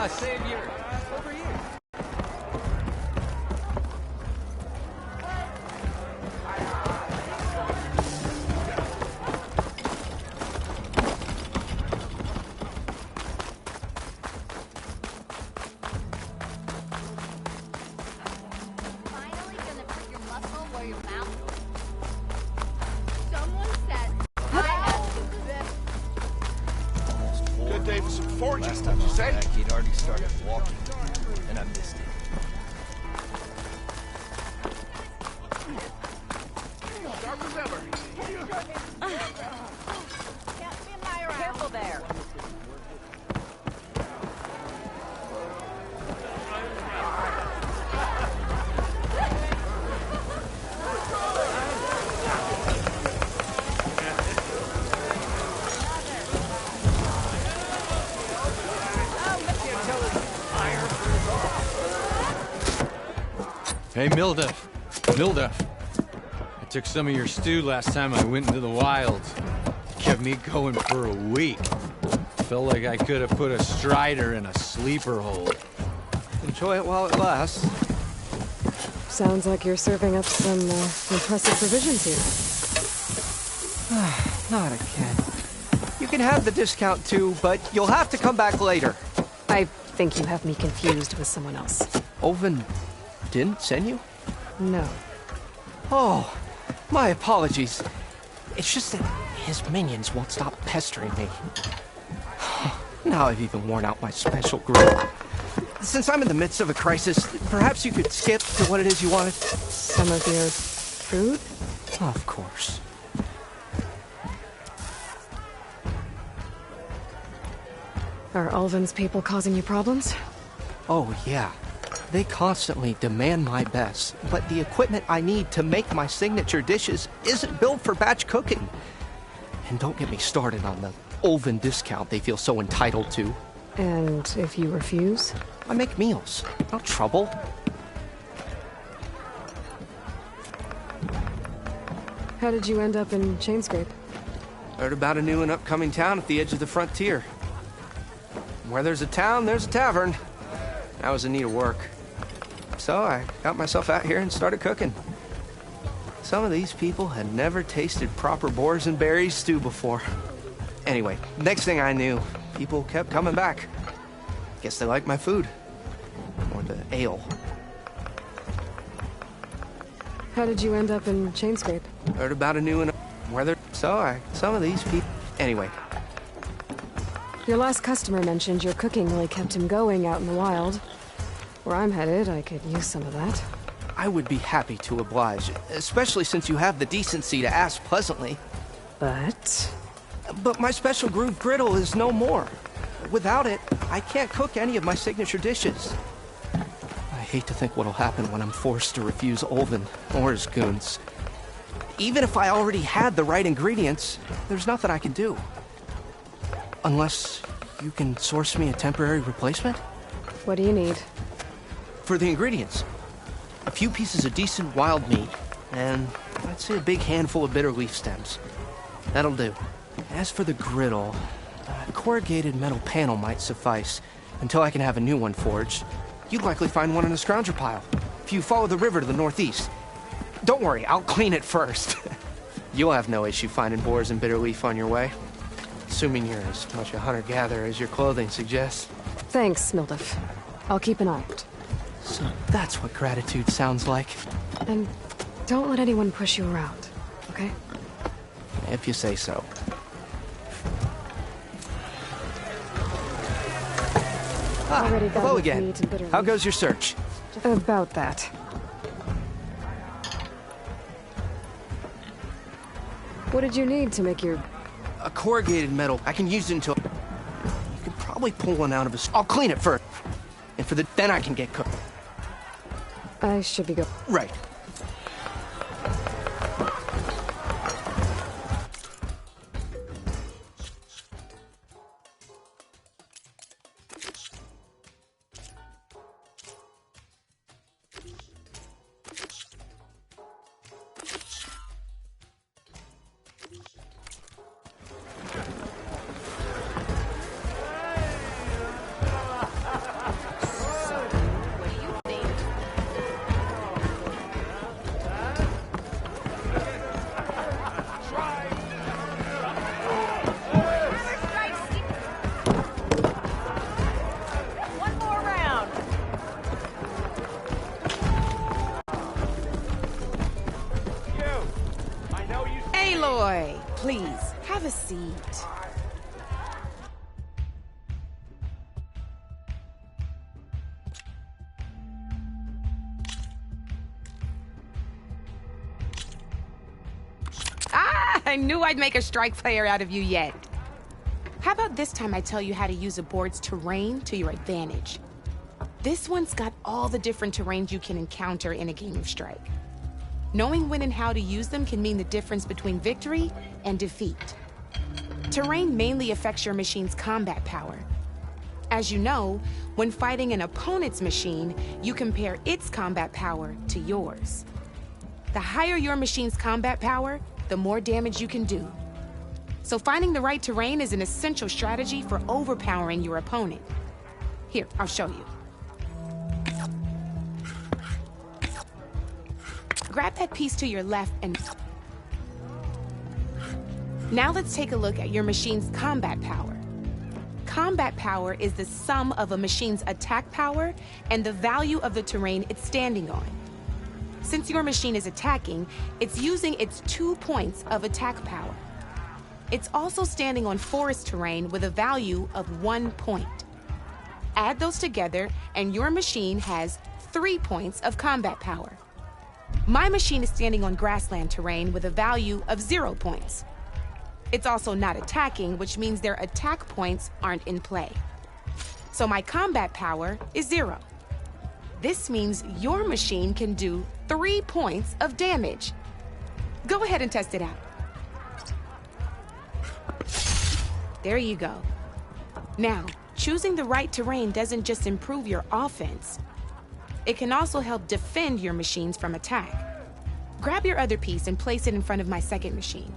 Savior! Over here! Finally gonna put your muscle where your mouth is. Someone said I have to do this. Good day for some foraging, Last did time you I was say? back, he'd already started walking, and I missed it. Sharp as ever. Careful there. Hey, Milduff. Milduff. I took some of your stew last time I went into the wilds. Kept me going for a week. Felt like I could have put a strider in a sleeper hole. Enjoy it while it lasts. Sounds like you're serving up some impressive provisions here. Not again. You can have the discount too, but you'll have to come back later. I think you have me confused with someone else. Oven didn't send you? No. Oh, my apologies. It's just that his minions won't stop pestering me. Now I've even worn out my special grill. Since I'm in the midst of a crisis, perhaps you could skip to what it is you wanted? Some of your food? Of course. Are Ulvin's people causing you problems? Oh, yeah. They constantly demand my best, but the equipment I need to make my signature dishes isn't built for batch cooking. And don't get me started on the Ulvin discount they feel so entitled to. And if you refuse? I make meals, no trouble. How did you end up in Chainscrape? Heard about a new and upcoming town at the edge of the frontier. Where there's a town, there's a tavern. I was in need of work. So I got myself out here and started cooking. Some of these people had never tasted proper boars and berries stew before. Anyway, next thing I knew, people kept coming back. Guess they liked my food. Or the ale. How did you end up in Chainscrape? Heard about a new and whether some of these people. Anyway, Your last customer mentioned your cooking really kept him going out in the wild. Where I'm headed, I could use some of that. I would be happy to oblige, especially since you have the decency to ask pleasantly. But But my special groove griddle is no more. Without it, I can't cook any of my signature dishes. I hate to think what'll happen when I'm forced to refuse Ulvin or his goons. Even if I already had the right ingredients, there's nothing I can do. Unless you can source me a temporary replacement? what do you need? For the ingredients, a few pieces of decent wild meat, and I'd say a big handful of bitter leaf stems. That'll do. As for the griddle, a corrugated metal panel might suffice until I can have a new one forged. You'd likely find one in a scrounger pile if you follow the river to the northeast. Don't worry, I'll clean it first. You'll have no issue finding boars and bitter leaf on your way, assuming you're as much a hunter-gatherer as your clothing suggests. Thanks, Milduff. I'll keep an eye out. So that's what gratitude sounds like, And don't let anyone push you around, okay? if you say so. Already got Hello enough again. meat and bitter How leaf. goes your search? About that. What did you need to make your... A corrugated metal. I can use it until... You could probably pull one out of a... I'll clean it first. And for the... Then I can get cooked. I should be go... Right. I knew I'd make a strike player out of you yet. How about this time I tell you how to use a board's terrain to your advantage? This one's got all the different terrains you can encounter in a game of Strike. Knowing when and how to use them can mean the difference between victory and defeat. Terrain mainly affects your machine's combat power. As you know, when fighting an opponent's machine, you compare its combat power to yours. The higher your machine's combat power, the more damage you can do. So finding the right terrain is an essential strategy for overpowering your opponent. Here, I'll show you. Grab that piece to your left and... Now let's take a look at your machine's combat power. Combat power is the sum of a machine's attack power and the value of the terrain it's standing on. Since your machine is attacking, it's using its 2 points of attack power. It's also standing on forest terrain with a value of 1 point. Add those together and your machine has 3 points of combat power. My machine is standing on grassland terrain with a value of 0 points. It's also not attacking, which means their attack points aren't in play. So my combat power is 0. This means your machine can do 3 points of damage. Go ahead and test it out. There you go. Now, choosing the right terrain doesn't just improve your offense. It can also help defend your machines from attack. Grab your other piece and place it in front of my second machine.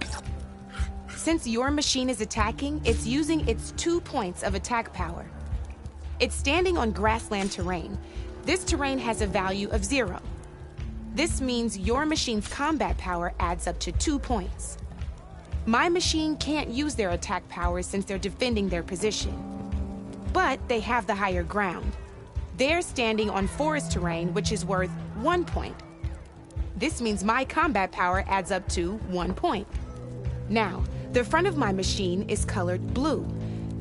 Since your machine is attacking, it's using its 2 points of attack power. It's standing on grassland terrain. This terrain has a value of 0. This means your machine's combat power adds up to 2 points. My machine can't use their attack power since they're defending their position. But they have the higher ground. They're standing on forest terrain, which is worth 1 point. This means my combat power adds up to 1 point. Now, the front of my machine is colored blue.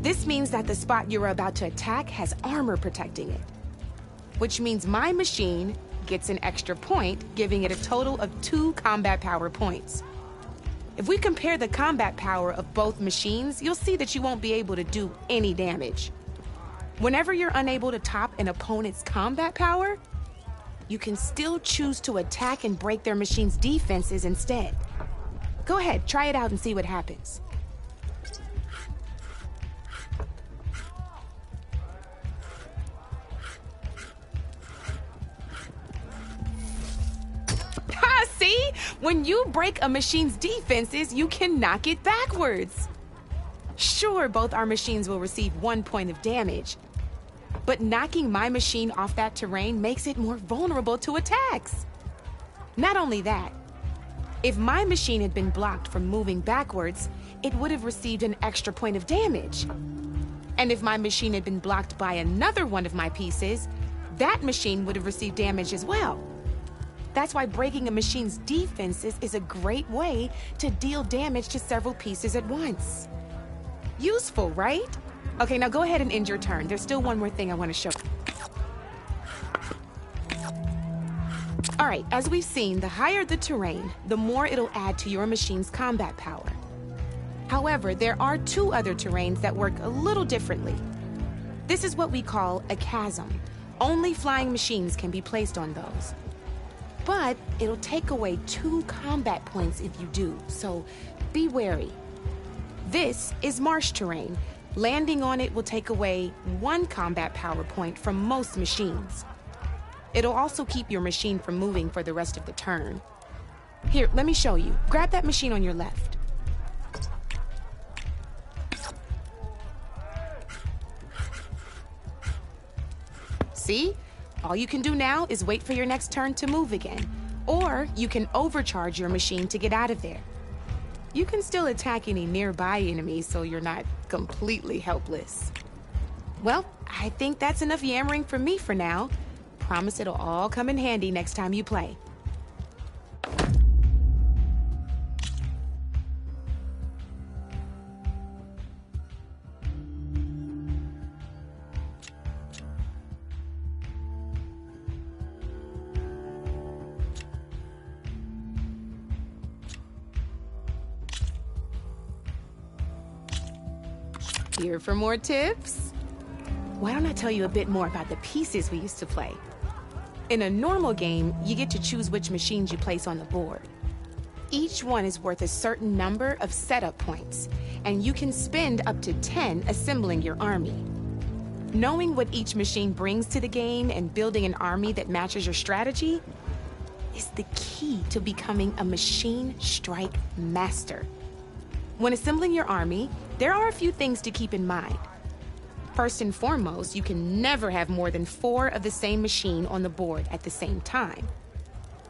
This means that the spot you're about to attack has armor protecting it, which means my machine gets an extra point, giving it a total of 2 combat power points. If we compare the combat power of both machines, you'll see that you won't be able to do any damage. Whenever you're unable to top an opponent's combat power, you can still choose to attack and break their machine's defenses instead. Go ahead, try it out and see what happens. See? When you break a machine's defenses, you can knock it backwards. Sure, both our machines will receive 1 point of damage, but knocking my machine off that terrain makes it more vulnerable to attacks. Not only that, if my machine had been blocked from moving backwards, it would have received an extra point of damage. And if my machine had been blocked by another one of my pieces, that machine would have received damage as well. That's why breaking a machine's defenses is a great way to deal damage to several pieces at once. Useful, right? Okay, now go ahead and end your turn. There's still one more thing I want to show you. All right, as we've seen, the higher the terrain, the more it'll add to your machine's combat power. However, there are 2 other terrains that work a little differently. This is what we call a chasm. Only flying machines can be placed on those. But it'll take away 2 combat points if you do, so be wary. This is marsh terrain. Landing on it will take away 1 combat power point from most machines. It'll also keep your machine from moving for the rest of the turn. Here, let me show you. Grab that machine on your left. See? All you can do now is wait for your next turn to move again. Or you can overcharge your machine to get out of there. You can still attack any nearby enemies so you're not completely helpless. Well, I think that's enough yammering from me for now. Promise it'll all come in handy next time you play. Here for more tips? Why don't I tell you a bit more about the pieces we used to play? In a normal game, you get to choose which machines you place on the board. Each one is worth a certain number of setup points, and you can spend up to 10 assembling your army. Knowing what each machine brings to the game and building an army that matches your strategy is the key to becoming a machine strike master. When assembling your army, there are a few things to keep in mind. First and foremost, you can never have more than 4 of the same machine on the board at the same time.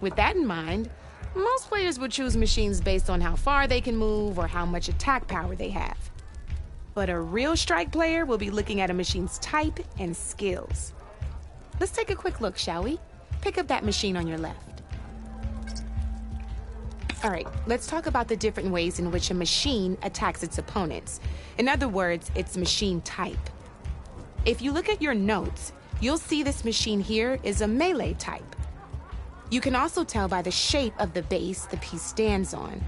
With that in mind, most players would choose machines based on how far they can move or how much attack power they have. But a real strike player will be looking at a machine's type and skills. Let's take a quick look, shall we? Pick up that machine on your left. All right, let's talk about the different ways in which a machine attacks its opponents. In other words, its machine type. If you look at your notes, you'll see this machine here is a melee type. You can also tell by the shape of the base the piece stands on.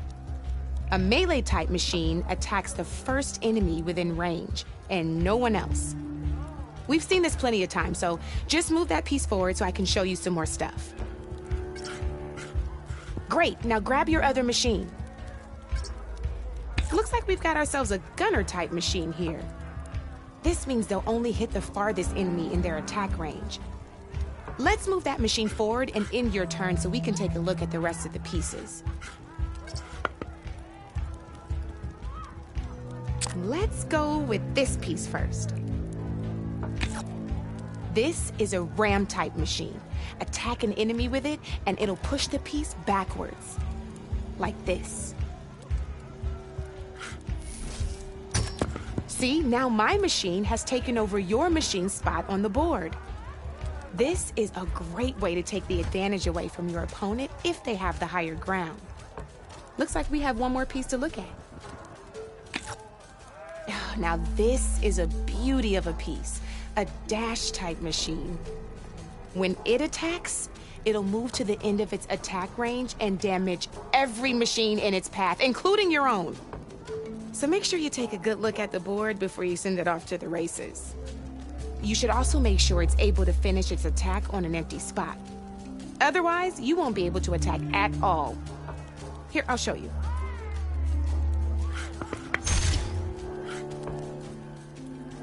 A melee type machine attacks the first enemy within range, and no one else. We've seen this plenty of times, so just move that piece forward so I can show you some more stuff. Great, now grab your other machine. Looks like we've got ourselves a gunner type machine here. This means they'll only hit the farthest enemy in their attack range. Let's move that machine forward and end your turn so we can take a look at the rest of the pieces. Let's go with this piece first. This is a ram type machine. Attack an enemy with it and it'll push the piece backwards. Like this. See, now my machine has taken over your machine's spot on the board. This is a great way to take the advantage away from your opponent if they have the higher ground. Looks like we have one more piece to look at. Now this is a beauty of a piece, a dash type machine. When it attacks, it'll move to the end of its attack range and damage every machine in its path, including your own. So make sure you take a good look at the board before you send it off to the races. You should also make sure it's able to finish its attack on an empty spot. Otherwise, you won't be able to attack at all. Here, I'll show you.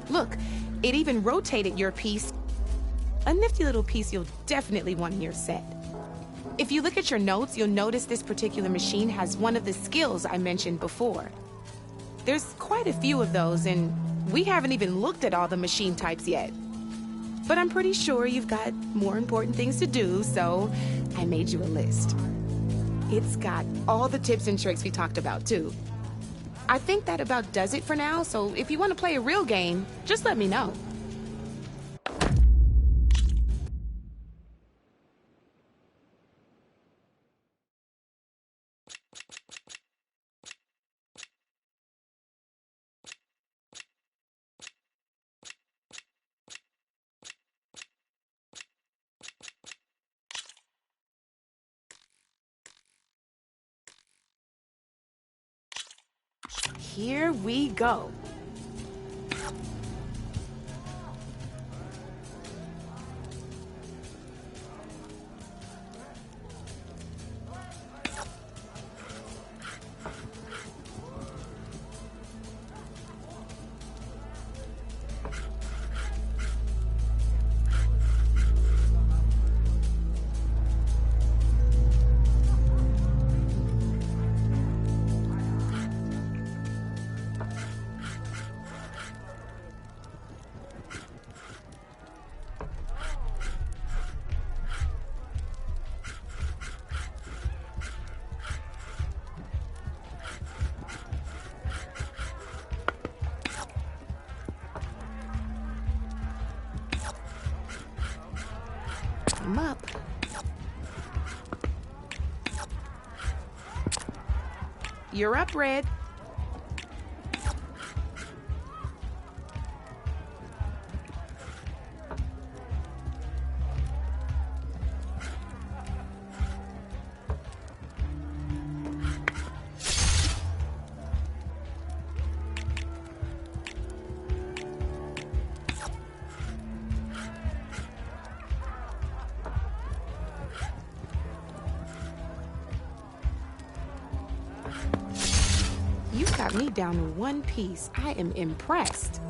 Look, it even rotated your piece. A nifty little piece you'll definitely want in your set. If you look at your notes, you'll notice this particular machine has one of the skills I mentioned before. There's quite a few of those, and we haven't even looked at all the machine types yet. But I'm pretty sure you've got more important things to do, so I made you a list. It's got all the tips and tricks we talked about, too. I think that about does it for now, so if you want to play a real game, just let me know. Here we go. I'm up. You're up, Red. got me down to one piece. I am impressed.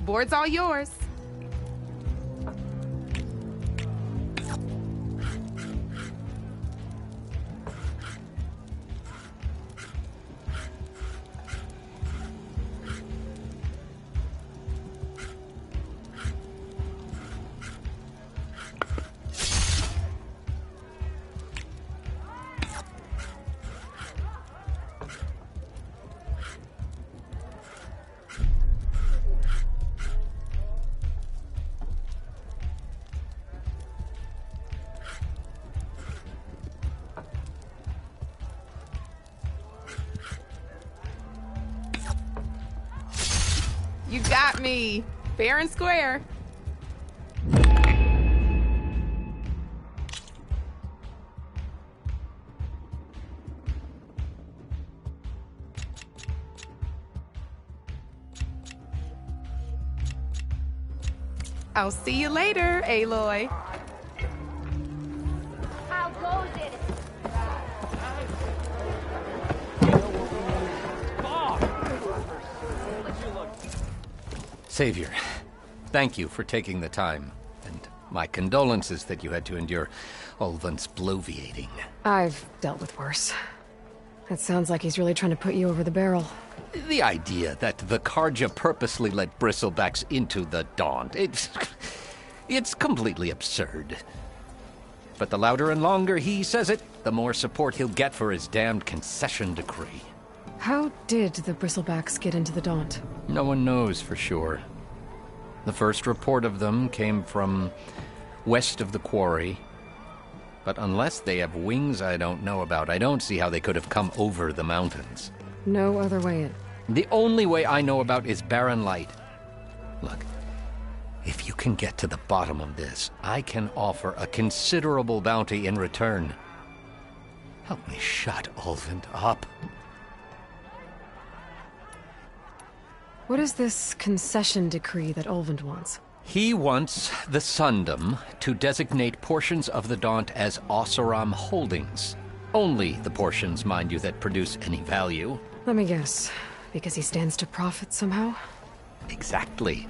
Board's all yours. You got me. Fair and square. I'll see you later, Aloy. How goes it? Savior, thank you for taking the time, and my condolences that you had to endure Ulvund's bloviating. I've dealt with worse. It sounds like he's really trying to put you over the barrel. The idea that the Karja purposely let bristlebacks into the Daunt, it's completely absurd. But the louder and longer he says it, the more support he'll get for his damned concession decree. How did the bristlebacks get into the Daunt? No one knows for sure. The first report of them came from west of the quarry. But unless they have wings I don't know about, I don't see how they could have come over the mountains. No other way in. The only way I know about is barren light. Look, if you can get to the bottom of this, I can offer a considerable bounty in return. Help me shut Ulvund up. What is this concession decree that Ulvund wants? He wants the Sundom to designate portions of the Daunt as Oseram holdings. Only the portions, mind you, that produce any value. Let me guess. Because he stands to profit somehow? Exactly.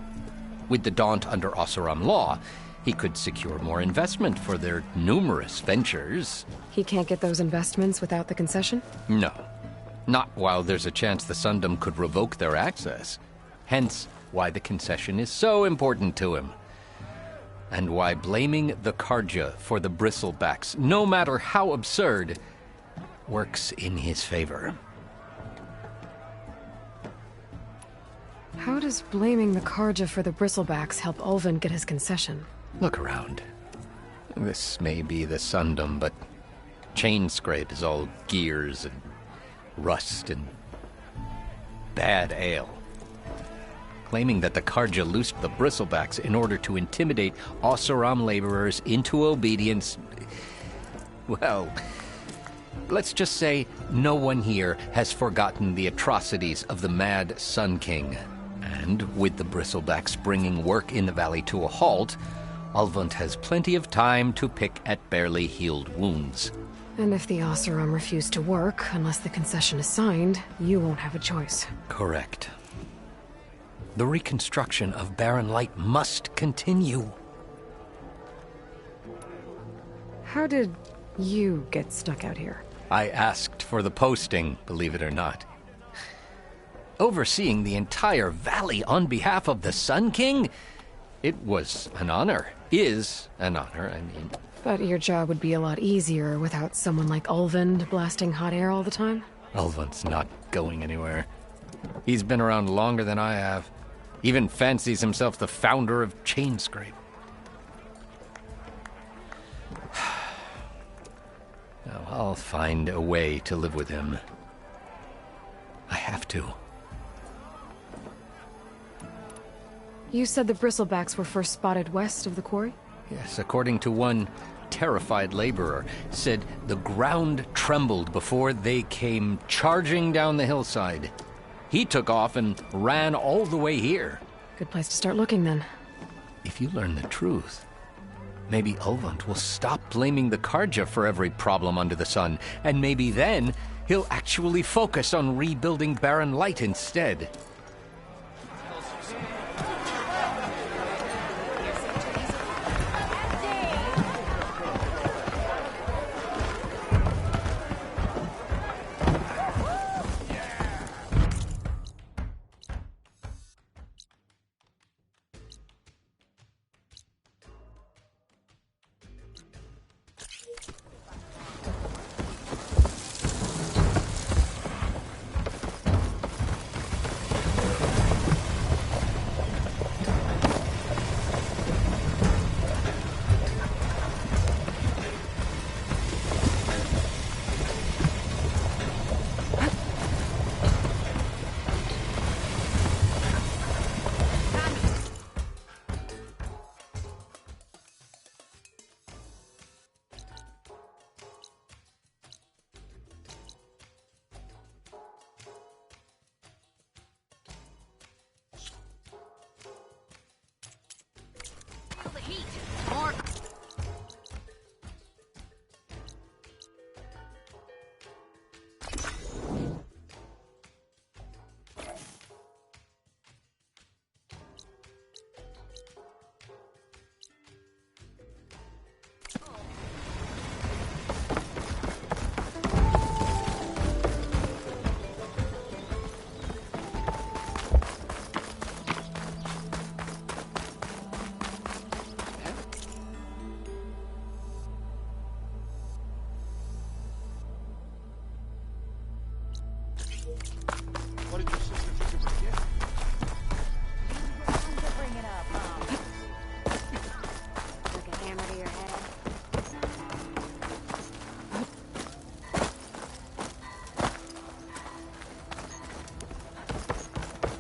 With the Daunt under Oseram law, he could secure more investment for their numerous ventures. He can't get those investments without the concession? No. Not while there's a chance the Sundom could revoke their access. Hence, why the concession is so important to him. And why blaming the Karja for the bristlebacks, no matter how absurd, works in his favor. How does blaming the Karja for the bristlebacks help Ulvund get his concession? Look around. This may be the Sundom, but Chainscrape is all gears and rust and bad ale. Claiming that the Karja loosed the bristlebacks in order to intimidate Oseram laborers into obedience. Well, let's just say no one here has forgotten the atrocities of the Mad Sun King. And with the bristlebacks bringing work in the valley to a halt, Ulvund has plenty of time to pick at barely healed wounds. And if the Oseram refuse to work, unless the concession is signed, you won't have a choice. Correct. The reconstruction of Barren Light must continue. How did you get stuck out here? I asked for the posting, believe it or not. Overseeing the entire valley on behalf of the Sun King? It was an honor. Is an honor, I mean. But your job would be a lot easier without someone like Ulvund blasting hot air all the time? Ulvund's not going anywhere. He's been around longer than I have. Even fancies himself the founder of Chainscrape. Now, I'll find a way to live with him. I have to. You said the bristlebacks were first spotted west of the quarry? Yes, according to one terrified laborer, said the ground trembled before they came charging down the hillside. He took off and ran all the way here. Good place to start looking, then. If you learn the truth, Maybe Ulvund will stop blaming the Karja for every problem under the sun, and maybe then he'll actually focus on rebuilding Barren Light instead. What did your sister think of her gift? Wrong to bring it up, huh? Like a hammer to your head.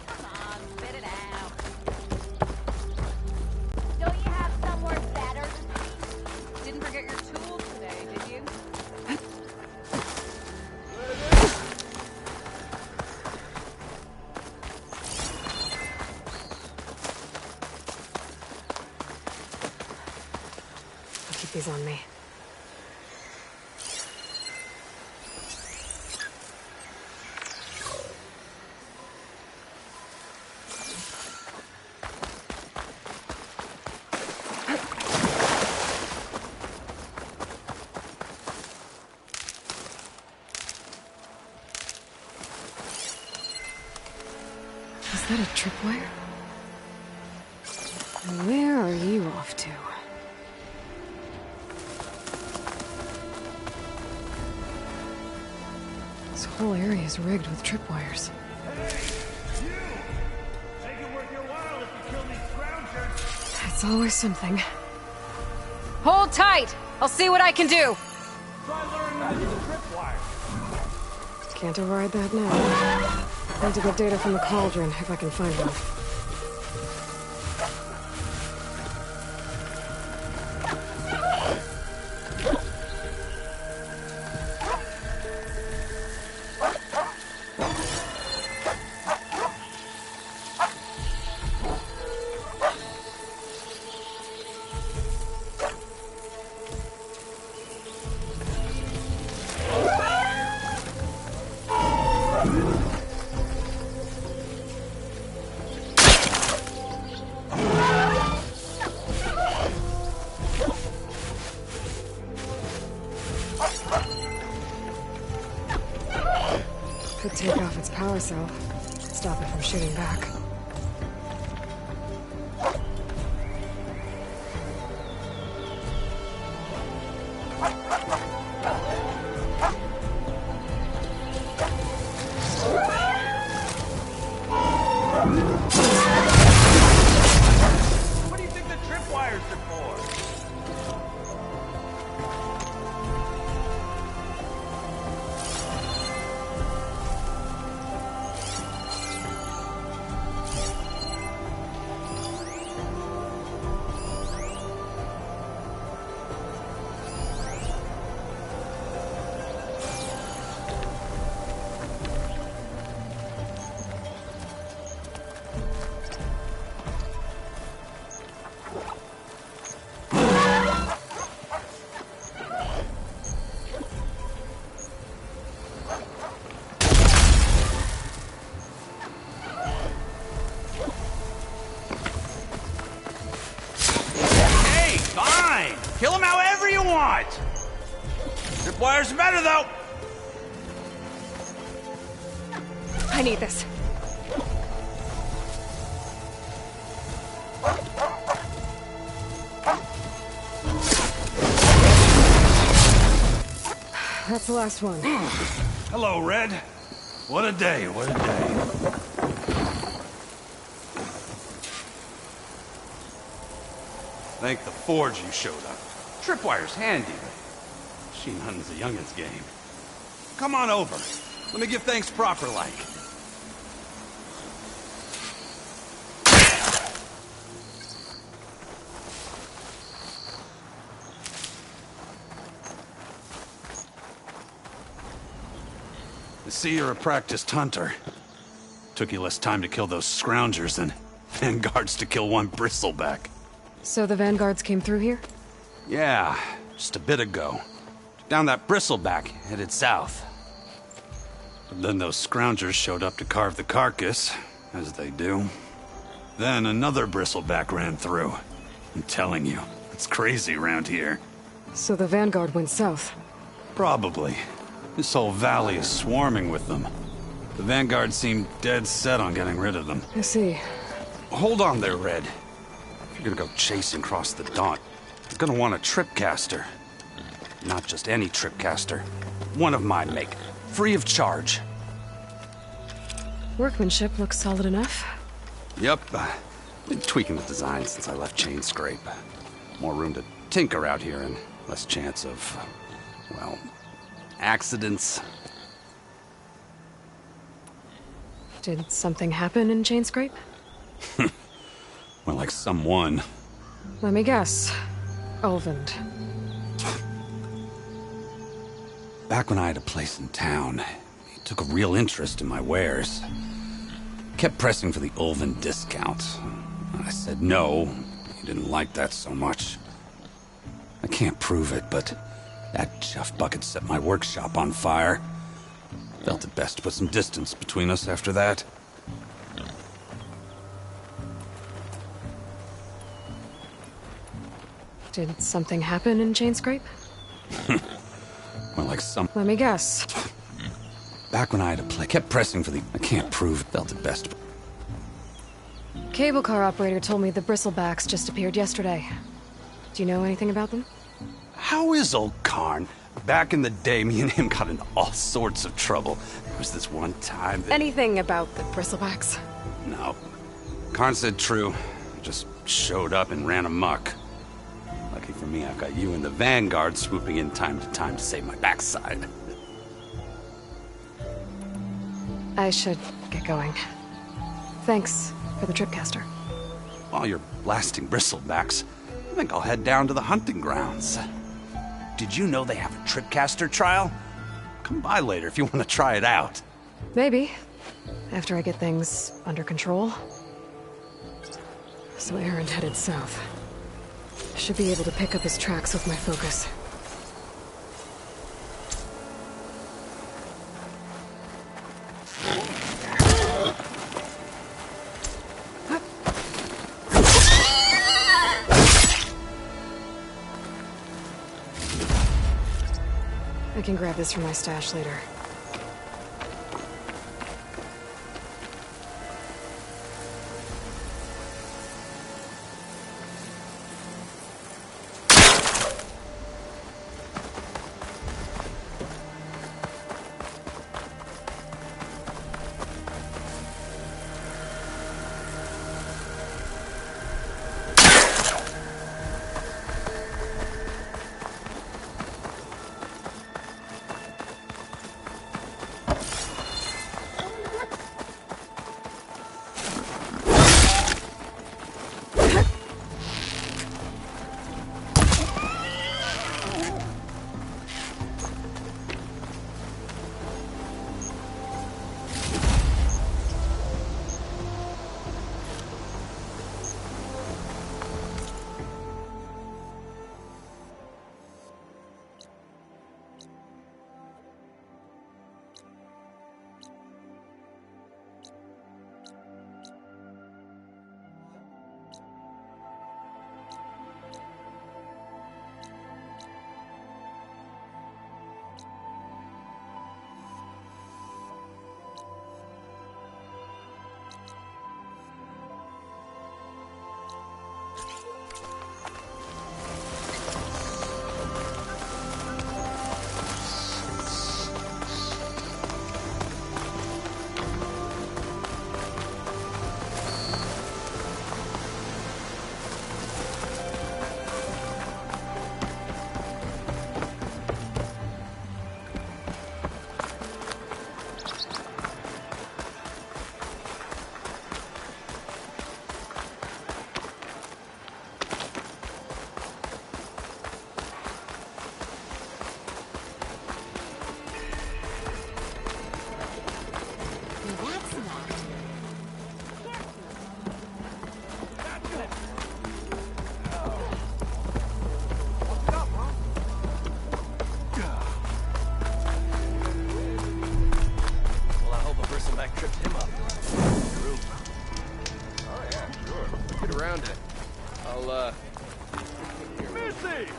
Come on, spit it out. Don't you have somewhere better to be? Didn't forget your tools today, did you? I'll keep these on me. Is that a tripwire? And where are you off to? This whole area is rigged with tripwires. It's always something. Hold tight! I'll see what I can do! Can't override that now. Need to get data from the cauldron, if I can find one. Could take off its power cell. Stop it from shooting back. What do you think the tripwires are for? want! Tripwire's better, though! I need this. That's the last one. Hello, Red. What a day, what a day. Thank the Forge you showed up. Tripwire's handy, but machine hunting's a youngin's game. Come on over. Let me give thanks proper like. I see you're a practiced hunter. Took you less time to kill those scroungers than vanguards to kill one bristleback. So the vanguards came through here? Yeah, just a bit ago. Down that bristleback, headed south. But then those scroungers showed up to carve the carcass, as they do. Then another bristleback ran through. I'm telling you, it's crazy around here. So the vanguard went south? Probably. This whole valley is swarming with them. The vanguard seemed dead set on getting rid of them. I see. Hold on there, Red. If you're gonna go chasing across the Daunt, you're gonna want a tripcaster. Not just any tripcaster. One of my make. Free of charge. Workmanship looks solid enough. Yep. Been tweaking the design since I left Chain Scrape. More room to tinker out here and less chance of, well, accidents. Did something happen in Chain Scrape? Well, like someone. Let me guess. Ulvund. Back when I had a place in town, he took a real interest in my wares. Kept pressing for the Ulvund discount. I said no. He didn't like that so much. I can't prove it, but that chuff bucket set my workshop on fire. Felt it best to put some distance between us after that. Did something happen in Chain Scrape? Well, like some... Let me guess. Back when I had a place, kept pressing for the... I can't prove it. Felt it best. Cable car operator told me the bristlebacks just appeared yesterday. Do you know anything about them? How is old Karn? Back in the day, me and him got into all sorts of trouble. There was this one time that... Anything about the bristlebacks? No. Karn said true. Just showed up and ran amok. Lucky for me, I've got you and the Vanguard swooping in time to time to save my backside. I should get going. Thanks for the tripcaster. While you're blasting bristlebacks, I think I'll head down to the hunting grounds. Did you know they have a tripcaster trial? Come by later if you want to try it out. Maybe. After I get things under control. So Aaron headed south. Should be able to pick up his tracks with my focus. I can grab this from my stash later. around it. I'll, Missy!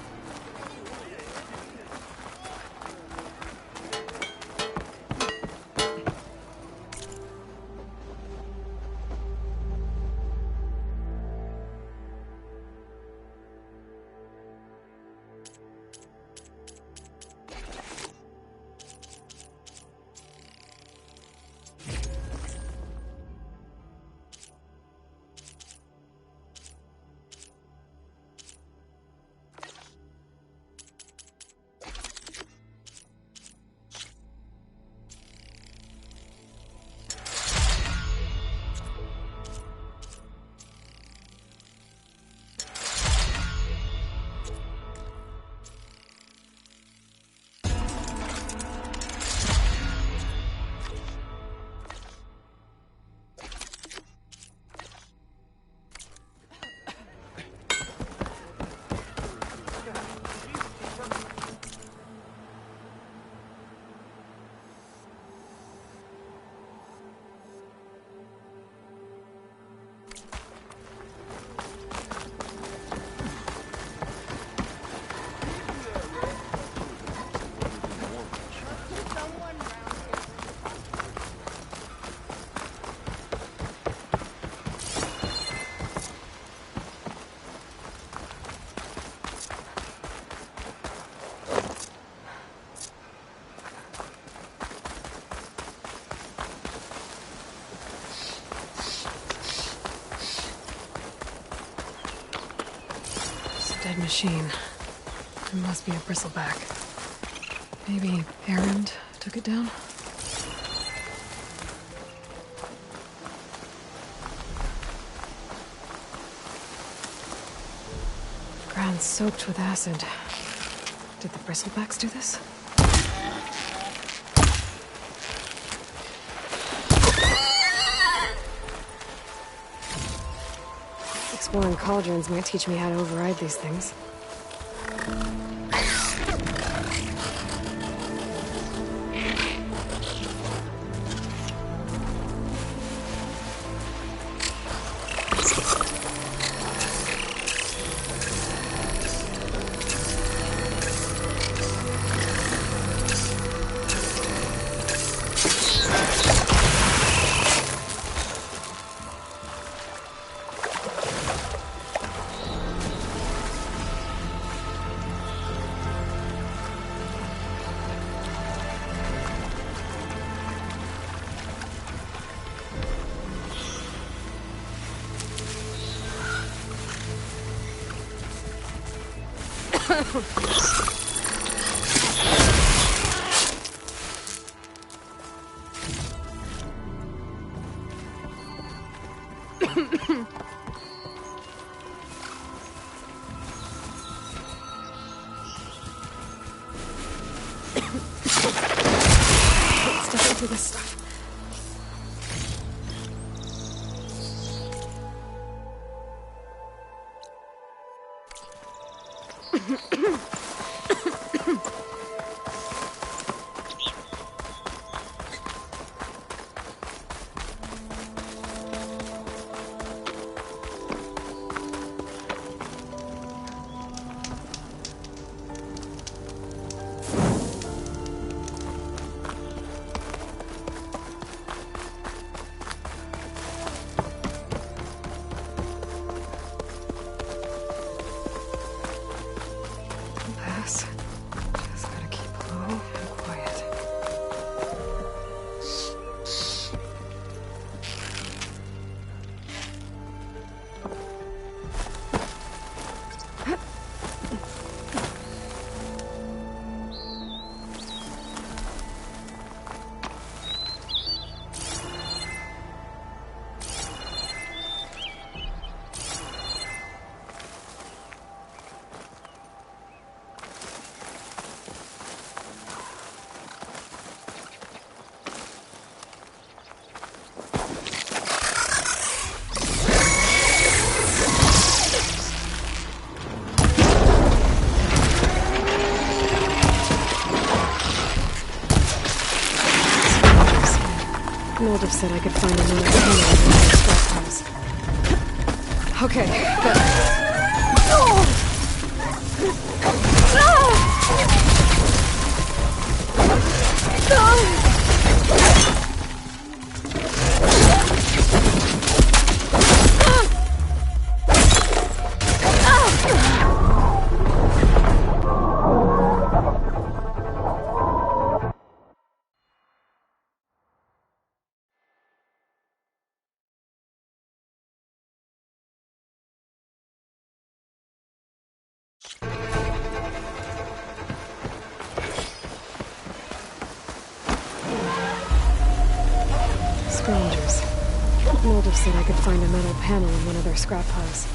Dead machine. It must be a bristleback. Maybe Errand took it down? Ground soaked with acid. Did the bristlebacks do this? Exploring cauldrons might teach me how to override these things. Step into this stuff. Just gotta keep low and quiet. Mold have said I could find another tunnel in the house. Okay, good. Scavengers. Native said I could find a metal panel in one of their scrap piles.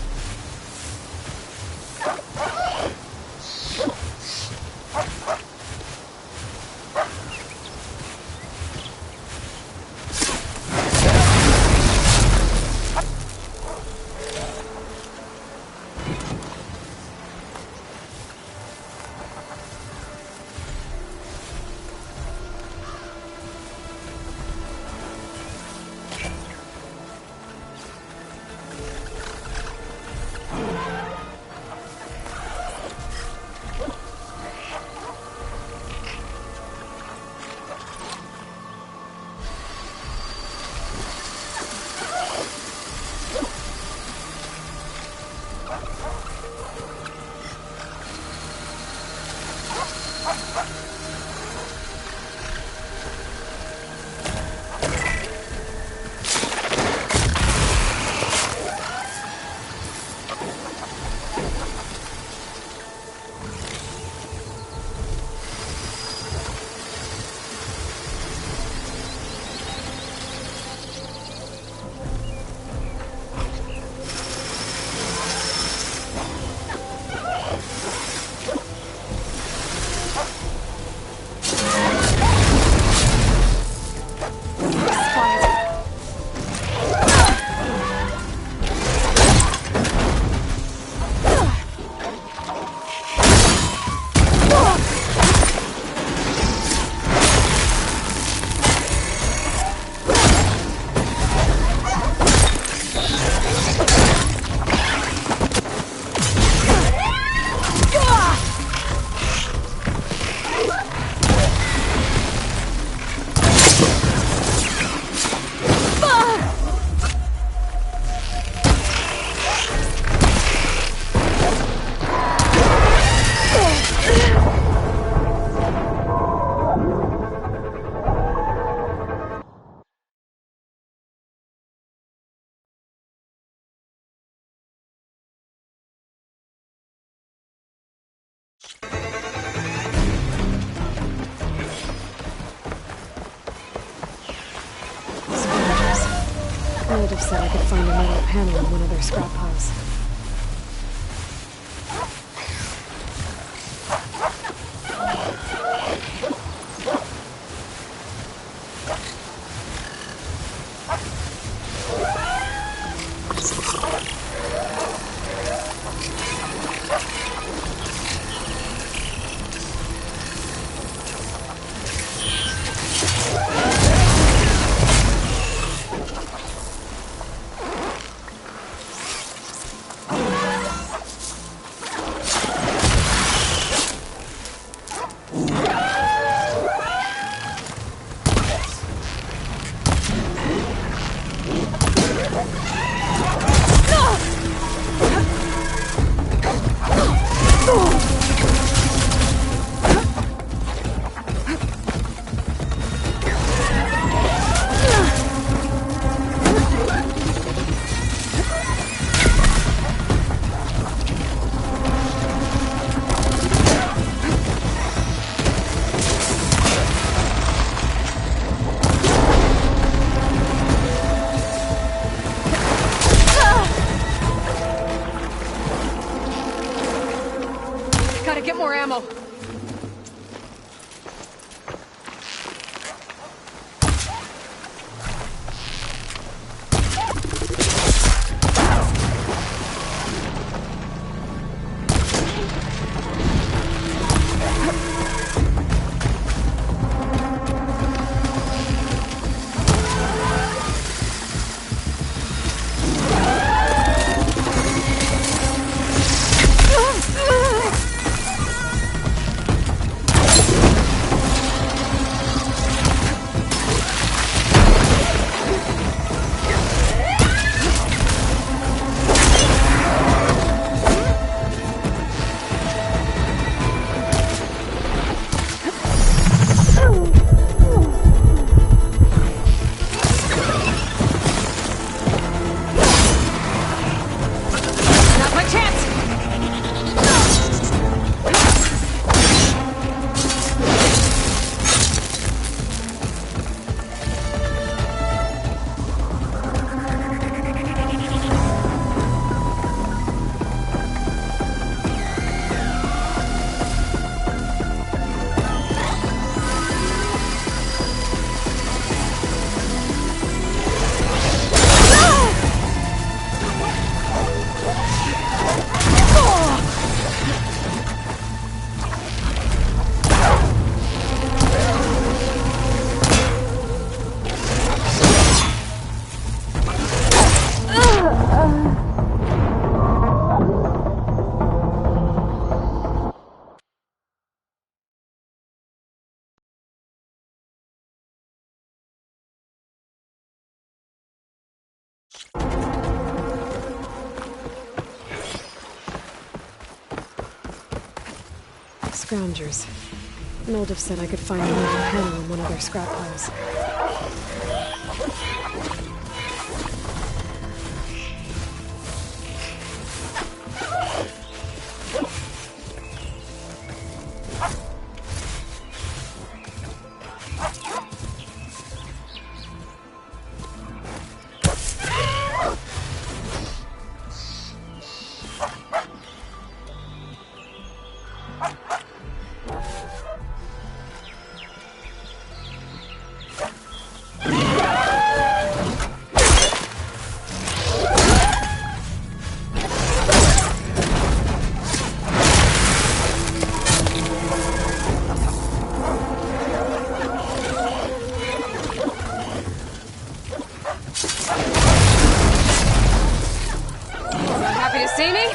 Native said I could find a metal panel in one of their scrap piles. scroungers. Noldiv said I could find another panel in one of their scrap piles. Happy to see me?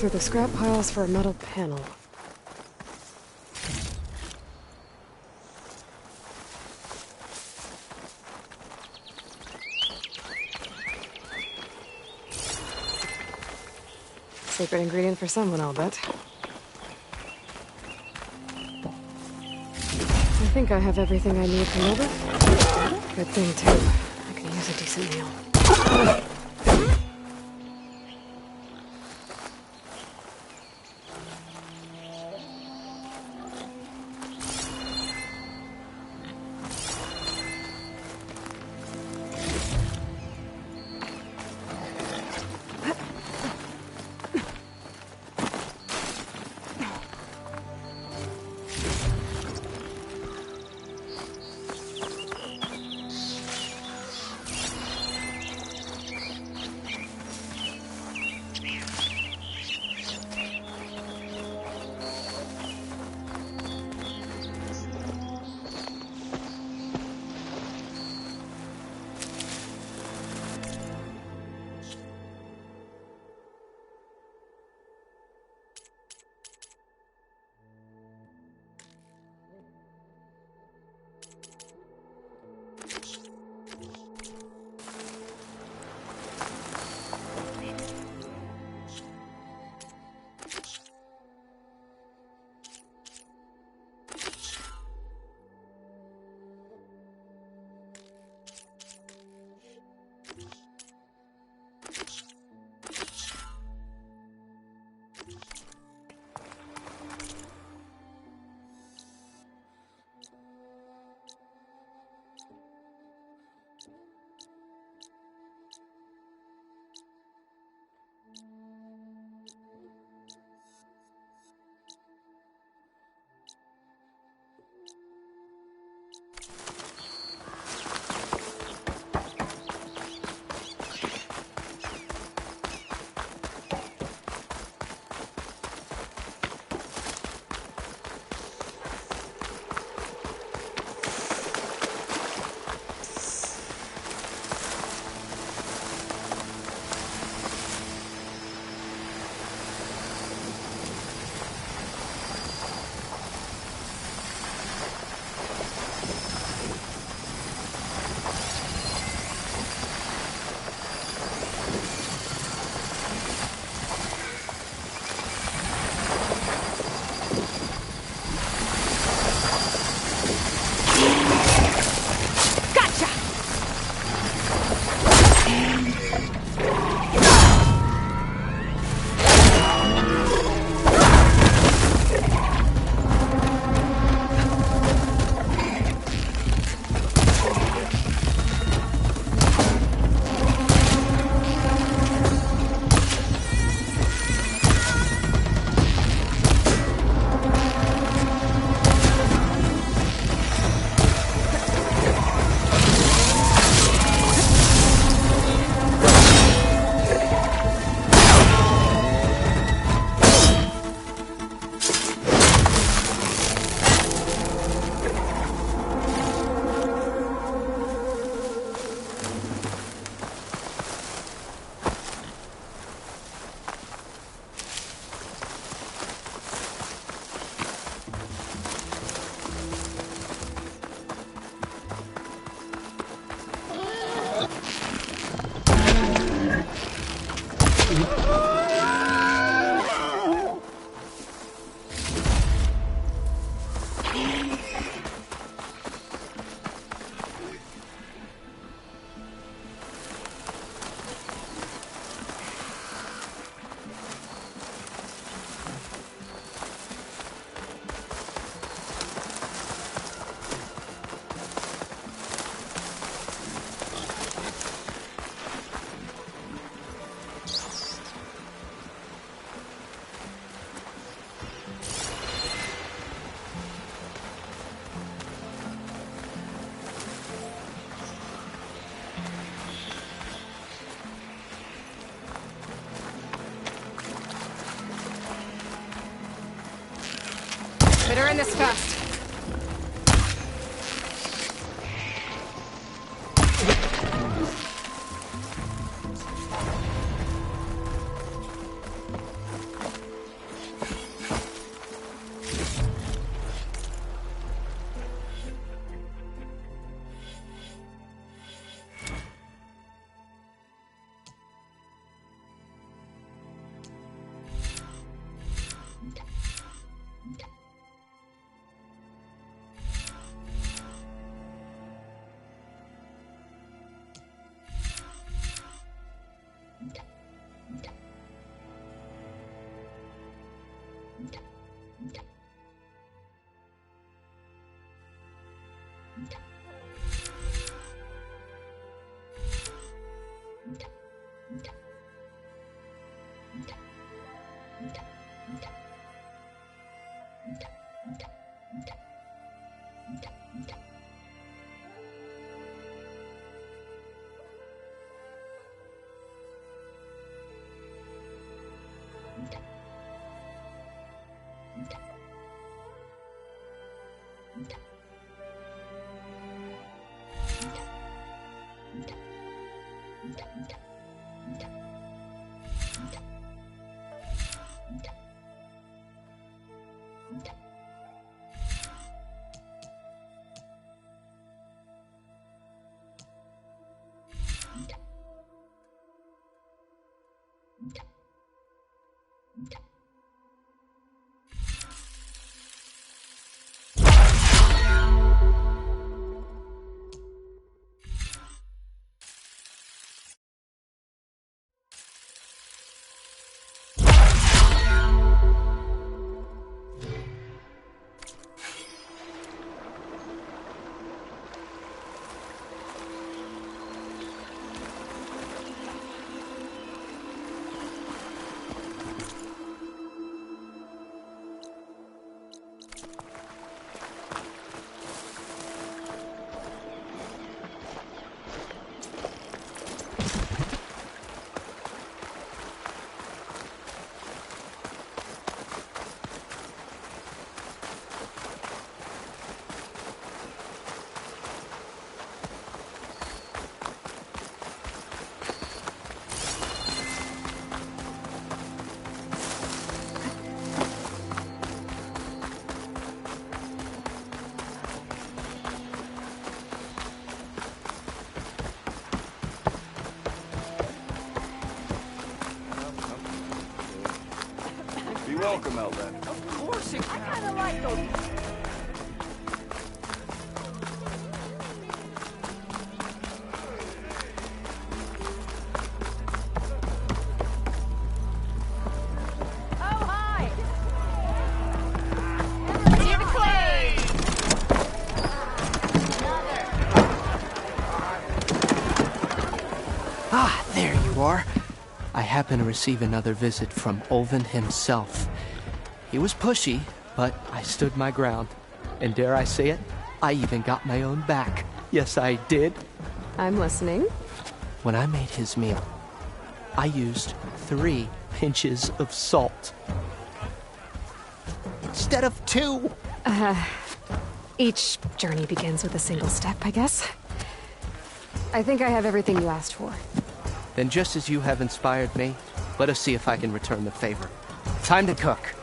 Through the scrap piles for a metal panel. Secret ingredient for someone, I'll bet. I think I have everything I need from over. Good thing, too. I could use a decent meal. Better end this fast. Be welcome, Outlander. Of course it I can. kinda like those. Oh, hi! Here to clay! Ah, there you are. I happen to receive another visit from Ulvin himself. He was pushy, but I stood my ground. And dare I say it, I even got my own back. Yes, I did. I'm listening. When I made his meal, I used 3 pinches of salt. Instead of 2. Each journey begins with a single step, I guess. I think I have everything you asked for. Then just as you have inspired me, let us see if I can return the favor. Time to cook.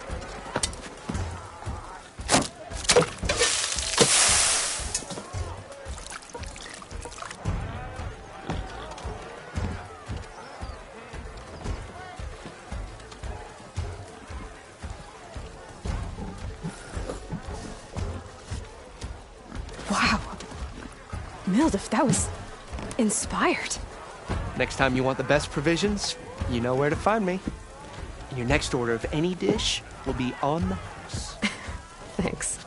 Wow. Mildif, that was inspired. Next time you want the best provisions, you know where to find me. And your next order of any dish will be on the house. Thanks.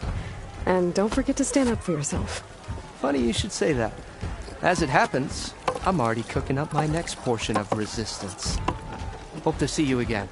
And don't forget to stand up for yourself. Funny you should say that. As it happens, I'm already cooking up my next portion of resistance. Hope to see you again.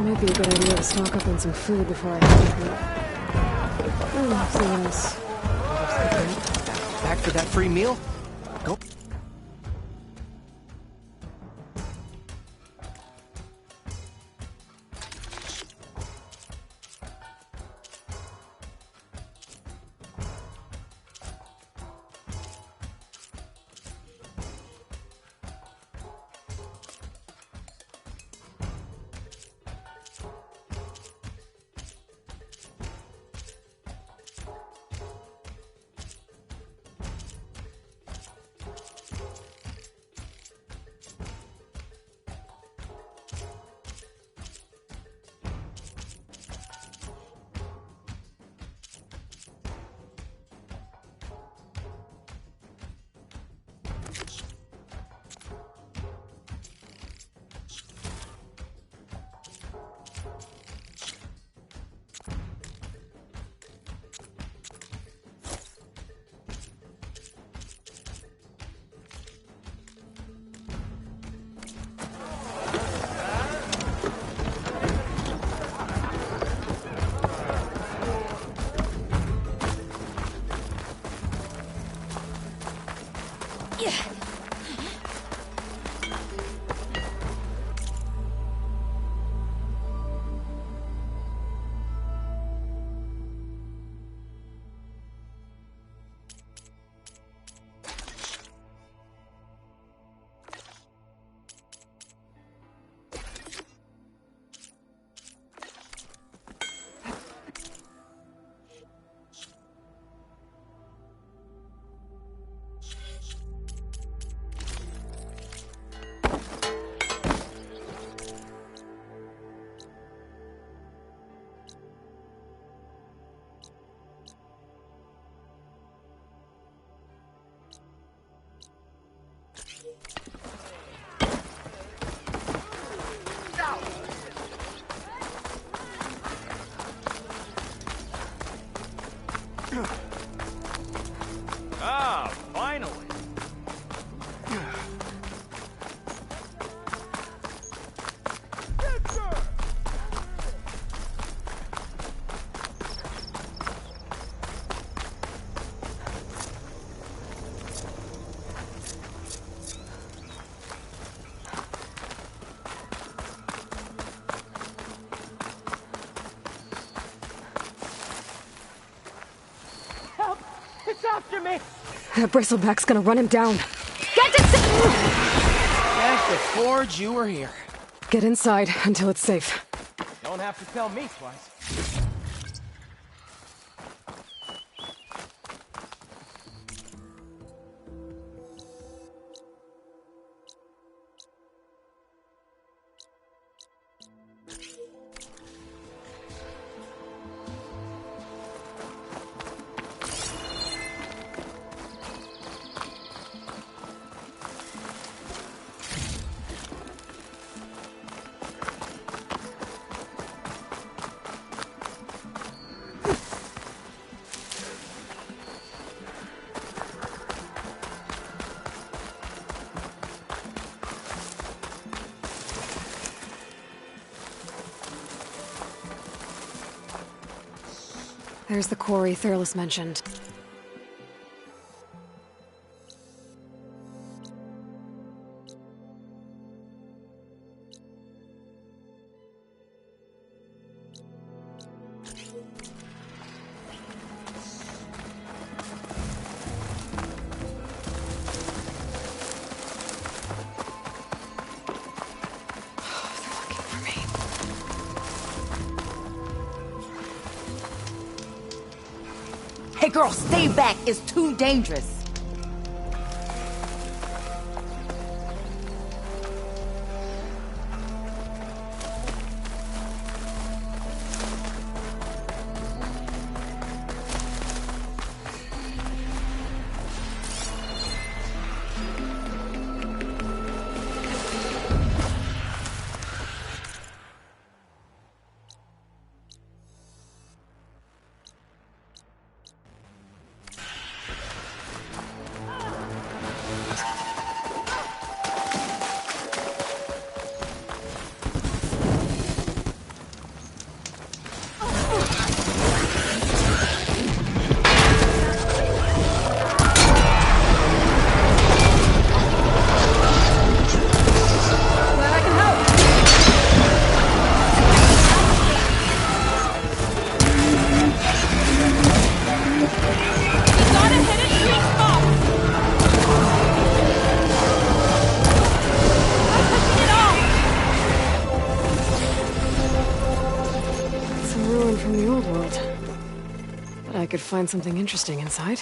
Might be a good idea to stock up on some food before I head out. Oh, seeing this. Back for that free meal? Go. Ah, finally. It's after me! That bristleback's gonna run him down. Guess the Forge, you were here. Get inside until it's safe. Don't have to tell me twice. There's the quarry Thurles mentioned. Hey girl, stay back. It's too dangerous. But I could find something interesting inside.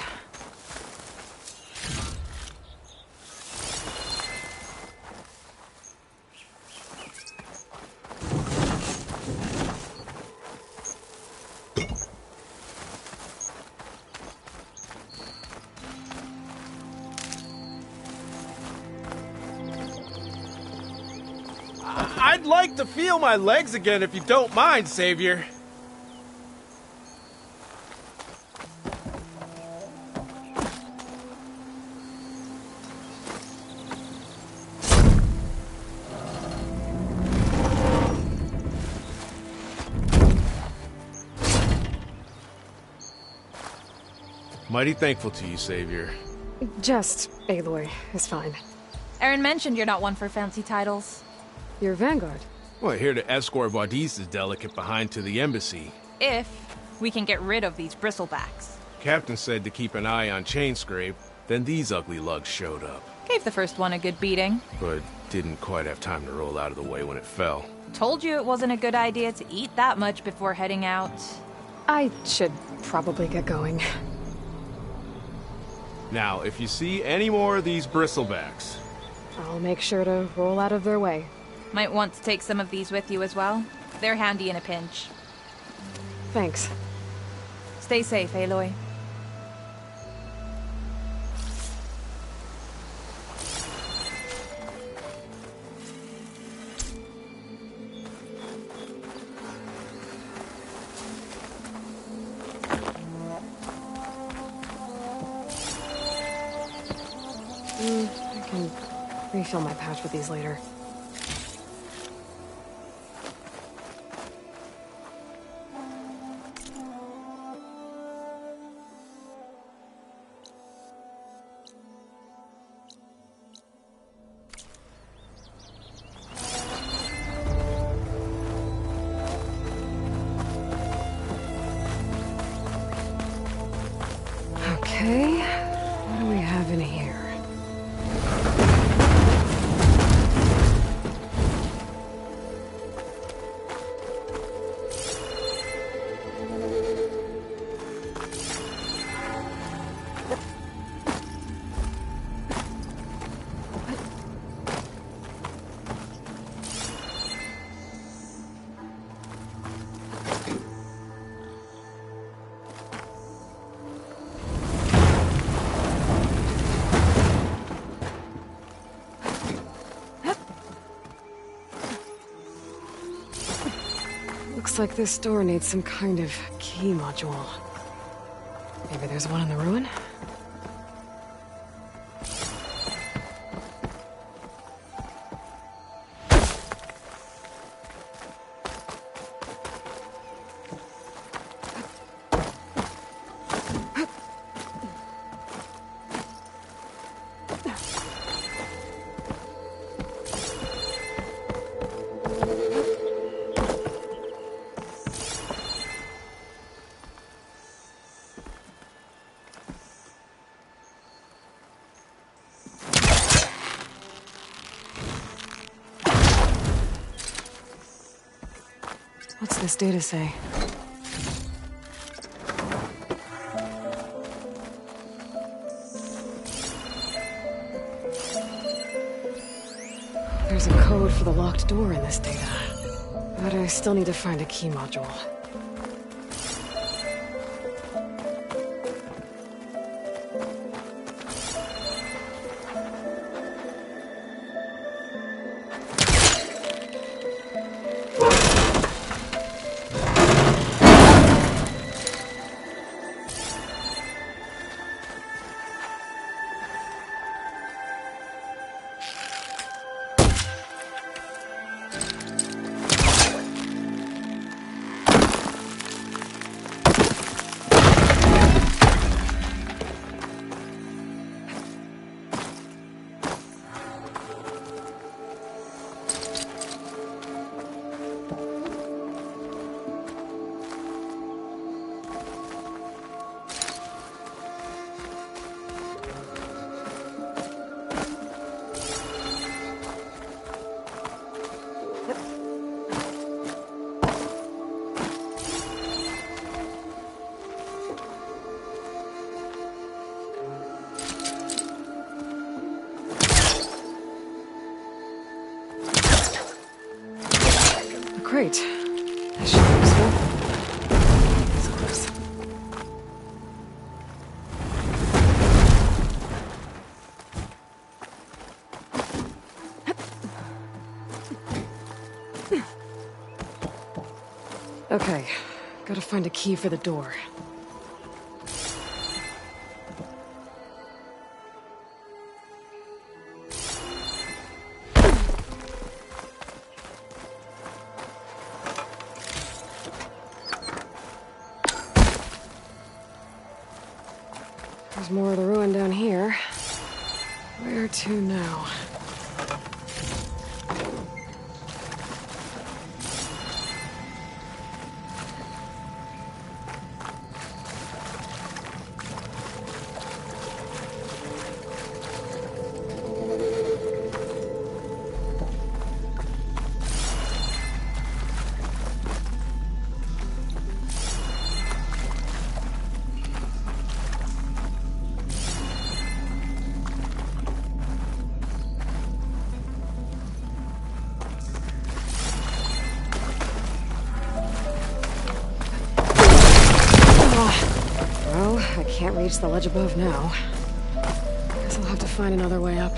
I'd like to feel my legs again if you don't mind, Savior. Mighty thankful to you, Savior. Just Aloy is fine. Aaron mentioned you're not one for fancy titles. You're Vanguard. Well, here to escort Wadis's delicate behind to the embassy. If we can get rid of these bristlebacks. Captain said to keep an eye on Chainscrape, then these ugly lugs showed up. Gave the first one a good beating. But didn't quite have time to roll out of the way when it fell. Told you it wasn't a good idea to eat that much before heading out. I should probably get going. Now, if you see any more of these bristlebacks... I'll make sure to roll out of their way. Might want to take some of these with you as well. They're handy in a pinch. Thanks. Stay safe, Aloy. I can refill my pouch with these later. Okay, what do we have in here? Looks like this door needs some kind of key module. Maybe there's one in the ruin? What's this data say? There's a code for the locked door in this data. But I still need to find a key module. Great. That should be useful. So close. Okay, gotta find a key for the door. There's more of the ruin down here. Where to now? Well, I can't reach the ledge above now. Guess I'll have to find another way up.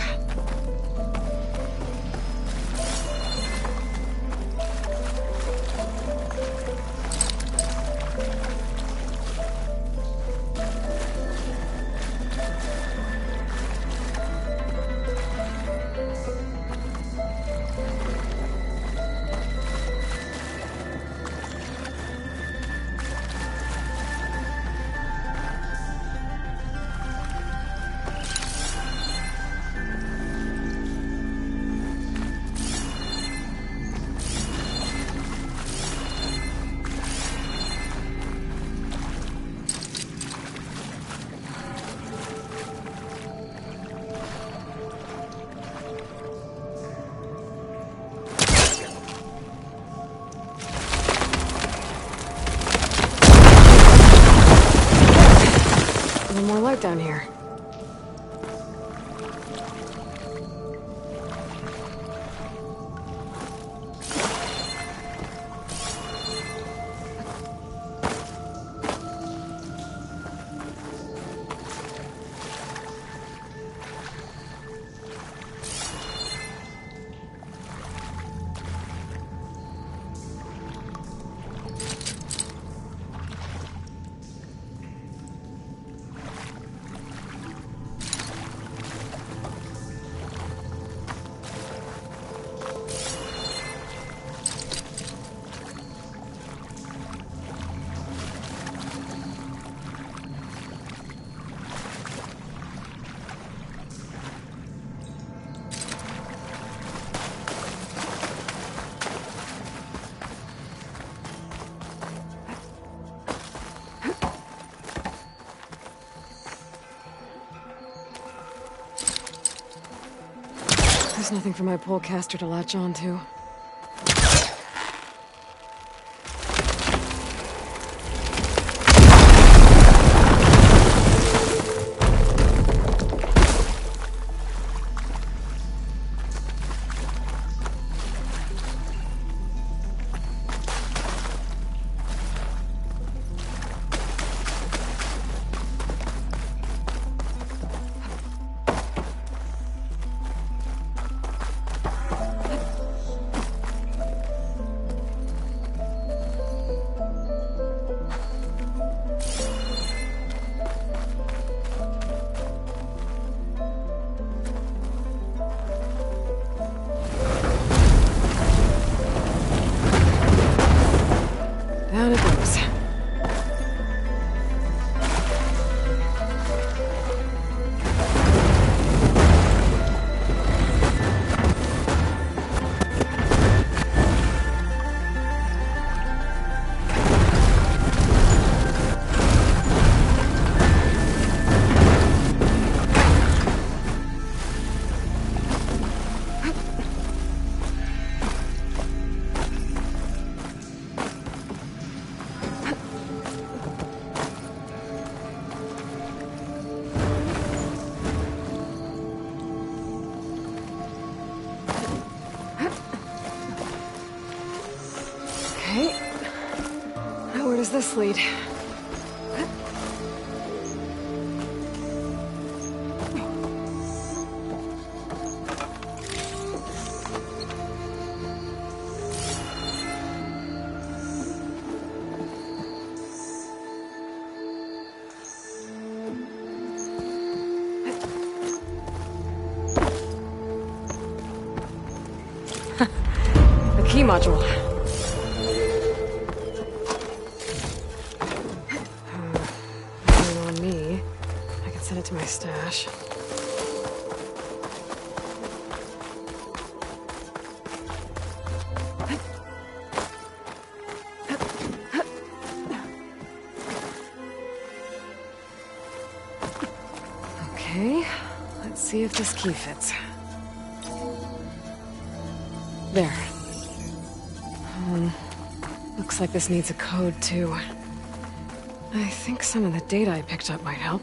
A little more light down here. There's nothing for my polecaster to latch onto. this lead? The key module. On me. I can send it to my stash. Okay, let's see if this key fits. There. Looks like this needs a code, too. I think some of the data I picked up might help.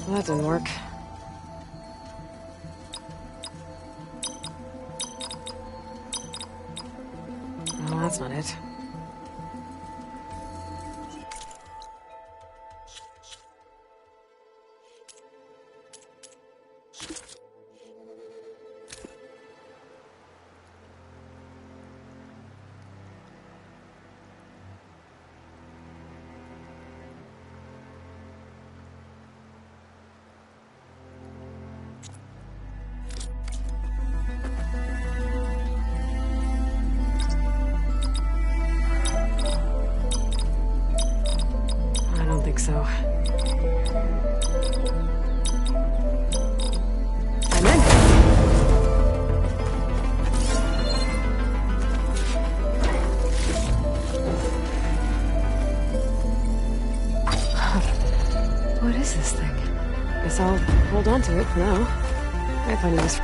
Well, that didn't work. No, that's not it. I don't think so. I'm in. What is this thing? Guess I'll hold on to it for now. Might find a use.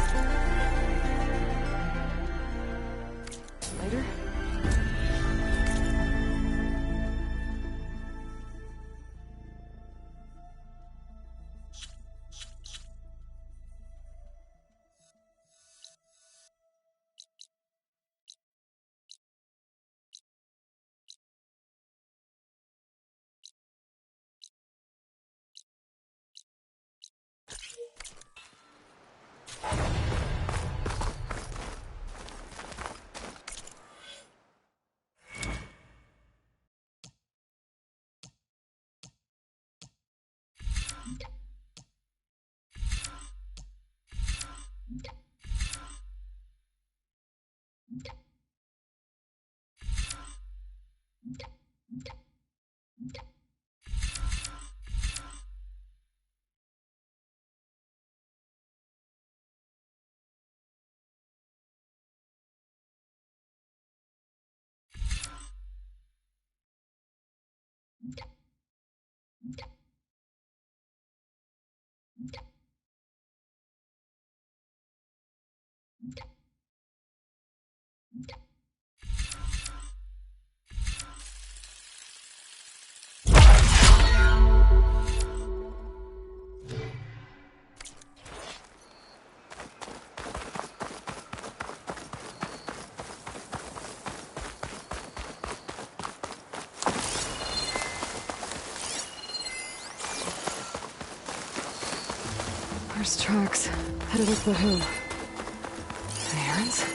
First tracks. Headed up the hill. The errands?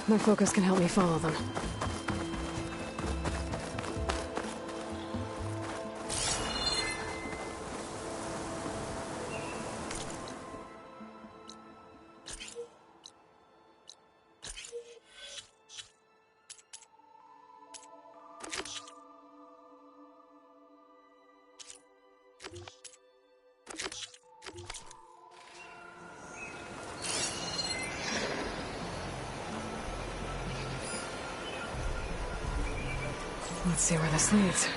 My focus can help me follow them. Let's see where this leads.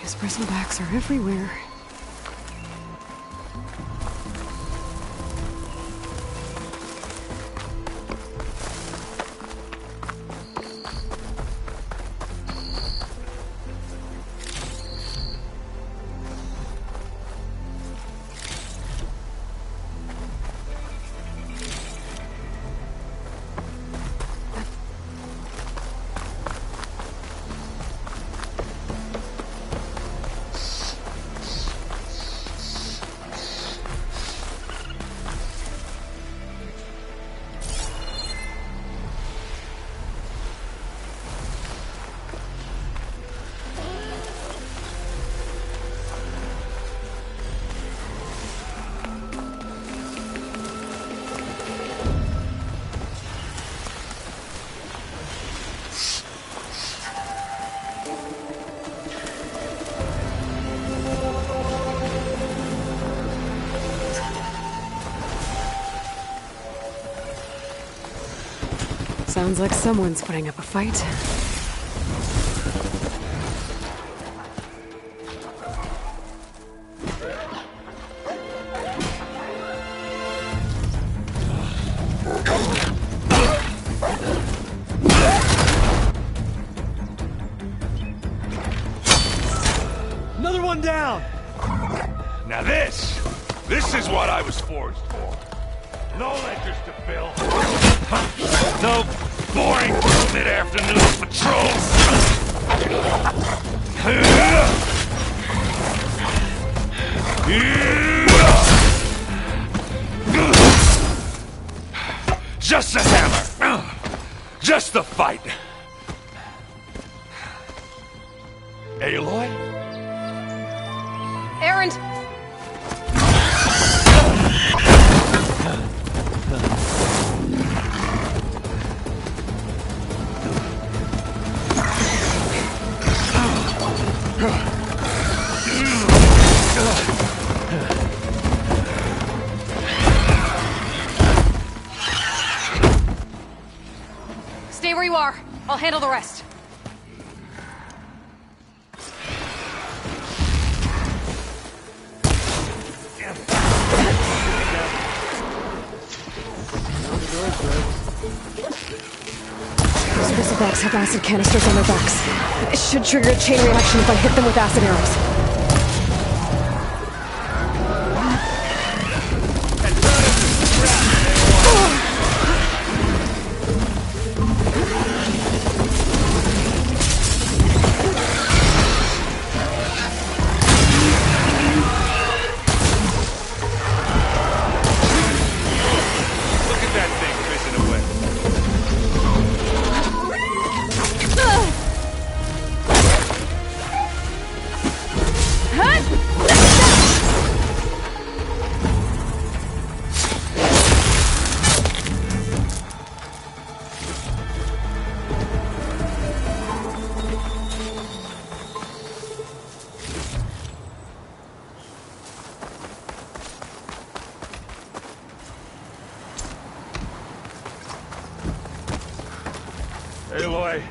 These bristlebacks are everywhere. Sounds like someone's putting up a fight. Another one down! Now this is what I was forged for. No ledgers to fill. No boring mid-afternoon patrols. Just a hammer. Just the fight. Aloy? Errand! Stay where you are. I'll handle the rest. Those bristlebacks have acid canisters on their backs. It should trigger a chain reaction if I hit them with acid arrows. Aloy,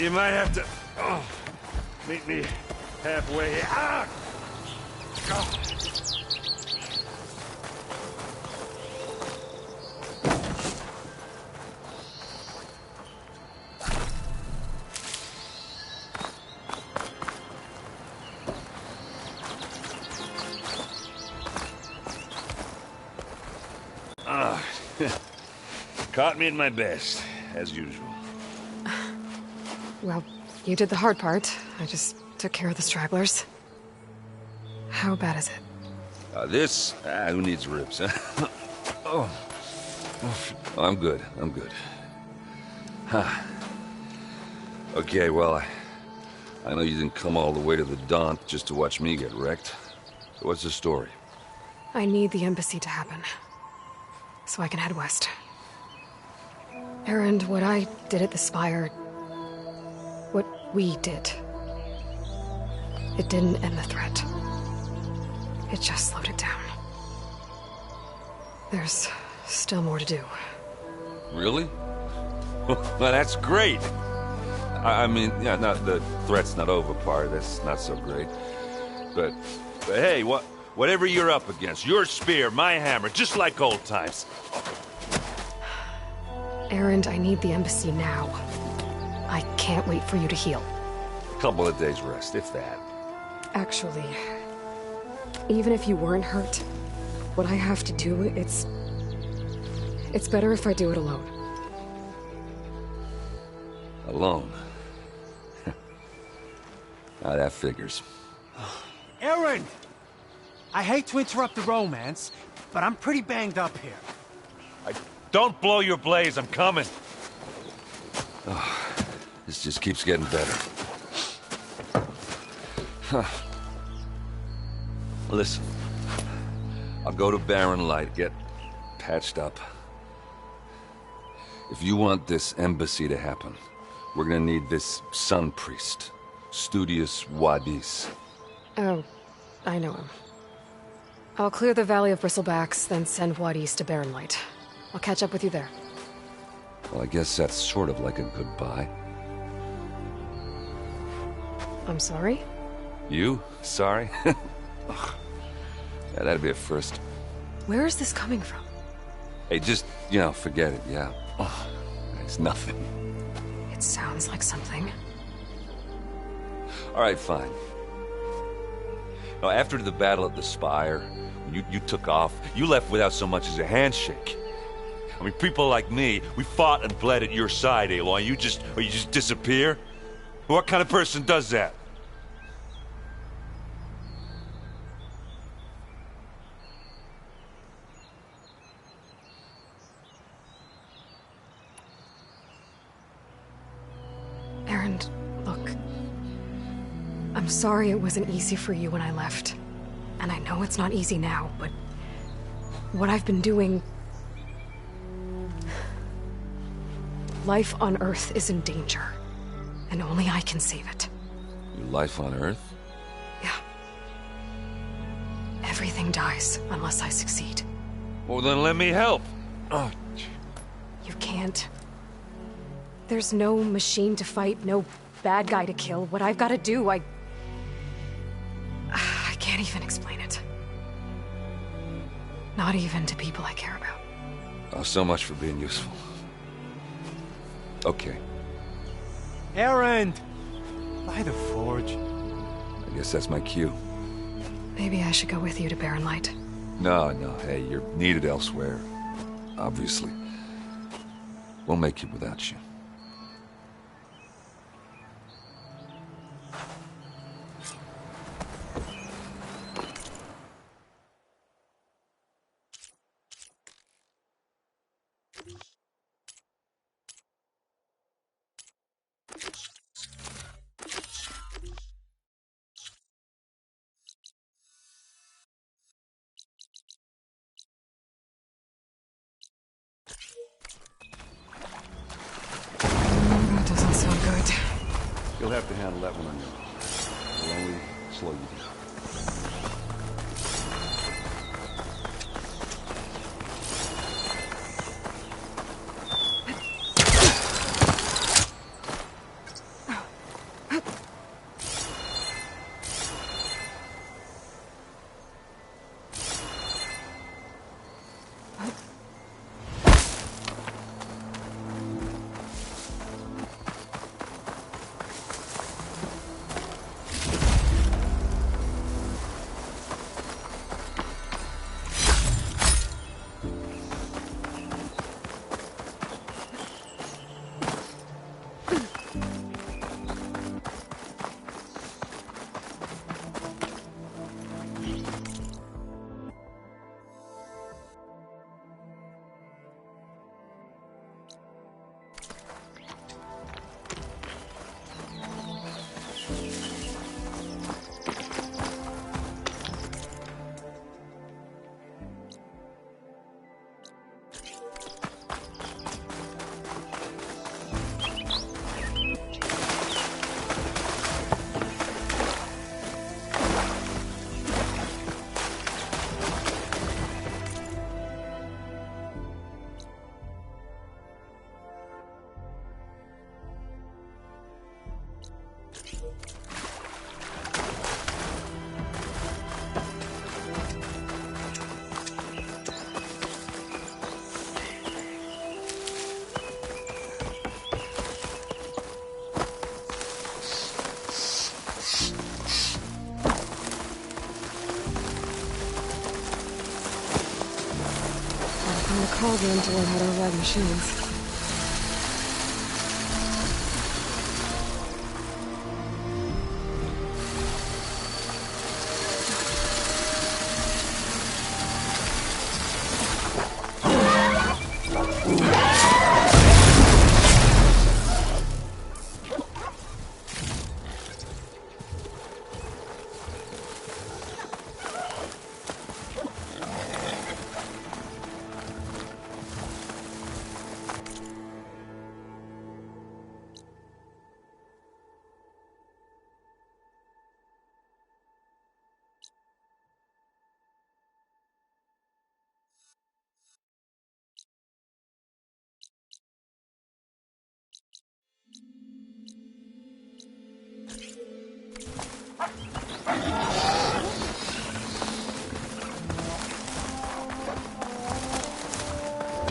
you might have to meet me halfway. Ah! Oh. Caught me at my best, as usual. Well, you did the hard part. I just took care of the stragglers. How bad is it? Who needs ribs, huh? Oh, I'm good. Huh. Okay, well, I know you didn't come all the way to the Daunt just to watch me get wrecked. So what's the story? I need the embassy to happen, so I can head west. Erend, what I did at the Spire, what we did, it didn't end the threat. It just slowed it down. There's still more to do. Really? Well, that's great. I mean, yeah, the threat's not over part, that's not so great. But hey, whatever you're up against, your spear, my hammer, just like old times. Erend, I need the embassy now. I can't wait for you to heal. A couple of days rest, if that. Actually, even if you weren't hurt, what I have to do, it's better if I do it alone. Alone? Now that figures. Erend! I hate to interrupt the romance, but I'm pretty banged up here. Don't blow your blaze, I'm coming. Oh, this just keeps getting better. Huh. Listen, I'll go to Barren Light, get patched up. If you want this embassy to happen, we're gonna need this sun priest, Studius Wadis. Oh, I know him. I'll clear the Valley of Bristlebacks, then send Wadis to Barren Light. I'll catch up with you there. Well, I guess that's sort of like a goodbye. I'm sorry? You? Sorry? Yeah, that'd be a first. Where is this coming from? Hey, just, forget it, yeah. Oh, it's nothing. It sounds like something. All right, fine. Now, after the battle at the Spire, you took off. You left without so much as a handshake. I mean, people like me, we fought and bled at your side, Aloy. You just disappear? What kind of person does that? Erend, look. I'm sorry it wasn't easy for you when I left. And I know it's not easy now, but what I've been doing... Life on Earth is in danger, and only I can save it. Your life on Earth? Yeah. Everything dies unless I succeed. Well, then let me help. Oh. You can't. There's no machine to fight, no bad guy to kill. What I've got to do, I can't even explain it. Not even to people I care about. Oh, so much for being useful. Okay. Erend! By the forge. I guess that's my cue. Maybe I should go with you to Barren Light. No, hey, you're needed elsewhere. Obviously. We'll make it without you. That doesn't sound good. You'll have to handle that one on your own. It'll only slow you down. I'll call them to learn how to ride machines.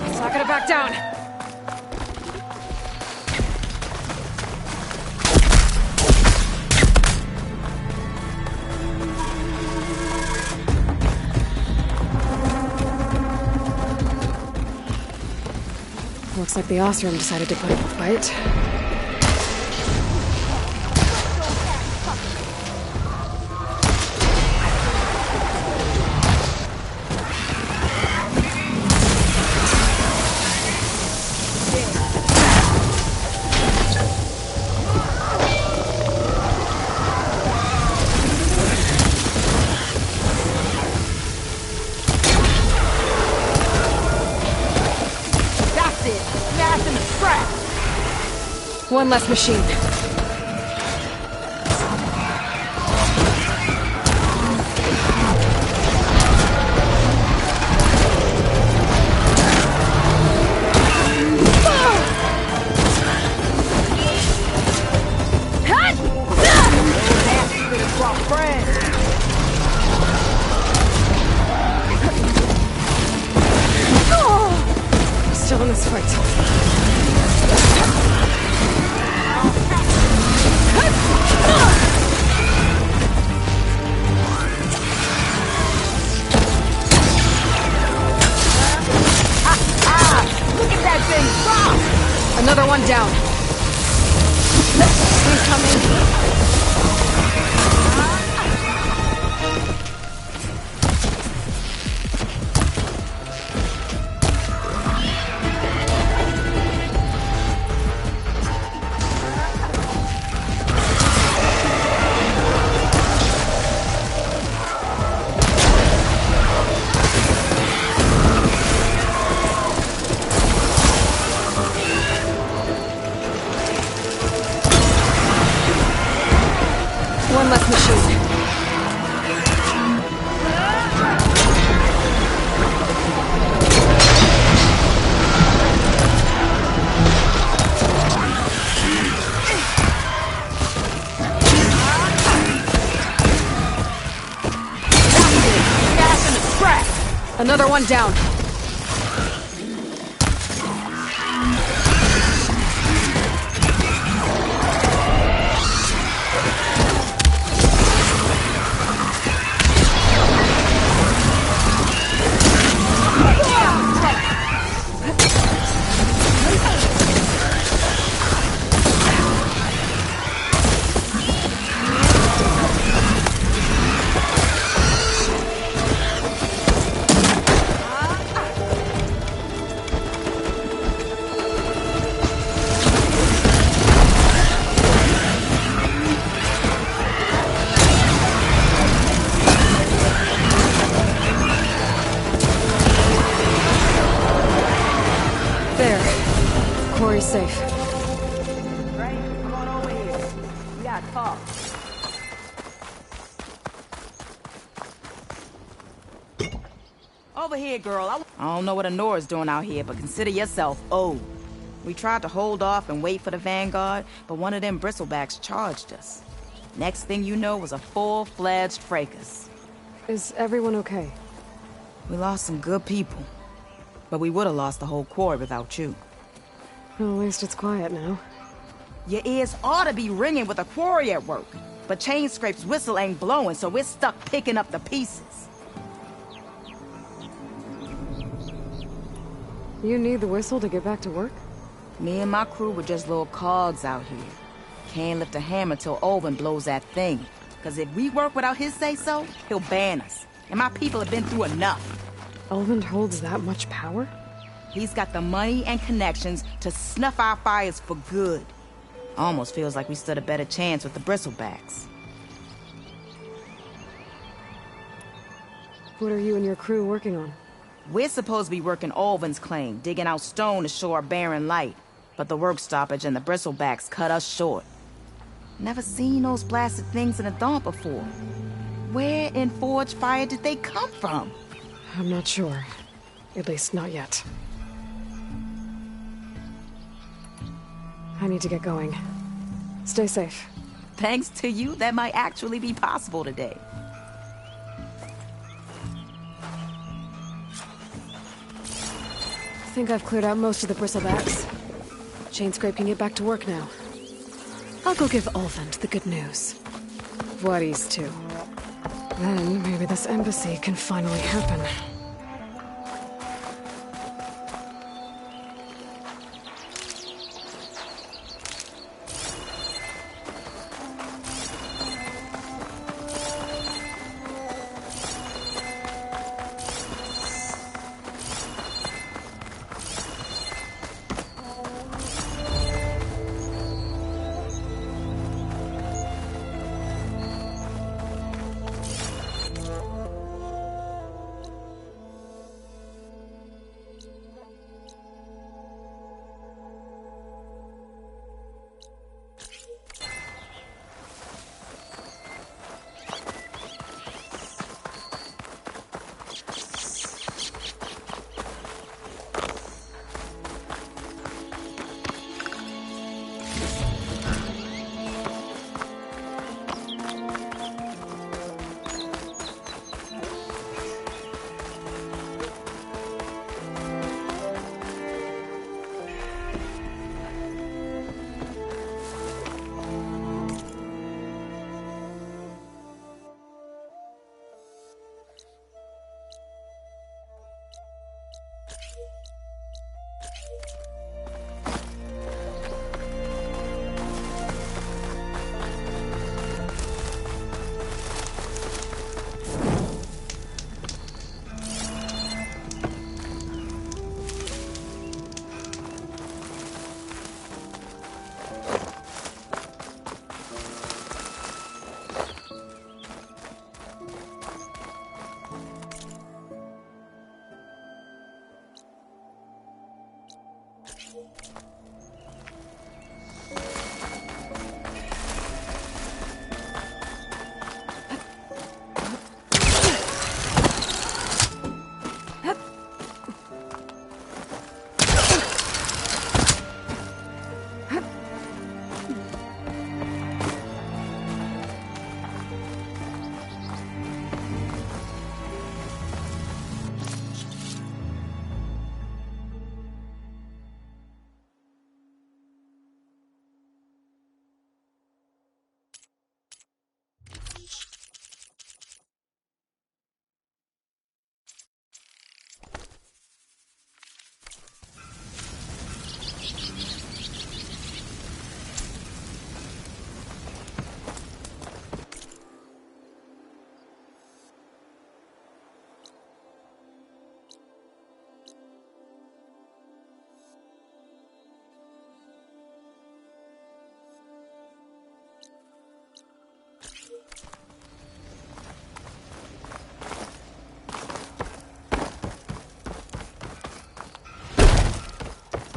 It's not gonna back down. Looks like the Osram decided to put up a fight. One less machine. Still in this fight. Another one down. Incoming. One less machine. Another one down. Quarry's safe. Right? Come on over here. We gotta talk. Over here, girl. I don't know what Honora's doing out here, but consider yourself owed. We tried to hold off and wait for the Vanguard, but one of them bristlebacks charged us. Next thing you know was a full-fledged fracas. Is everyone okay? We lost some good people, but we would have lost the whole quarry without you. Well, at least it's quiet now. Your ears ought to be ringing with a quarry at work, but Chainscrape's whistle ain't blowing, so we're stuck picking up the pieces. You need the whistle to get back to work? Me and my crew were just little cogs out here. Can't lift a hammer till Olvin blows that thing. Cause if we work without his say-so, he'll ban us. And my people have been through enough. Olvin holds that much power? He's got the money and connections to snuff our fires for good. Almost feels like we stood a better chance with the bristlebacks. What are you and your crew working on? We're supposed to be working Olvin's claim, digging out stone to show our barren light. But the work stoppage and the bristlebacks cut us short. Never seen those blasted things in a dawn before. Where in Forge Fire did they come from? I'm not sure. At least not yet. I need to get going. Stay safe. Thanks to you, that might actually be possible today. I think I've cleared out most of the bristlebacks. Chainscrape can get back to work now. I'll go give Olvin the good news. What he's to. Then maybe this embassy can finally happen.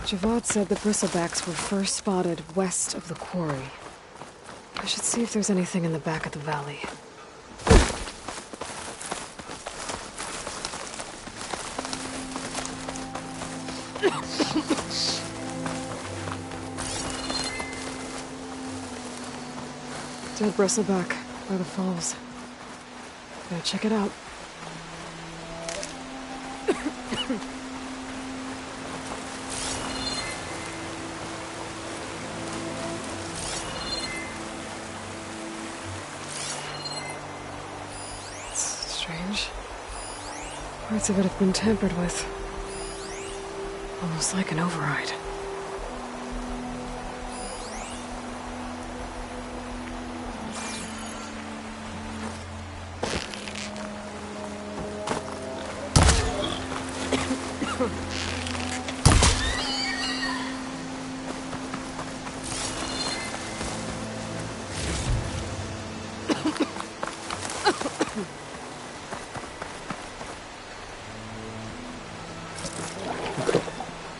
Javad said the bristlebacks were first spotted west of the quarry. I should see if there's anything in the back of the valley. Dead bristleback by the falls. Gotta check it out. It's strange. Parts of it have been tampered with. Almost like an override.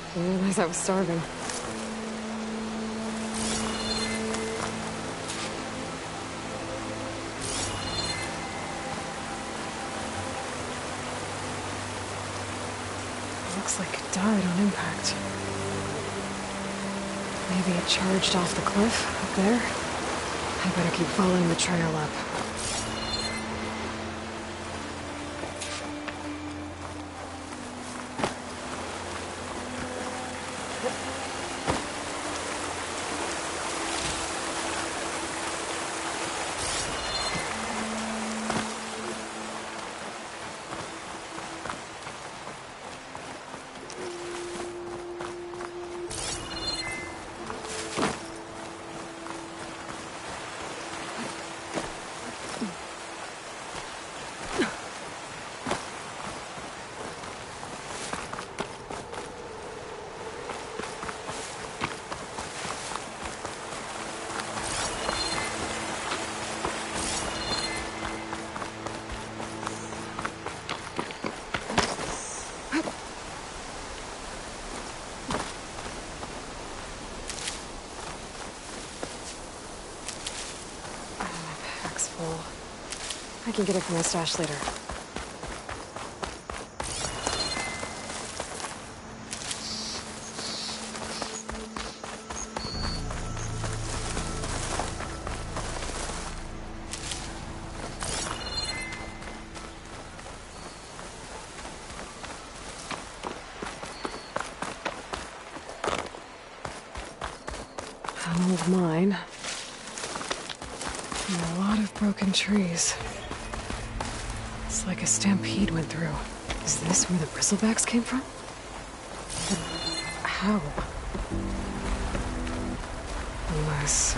I didn't realize I was starving. Looks like it died on impact. Maybe it charged off the cliff up there. I better keep following the trail up. I can get it from my stash later. An old mine. And a lot of broken trees. It's like a stampede went through. Is this where the bristlebacks came from? But how? Unless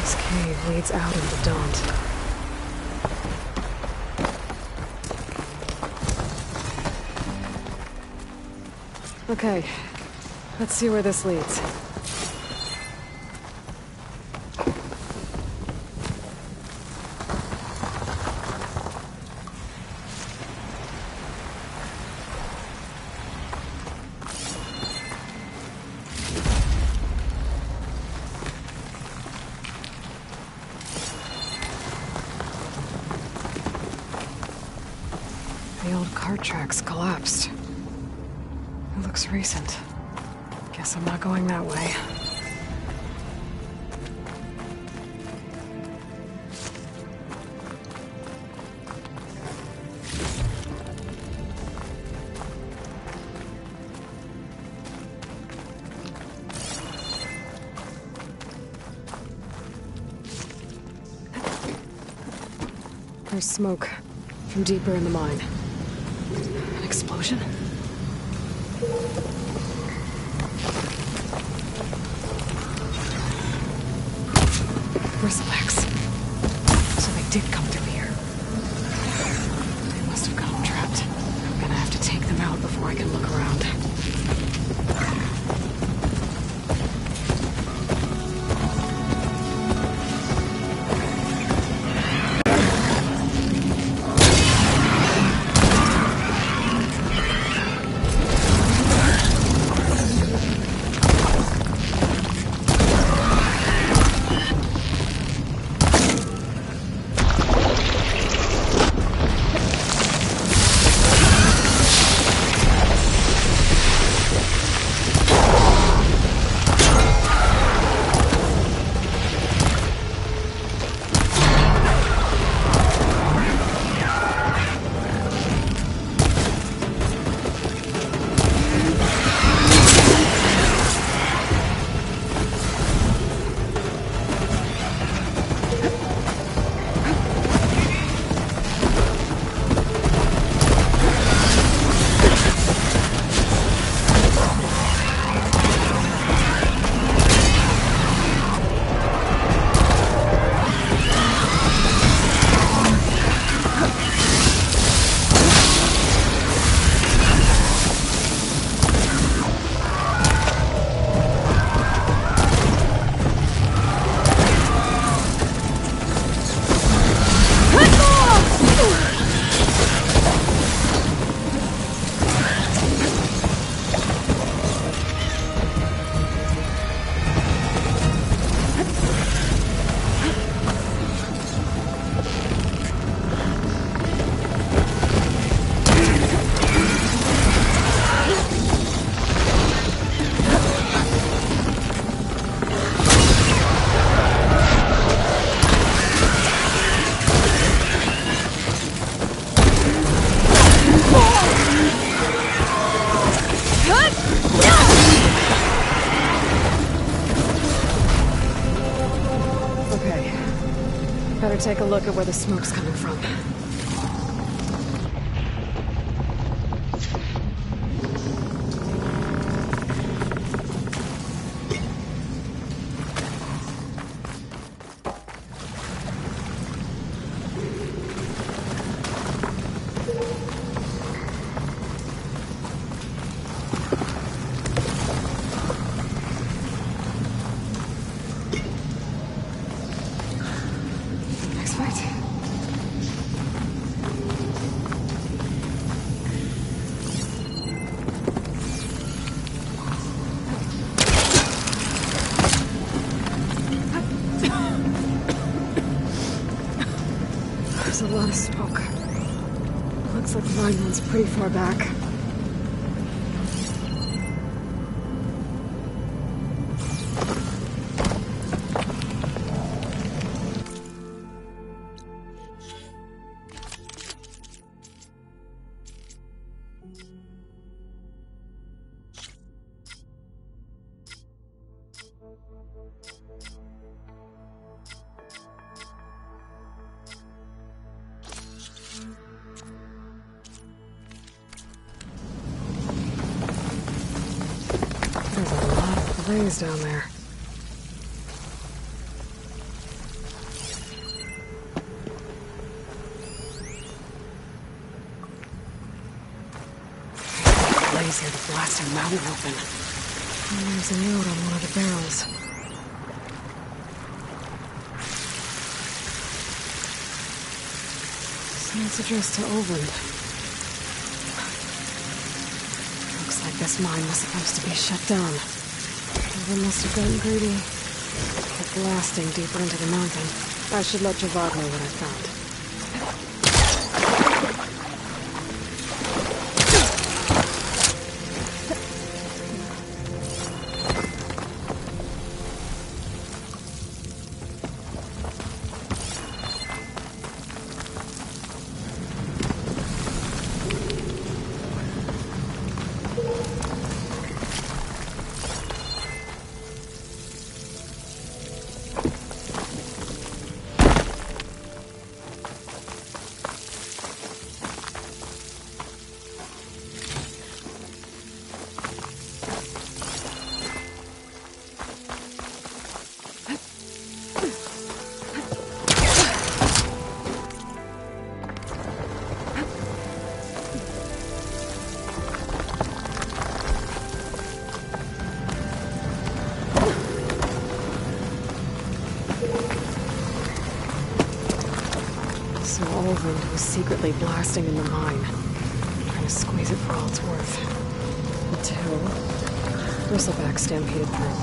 this cave leads out of the Daunt. Okay, let's see where this leads. The old cart tracks collapsed. It looks recent. Guess I'm not going that way. There's smoke from deeper in the mine. An explosion? Bristlebacks. So they did come through here. They must have got them trapped. I'm gonna have to take them out before I can look around. Better take a look at where the smoke's coming from. There's a lot of smoke. Looks like the line runs pretty far back. There's a lot of blaze down there. Blaze here to blast a mountain open. And there's a note on one of the barrels. So it's addressed to Olvin. This mine was supposed to be shut down. Whoever must have gotten greedy. Kept blasting deeper into the mountain. I should let Javad know what I found. So Olvin was secretly blasting in the mine, trying to squeeze it for all it's worth. Until Bristleback stampeded through.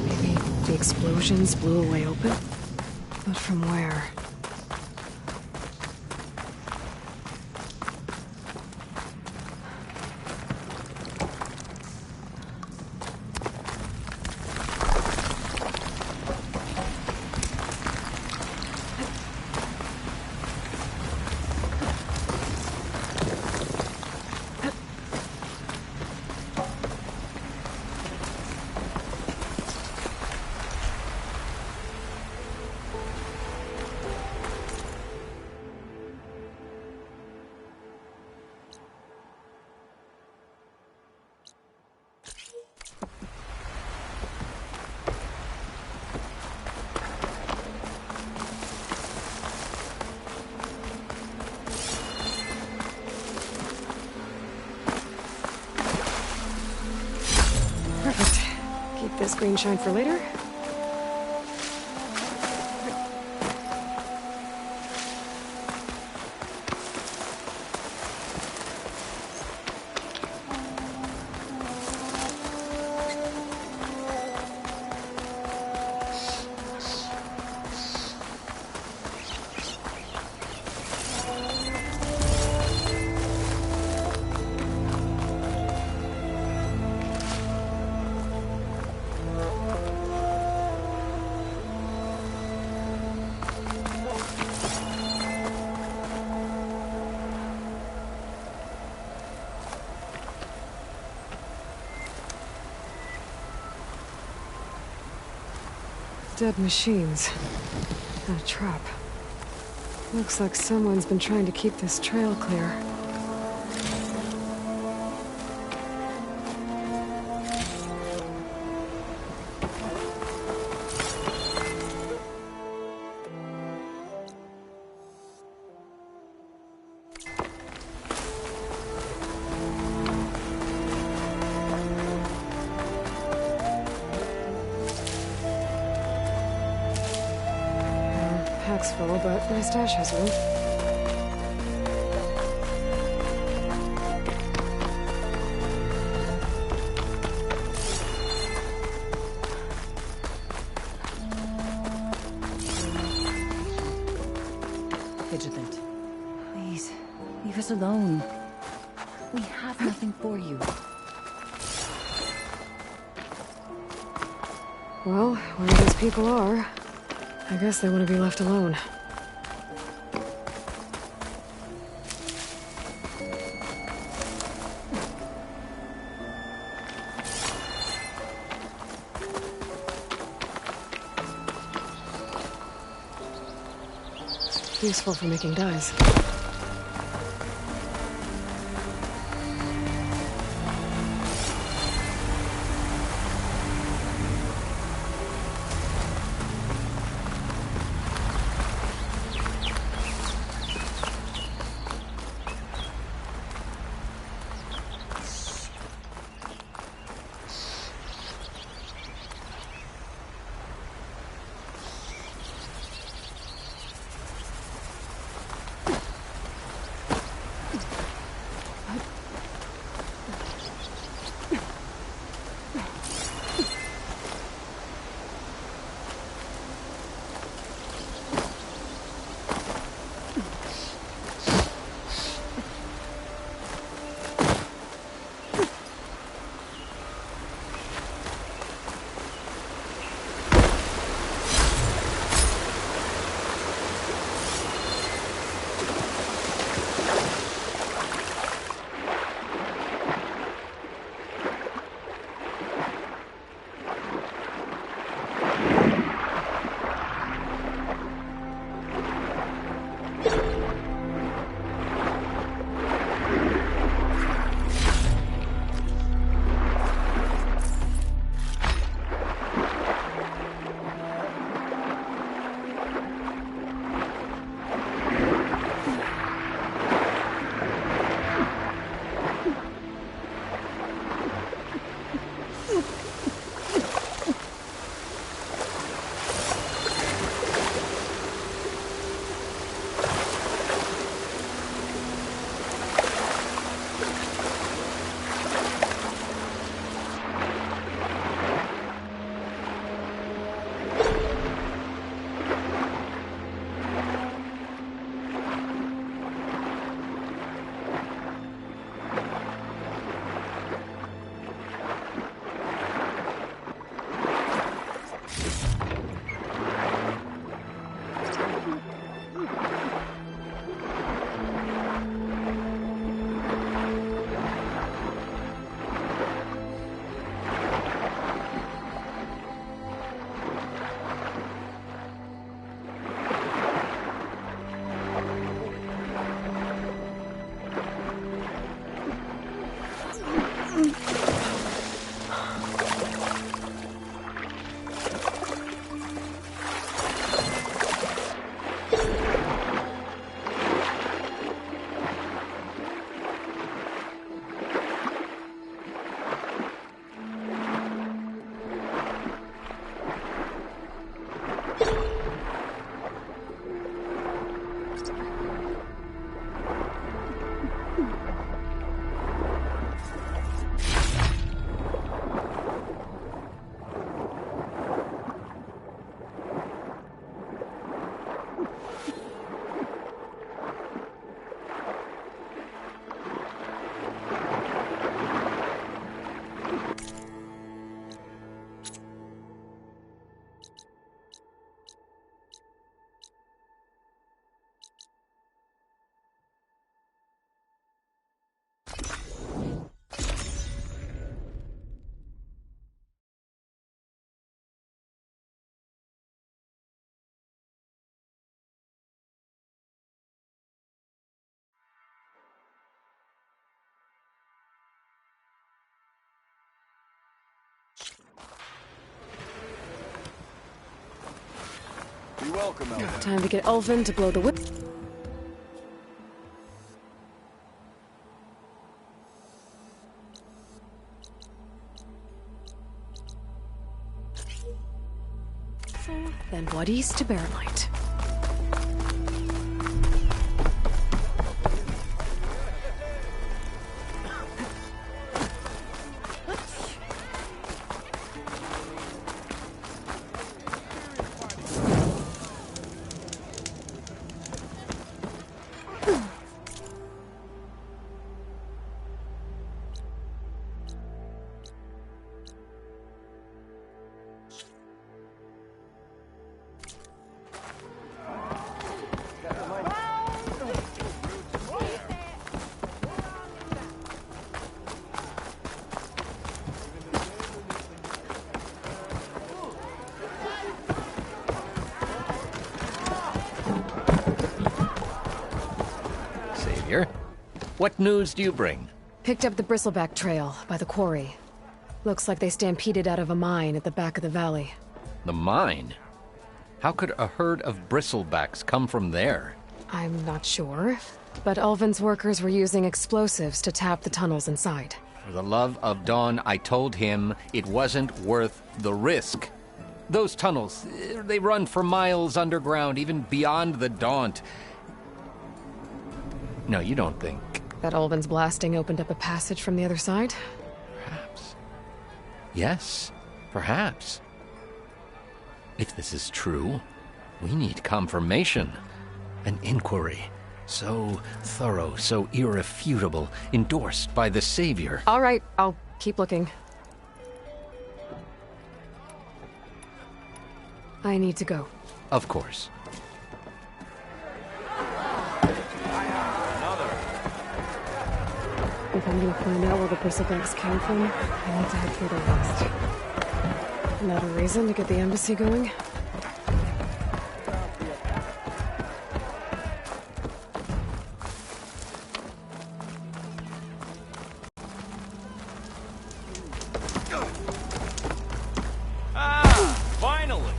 Maybe the explosions blew a way open? But from where? Perfect. Keep this green shine for later. Dead machines. And a trap. Looks like someone's been trying to keep this trail clear. Pack's full, but my stash has room. Vigilant. Please, leave us alone. We have nothing for you. Well, where these people are, I guess they want to be left alone. Useful for making dyes. You're welcome, Elder. Time to get Ulvin to blow the whip. Then Wadis to Barrelight. What news do you bring? Picked up the bristleback trail by the quarry. Looks like they stampeded out of a mine at the back of the valley. The mine? How could a herd of bristlebacks come from there? I'm not sure, but Ulvin's workers were using explosives to tap the tunnels inside. For the love of Dawn, I told him it wasn't worth the risk. Those tunnels, they run for miles underground, even beyond the Daunt. No, you don't think... That Ulvin's blasting opened up a passage from the other side? Perhaps. Yes, perhaps. If this is true, we need confirmation. An inquiry. So thorough, so irrefutable, endorsed by the Savior. All right, I'll keep looking. I need to go. Of course. If I'm gonna find out where the bristlebacks came from, I need to head further west. Not a reason to get the embassy going? Finally!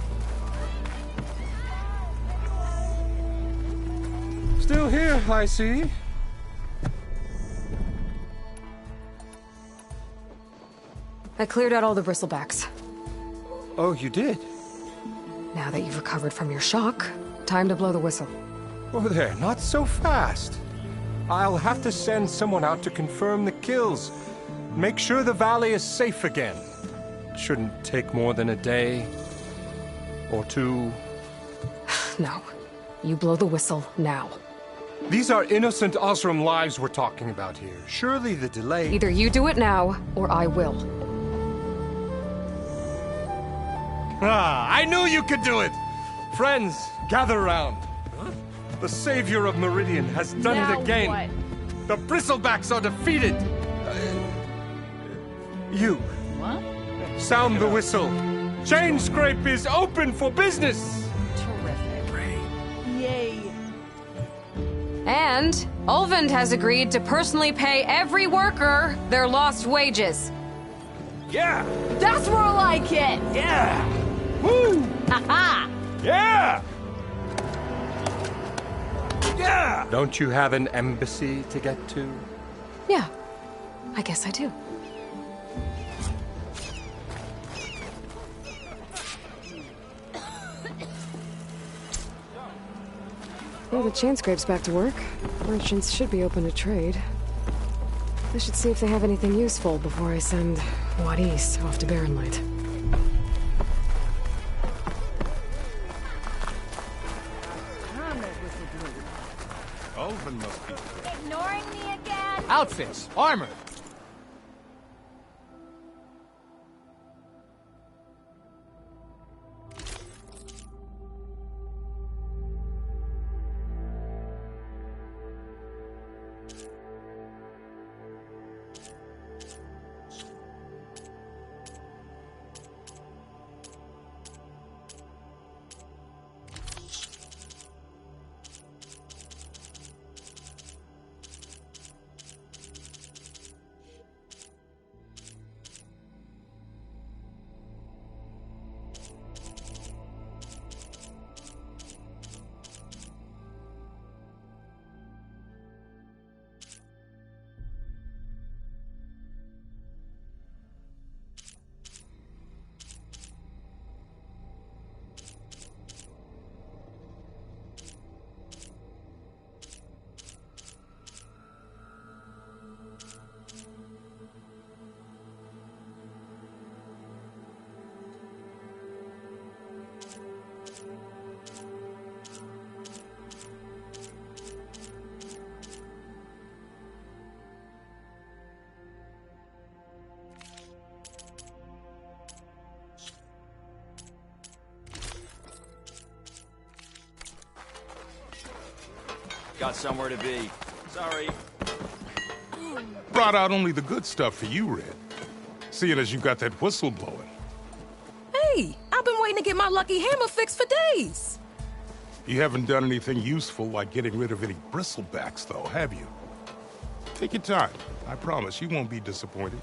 Still here, I see. I cleared out all the bristlebacks. Oh, you did? Now that you've recovered from your shock, time to blow the whistle. Oh there, not so fast. I'll have to send someone out to confirm the kills. Make sure the valley is safe again. Shouldn't take more than a day. Or two. No. You blow the whistle now. These are innocent Osram lives we're talking about here. Surely the delay... Either you do it now, or I will. Ah, I knew you could do it! Friends, gather around. Huh? The savior of Meridian has done it again. What? The bristlebacks are defeated. You. What? Sound the whistle. Chain Scrape is open for business. Terrific. Yay. And Ulvin has agreed to personally pay every worker their lost wages. Yeah! That's more like it! Yeah! Woo! Ha-ha! Yeah! Yeah! Don't you have an embassy to get to? Yeah, I guess I do. Well, the chain scrape's back to work. Merchants should be open to trade. I should see if they have anything useful before I send Wadis off to Barrenlight. Ulvin must be... Ignoring me again? Outfits, armor. got somewhere to be. Sorry. Brought out only the good stuff for you, Red. Seeing as you got that whistle blowing. Hey, I've been waiting to get my lucky hammer fixed for days. You haven't done anything useful like getting rid of any bristlebacks, though, have you? Take your time. I promise you won't be disappointed.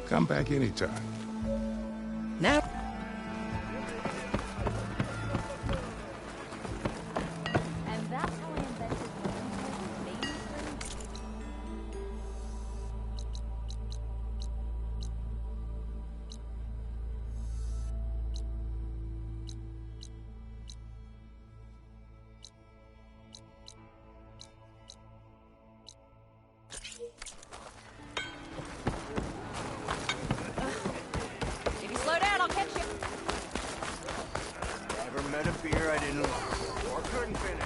Come back anytime. Now. And that's how I invented baby. If you slow down, I'll catch you. Never met a beer I didn't love or couldn't finish.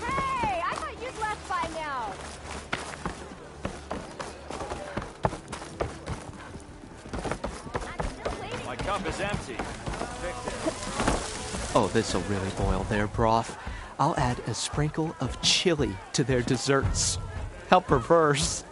Hey, I thought you'd left by now. My cup is empty. Fix it. Oh, this'll really boil their broth. I'll add a sprinkle of chili to their desserts. How perverse.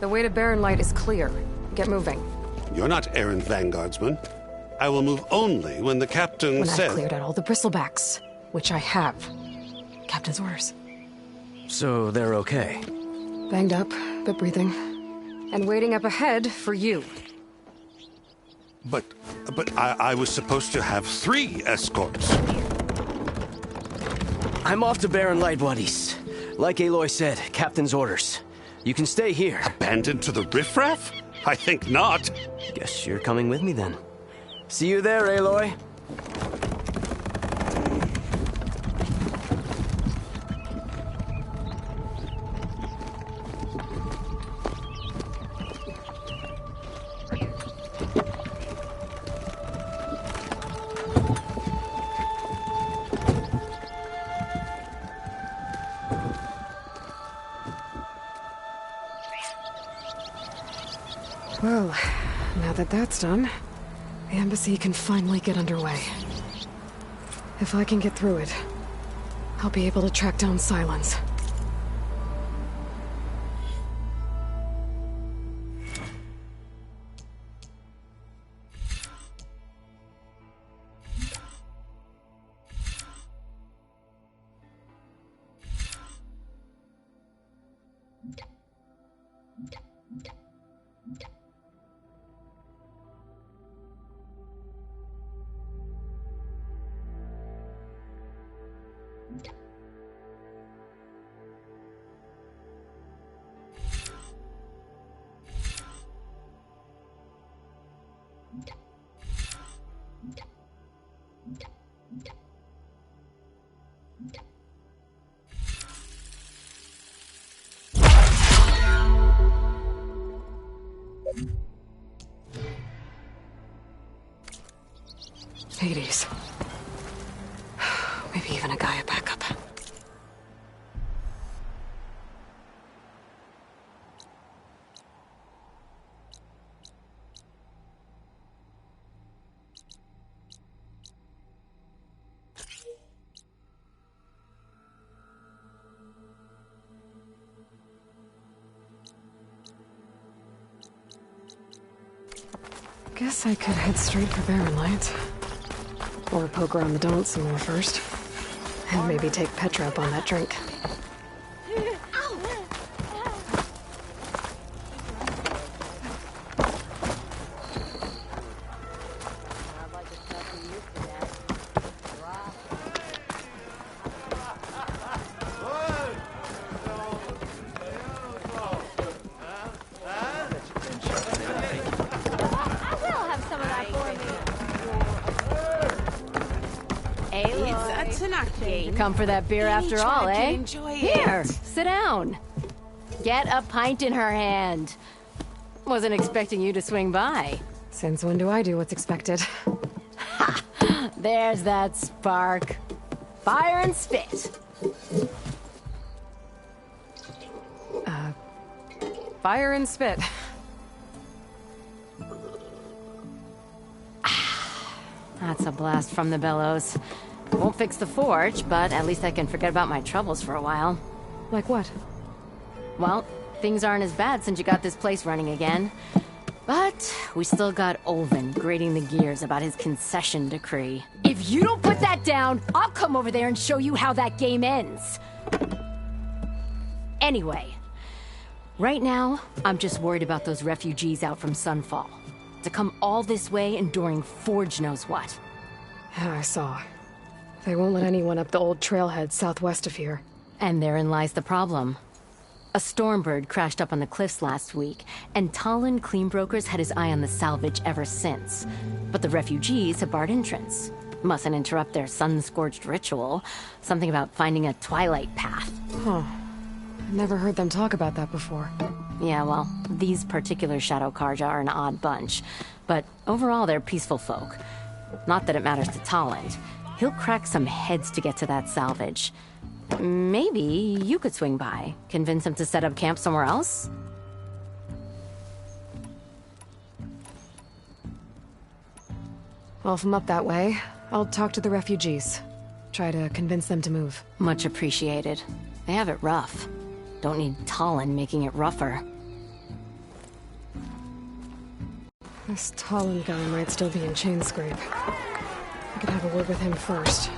The way to Barren Light is clear. Get moving. You're not errant vanguardsman. I will move only when the captain When says... I've cleared out all the bristlebacks, which I have. Captain's orders. So they're okay? Banged up, but breathing. And waiting up ahead for you. But I was supposed to have 3 escorts. I'm off to Barren Light, buddies. Like Aloy said, Captain's orders. You can stay here. Abandoned to the riffraff? I think not. Guess you're coming with me then. See you there, Aloy. Well, now that that's done, the embassy can finally get underway. If I can get through it, I'll be able to track down Silence. Hades. Maybe even a Gaia backup. Guess I could head straight for Barren Light. Or poke around the Daunt some more first. And maybe take Petra up on that drink. Come for that beer after all, eh? Enjoy Here, it. sit down. Get a pint in her hand. Wasn't expecting you to swing by. Since when do I do what's expected? Ha! There's that spark. Fire and spit. Fire and spit. That's a blast from the bellows. Won't fix the forge, but at least I can forget about my troubles for a while. Like what? Well, things aren't as bad since you got this place running again. But we still got Olvin grating the gears about his concession decree. If you don't put that down, I'll come over there and show you how that game ends. Anyway, right now, I'm just worried about those refugees out from Sunfall. To come all this way enduring Forge knows what. Yeah, I saw. They won't let anyone up the old trailhead southwest of here. And therein lies the problem. A Stormbird crashed up on the cliffs last week, and Talon Cleanbrokers had his eye on the salvage ever since. But the refugees have barred entrance. Mustn't interrupt their sun-scorched ritual. Something about finding a twilight path. Huh. Never heard them talk about that before. Yeah, well, these particular Shadow Karja are an odd bunch. But overall, they're peaceful folk. Not that it matters to Talon. He'll crack some heads to get to that salvage. Maybe you could swing by, convince him to set up camp somewhere else? Well, if I'm up that way, I'll talk to the refugees. Try to convince them to move. Much appreciated. They have it rough. Don't need Talon making it rougher. This Talon guy might still be in Chainscrape. I could have a word with him first.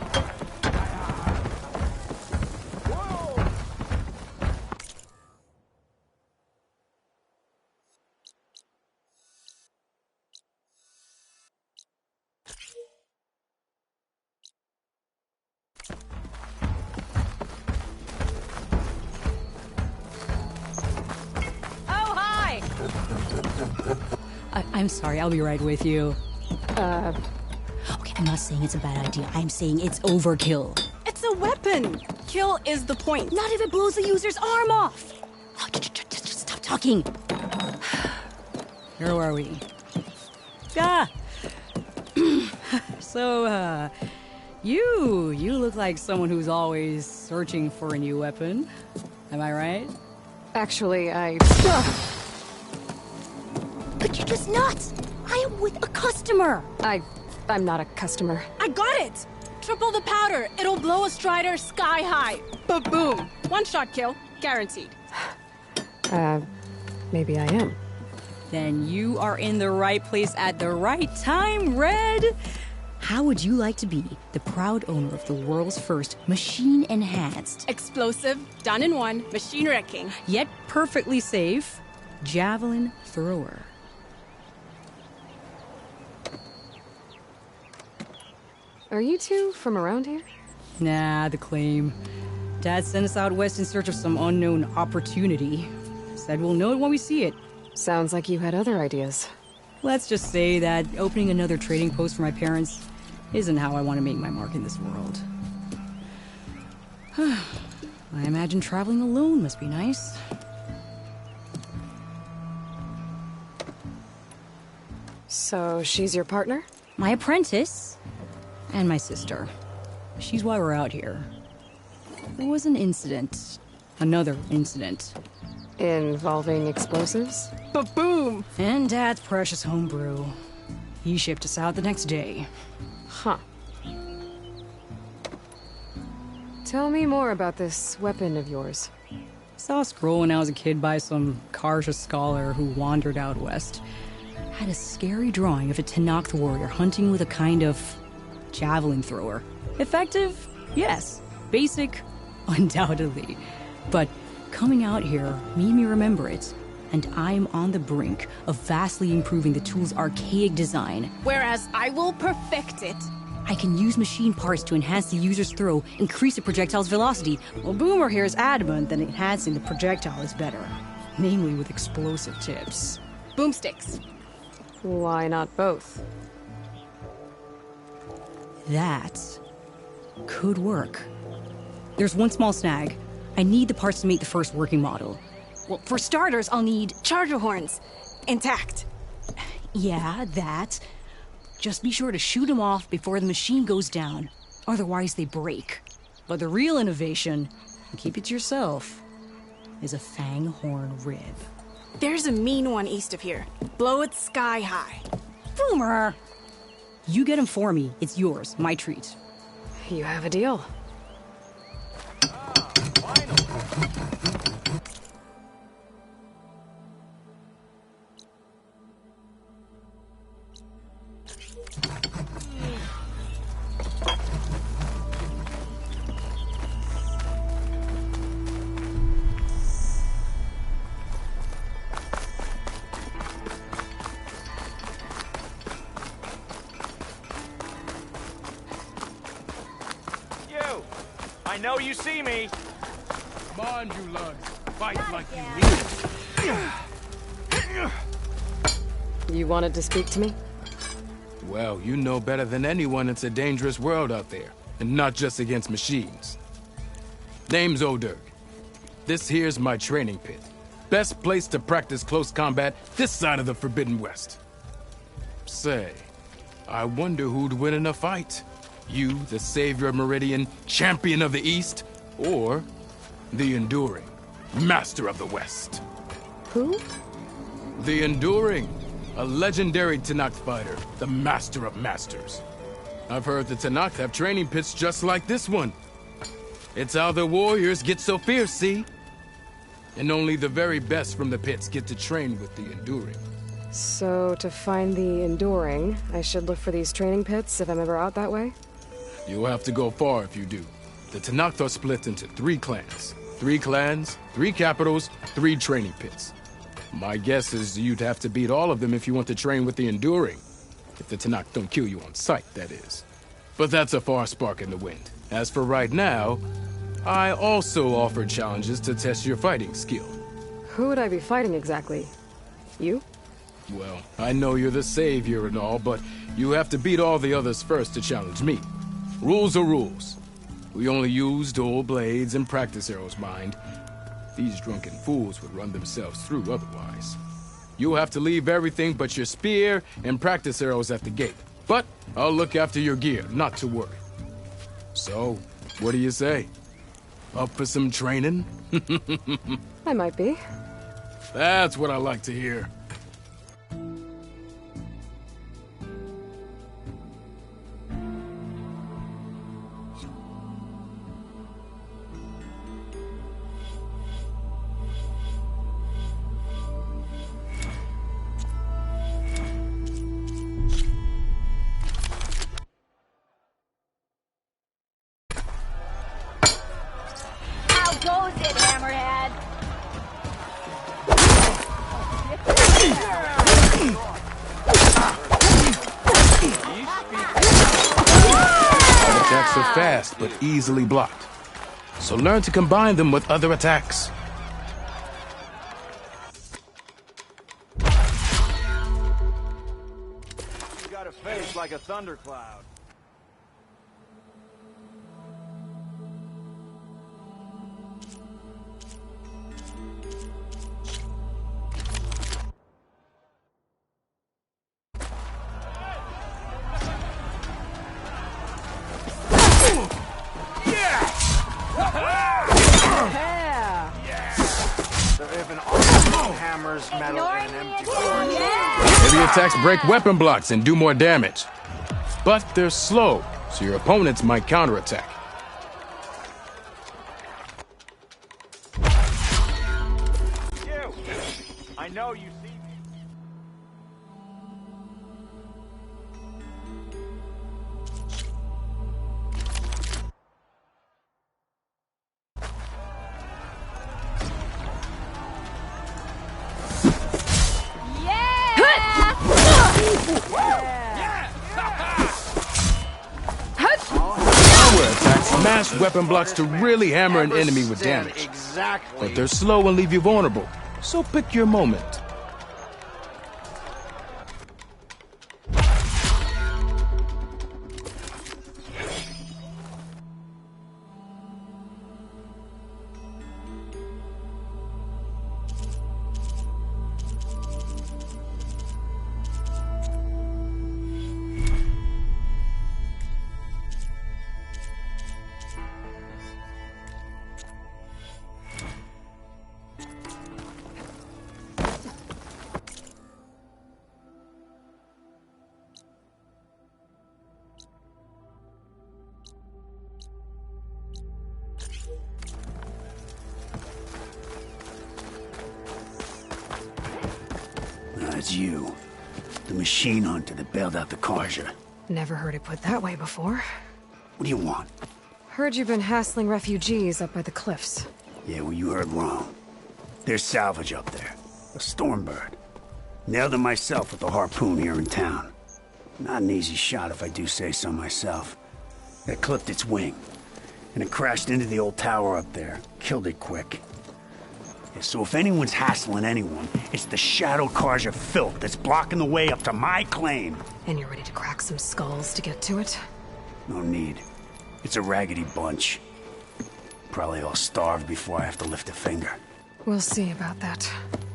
Oh, hi! I'm sorry, I'll be right with you. Okay, I'm not saying it's a bad idea. I'm saying it's overkill. It's a weapon. Kill is the point. Not if it blows the user's arm off. Oh, just stop talking. Where are we? Ah! So, you look like someone who's always searching for a new weapon. Am I right? Actually, Could you just not? I am with a customer. I'm not a customer. I got it! Triple the powder. It'll blow a Strider sky high. Ba-boom. One-shot kill. Guaranteed. Maybe I am. Then you are in the right place at the right time, Red. How would you like to be the proud owner of the world's first machine-enhanced, Explosive, done in one, machine wrecking, yet perfectly safe, javelin thrower? Are you two from around here? Nah, the claim. Dad sent us out west in search of some unknown opportunity. Said we'll know it when we see it. Sounds like you had other ideas. Let's just say that opening another trading post for my parents isn't how I want to make my mark in this world. I imagine traveling alone must be nice. So she's your partner? My apprentice and my sister. She's why we're out here. There was an incident. Another incident. Involving explosives? Ba-boom! And Dad's precious homebrew. He shipped us out the next day. Huh. Tell me more about this weapon of yours. Saw a scroll when I was a kid by some Karja scholar who wandered out west. Had a scary drawing of a Tenakth warrior hunting with a kind of javelin thrower. Effective? Yes. Basic? Undoubtedly. But coming out here made me remember it, and I'm on the brink of vastly improving the tool's archaic design. Whereas I will perfect it. I can use machine parts to enhance the user's throw, increase the projectile's velocity, while Boomer here is adamant that enhancing the projectile is better. Namely with explosive tips. Boomsticks. Why not both? That could work. There's one small snag. I need the parts to make the first working model. Well, for starters, I'll need charger horns. Intact. Yeah, that. Just be sure to shoot them off before the machine goes down. Otherwise, they break. But the real innovation, and keep it to yourself, is a fang horn rib. There's a mean one east of here. Blow it sky high. Boomer! You get him for me. It's yours. My treat. You have a deal. I know you see me. Come on, you lugs. Fight like you need. You wanted to speak to me? Well, you know better than anyone it's a dangerous world out there, and not just against machines. Name's Oderg. This here's my training pit. Best place to practice close combat this side of the Forbidden West. Say, I wonder who'd win in a fight. You, the savior of Meridian, champion of the East, or the Enduring, master of the West. Who? The Enduring, a legendary Tenakth fighter, the master of masters. I've heard the Tenakth have training pits just like this one. It's how the warriors get so fierce, see? And only the very best from the pits get to train with the Enduring. So, to find the Enduring, I should look for these training pits if I'm ever out that way? You'll have to go far if you do. The Tenakth are split into 3 clans. 3 clans, 3 capitals, 3 training pits. My guess is you'd have to beat all of them if you want to train with the Enduring. If the Tenakth don't kill you on sight, that is. But that's a far spark in the wind. As for right now, I also offer challenges to test your fighting skill. Who would I be fighting exactly? You? Well, I know you're the savior and all, but you have to beat all the others first to challenge me. Rules are rules. We only use dual blades and practice arrows, mind. These drunken fools would run themselves through otherwise. You'll have to leave everything but your spear and practice arrows at the gate. But I'll look after your gear, not to worry. So, what do you say? Up for some training? I might be. That's what I like to hear. How goes it, Hammerhead? All attacks are fast, but easily blocked. So learn to combine them with other attacks. You got a face like a thundercloud. If an arm hammers metal in an empty forge. Heavy attacks break weapon blocks and do more damage. But they're slow, so your opponents might counterattack. You! I know you see me. Power attacks smash weapon blocks to really hammer an enemy with damage. Exactly. But they're slow and leave you vulnerable, so pick your moment. It's you. The machine hunter that bailed out the Karja. Never heard it put that way before. What do you want? Heard you've been hassling refugees up by the cliffs. Yeah, well, you heard wrong. There's salvage up there. A Stormbird. Nailed it myself with a harpoon here in town. Not an easy shot if I do say so myself. It clipped its wing. And it crashed into the old tower up there. Killed it quick. Yeah, so if anyone's hassling anyone, it's the Shadow Karja filth that's blocking the way up to my claim. And you're ready to crack some skulls to get to it? No need. It's a raggedy bunch. Probably all starved before I have to lift a finger. We'll see about that.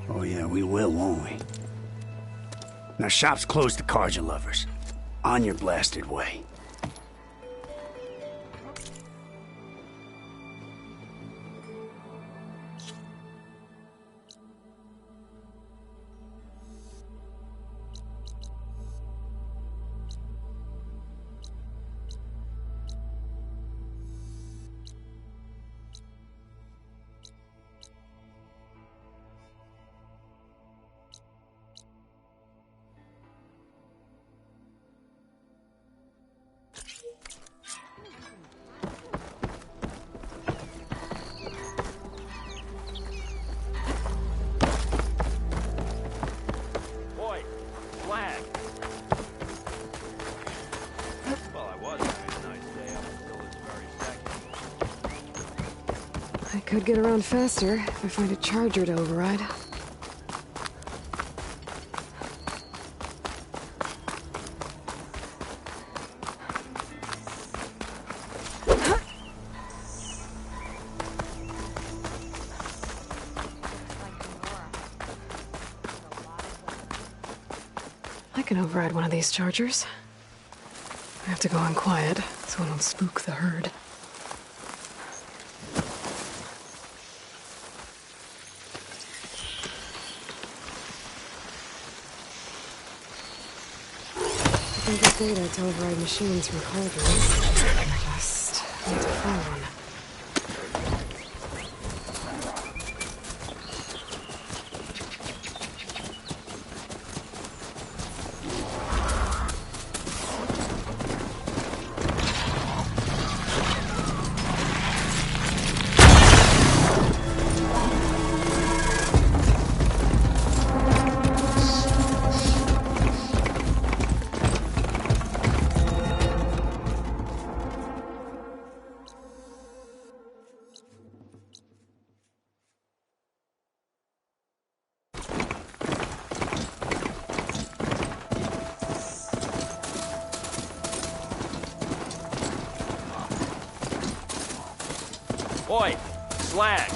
Oh yeah, we will, won't we? Now shop's closed to Karja lovers. On your blasted way. could get around faster if I find a charger to override. I can override one of these chargers. I have to go in quiet, so I don't spook the herd. I can get data to override machines from cauldrons. I just need to find one. Oi! Slag!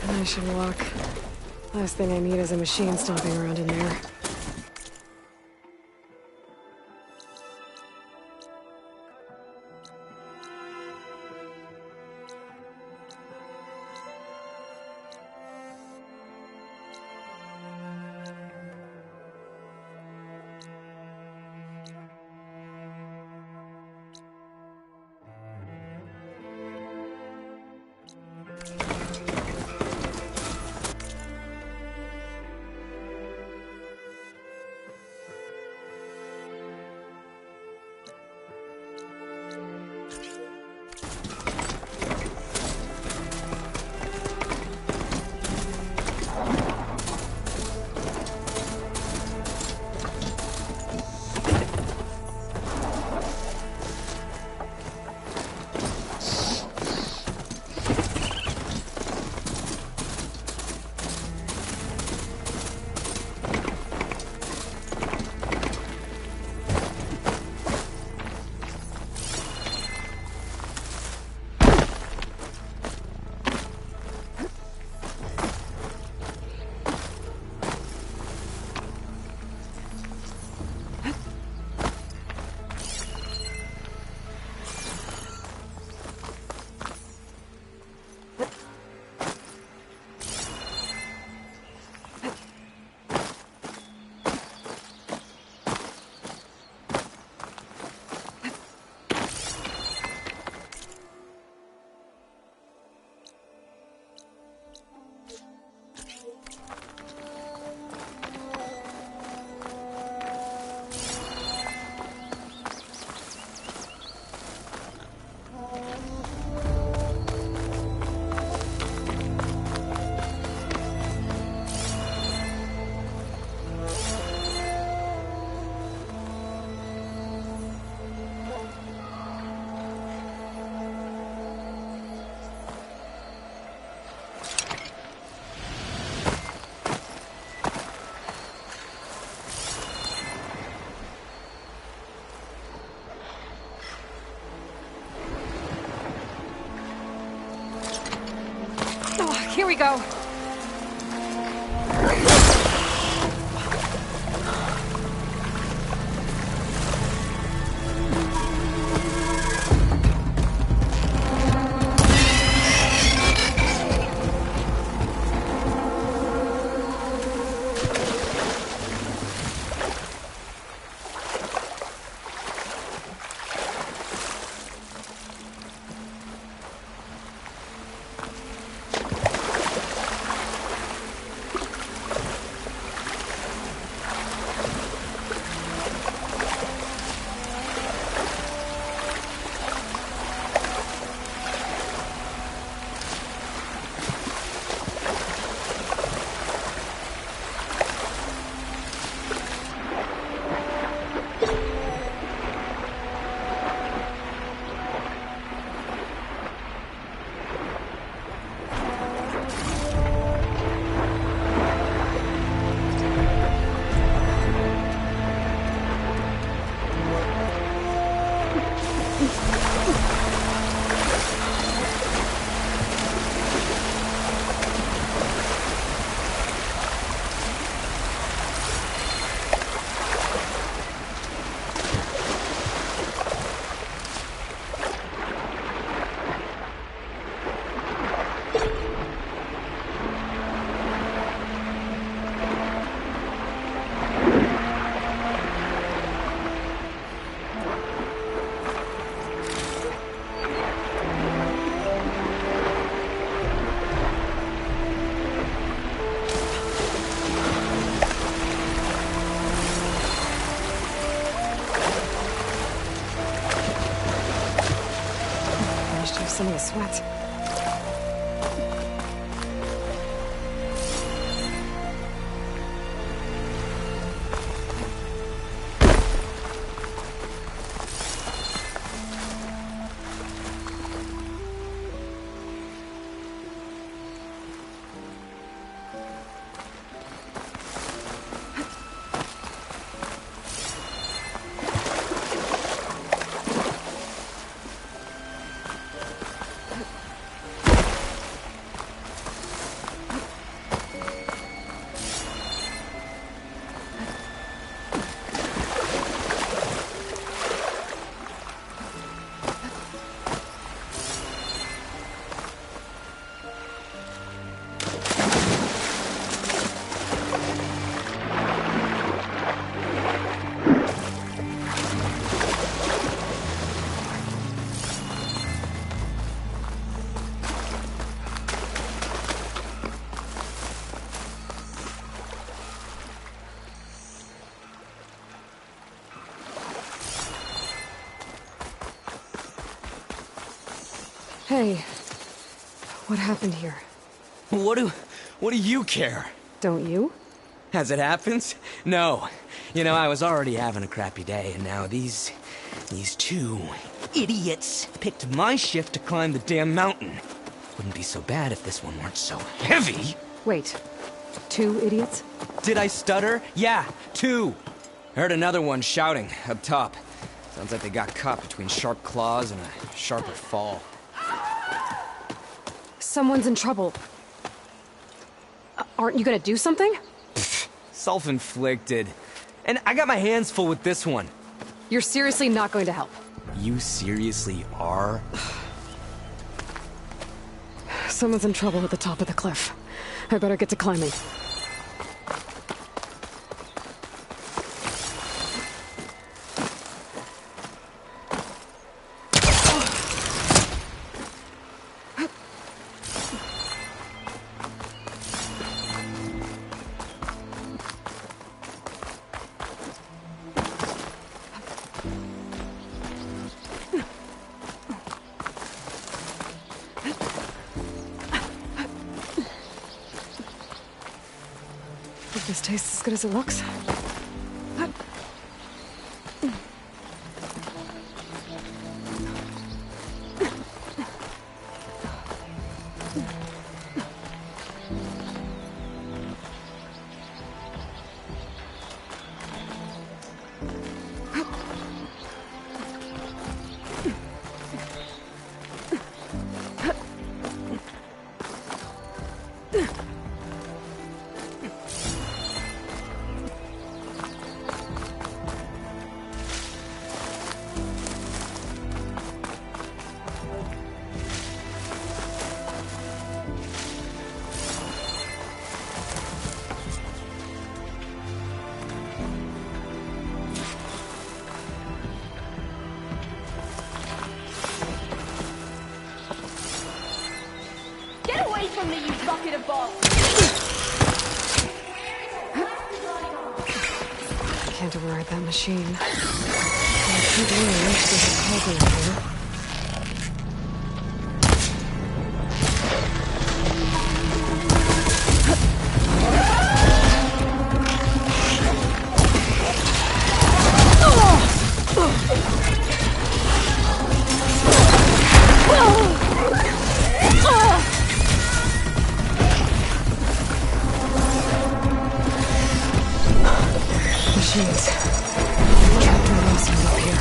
I should walk. Last thing I need is a machine stomping around in there. we go. Some of the sweat. Hey, what happened here? What do you care? Don't you? As it happens, no. You know, I was already having a crappy day, and now these two idiots picked my shift to climb the damn mountain. Wouldn't be so bad if this one weren't so heavy. Wait, 2 idiots? Did I stutter? Yeah, 2. Heard another one shouting up top. Sounds like they got caught between sharp claws and a sharper fall. Someone's in trouble. Aren't you gonna do something? Self-inflicted. And I got my hands full with this one. You're seriously not going to help? You seriously are? Someone's in trouble at the top of the cliff. I better get to climbing. Hope this tastes as good as it looks. on me, you bucket of balls! Can't override that machine. I can't really reach this cauldron here. Machines. Captain Wilson's up here.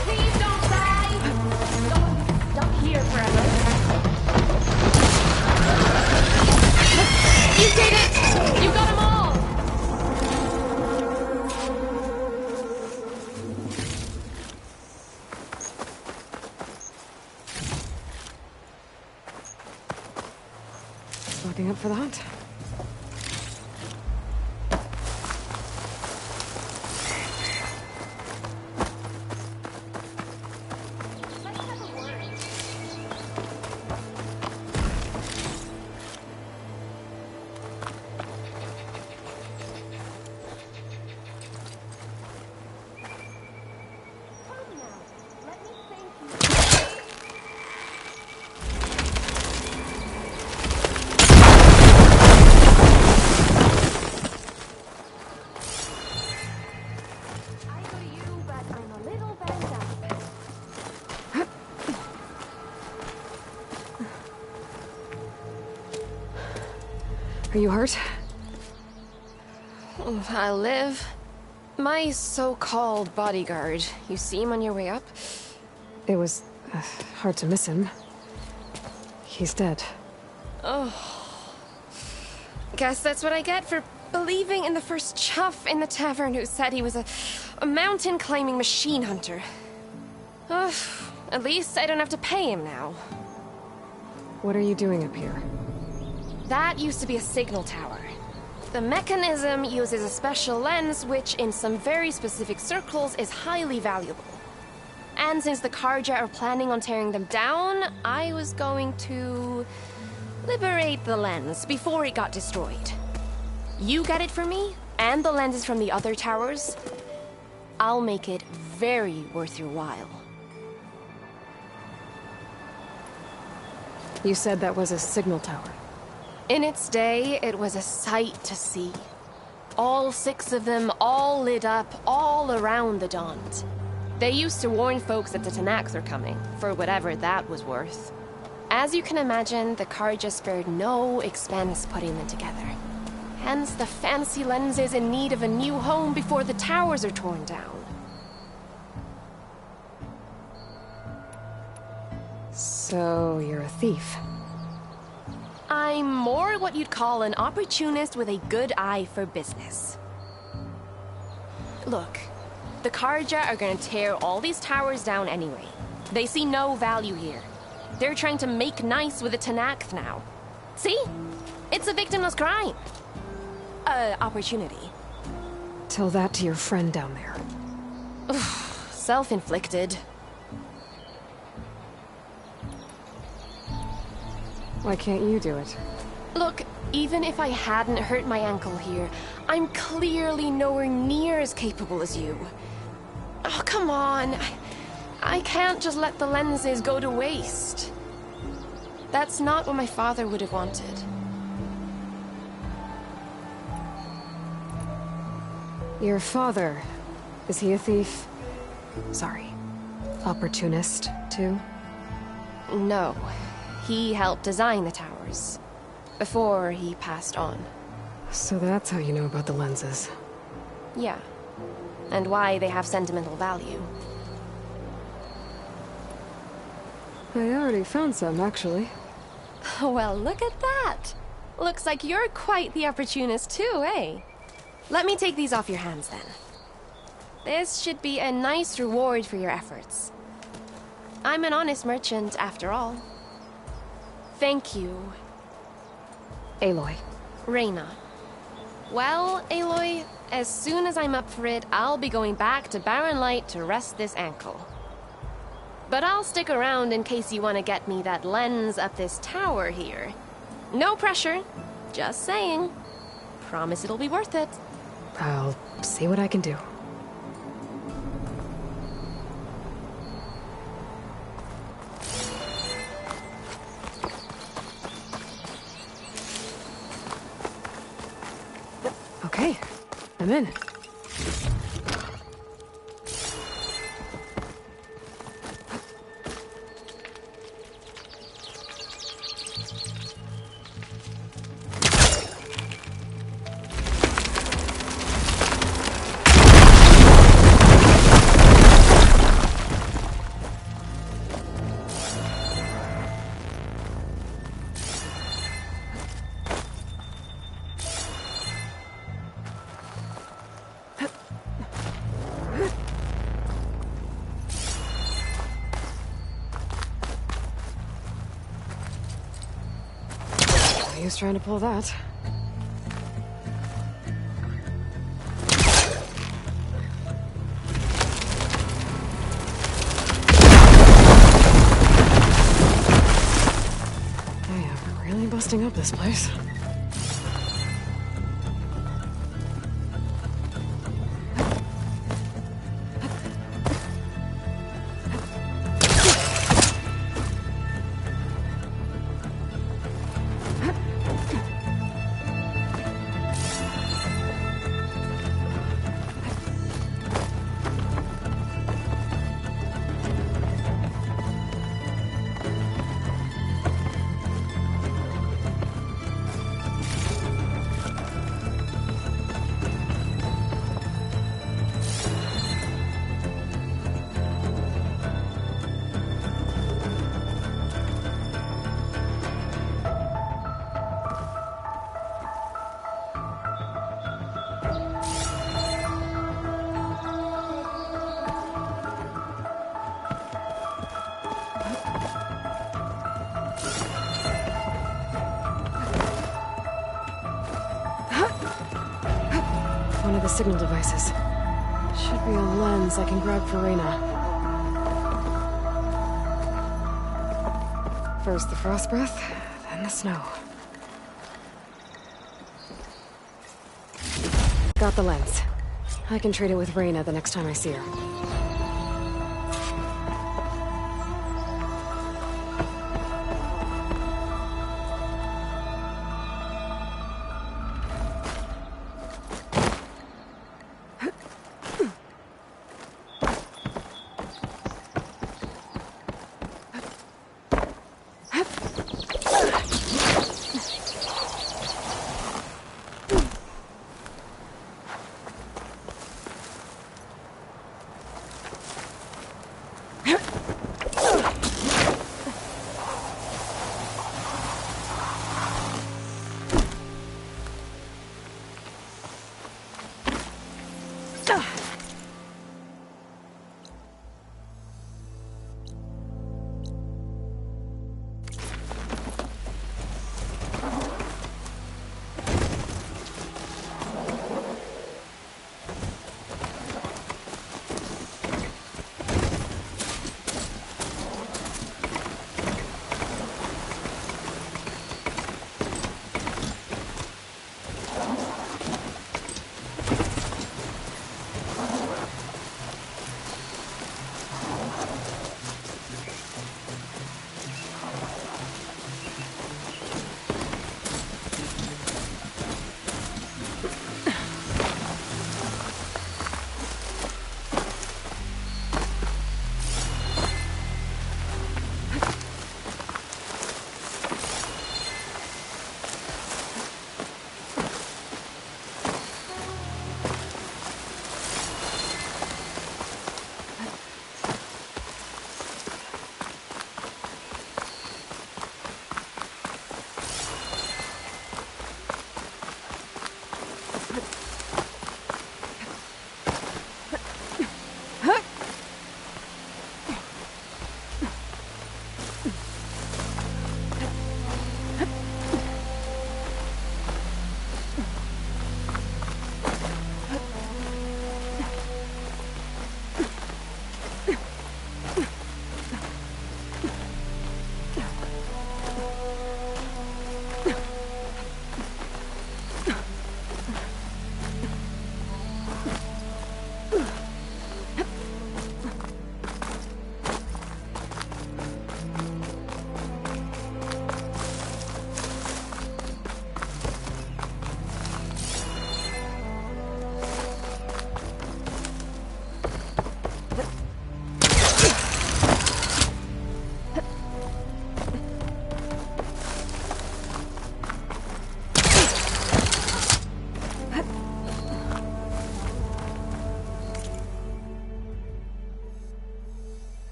Please don't die! Don't stuck here forever. You did it! You got them all! Loading up for the hunt. Are you hurt? I live. My so-called bodyguard. You see him on your way up? It was hard to miss him. He's dead. Oh. Guess that's what I get for believing in the first chuff in the tavern who said he was a mountain-climbing machine hunter. At least I don't have to pay him now. What are you doing up here? That used to be a signal tower. The mechanism uses a special lens which, in some very specific circles, is highly valuable. And since the Karja are planning on tearing them down, I was going to liberate the lens before it got destroyed. You get it for me, and the lenses from the other towers. I'll make it very worth your while. You said that was a signal tower. In its day, it was a sight to see. All 6 of them, all lit up, all around the Dons. They used to warn folks that the Tanaks were coming, for whatever that was worth. As you can imagine, the Karja spared no expense putting them together. Hence the fancy lenses in need of a new home before the towers are torn down. So, you're a thief. I'm more what you'd call an opportunist with a good eye for business. Look, the Karja are gonna tear all these towers down anyway. They see no value here. They're trying to make nice with the Tanakh now. See? It's a victimless crime. Opportunity. Tell that to your friend down there. Self-inflicted. Why can't you do it? Look, even if I hadn't hurt my ankle here, I'm clearly nowhere near as capable as you. Oh, come on. I can't just let the lenses go to waste. That's not what my father would have wanted. Your father, is he a thief? Sorry, opportunist, too? No. He helped design the towers. Before he passed on. So that's how you know about the lenses. Yeah. And why they have sentimental value. I already found some, actually. Well, look at that! Looks like you're quite the opportunist too, eh? Let me take these off your hands then. This should be a nice reward for your efforts. I'm an honest merchant, after all. Thank you. Aloy. Reyna. Well, Aloy, as soon as I'm up for it, I'll be going back to Barren Light to rest this ankle. But I'll stick around in case you want to get me that lens up this tower here. No pressure. Just saying. Promise it'll be worth it. I'll see what I can do. Okay, I'm in. He was trying to pull that. I am really busting up this place. One of the signal devices. Should be a lens I can grab for Reyna. First the frost breath, then the snow. Got the lens. I can trade it with Reyna the next time I see her.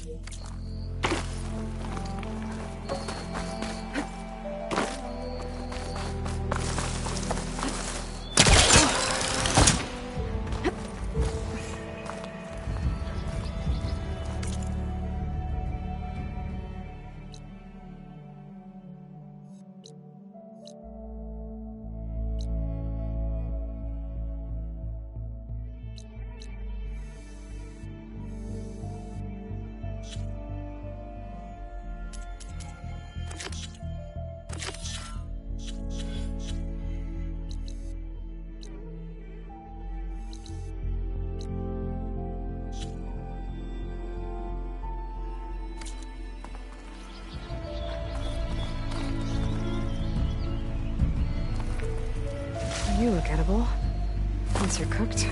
You look edible. Once you're cooked.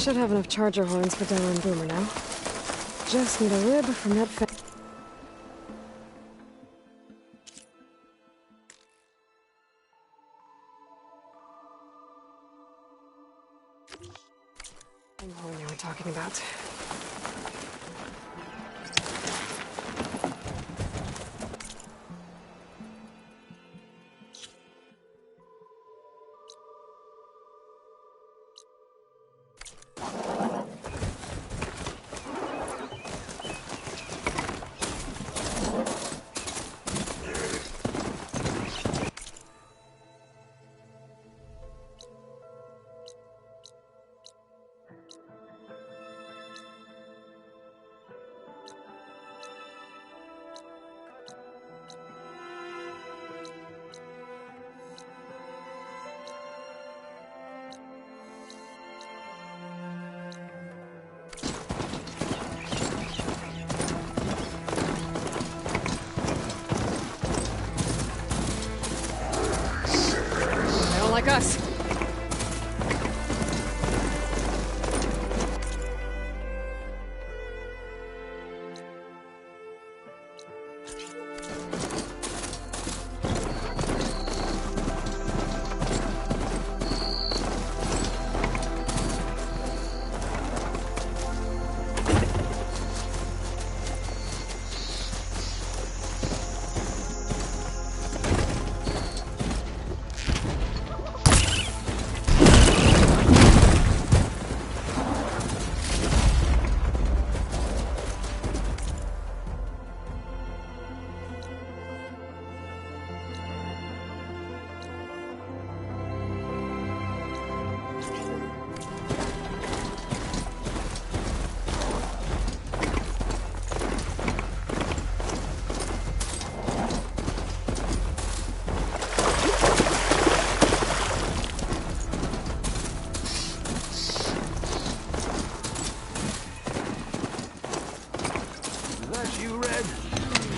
should have enough charger horns for Della and Boomer now. Just need a rib from that horn you were talking about. Like us.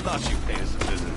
Thought you paid us a visit.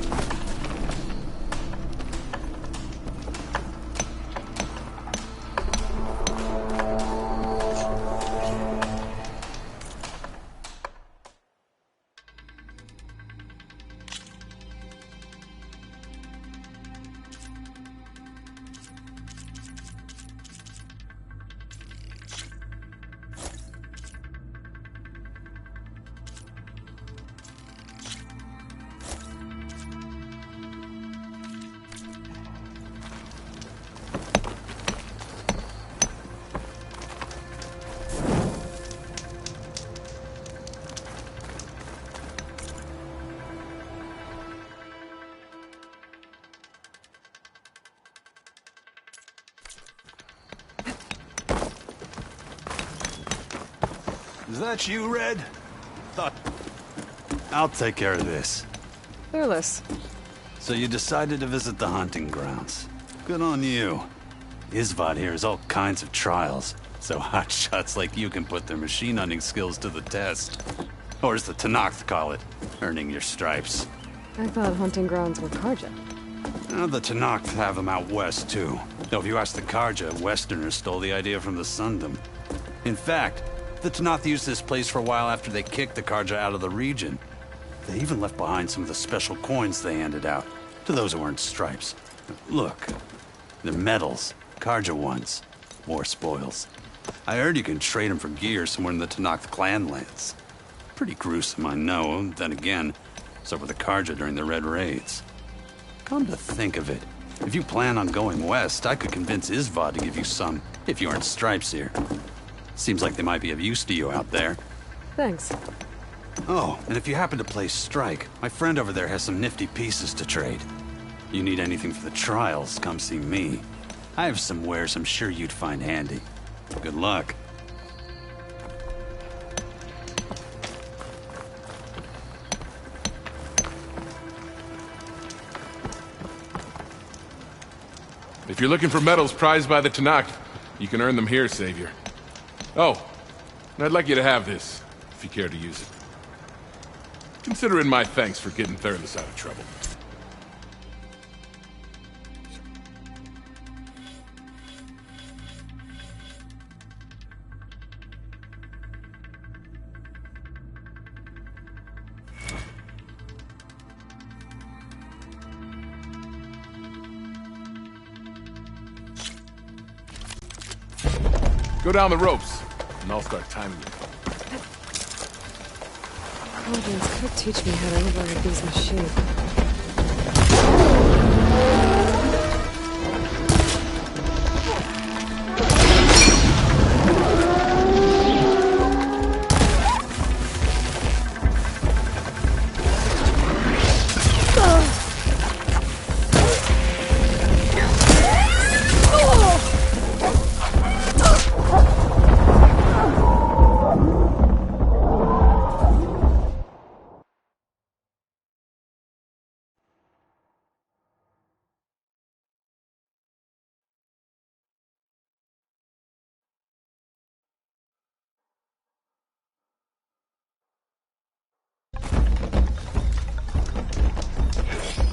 Is that you, Red? I'll take care of this. Fearless. So you decided to visit the hunting grounds. Good on you. Isvad here has all kinds of trials, so hotshots like you can put their machine hunting skills to the test. Or as the Tenakth call it, earning your stripes. I thought hunting grounds were Karja. The Tenakth have them out west, too. Though if you ask the Karja, Westerners stole the idea from the Sundom. In fact, the Tenakth used this place for a while after they kicked the Karja out of the region. They even left behind some of the special coins they handed out, to those who earned stripes. Look, they're medals, Karja ones. More spoils. I heard you can trade them for gear somewhere in the Tenakth clan lands. Pretty gruesome, I know. Then again, so were the Karja during the Red Raids. Come to think of it, if you plan on going west, I could convince Isvad to give you some, if you earn stripes here. Seems like they might be of use to you out there. Thanks. Oh, and if you happen to play Strike, my friend over there has some nifty pieces to trade. You need anything for the trials, come see me. I have some wares I'm sure you'd find handy. Good luck. If you're looking for medals prized by the Tenakth, you can earn them here, Savior. Oh, and I'd like you to have this, if you care to use it. Consider it my thanks for getting Thurles out of trouble. Go down the ropes, and I'll start timing you. Guardians could teach me how to override these machines.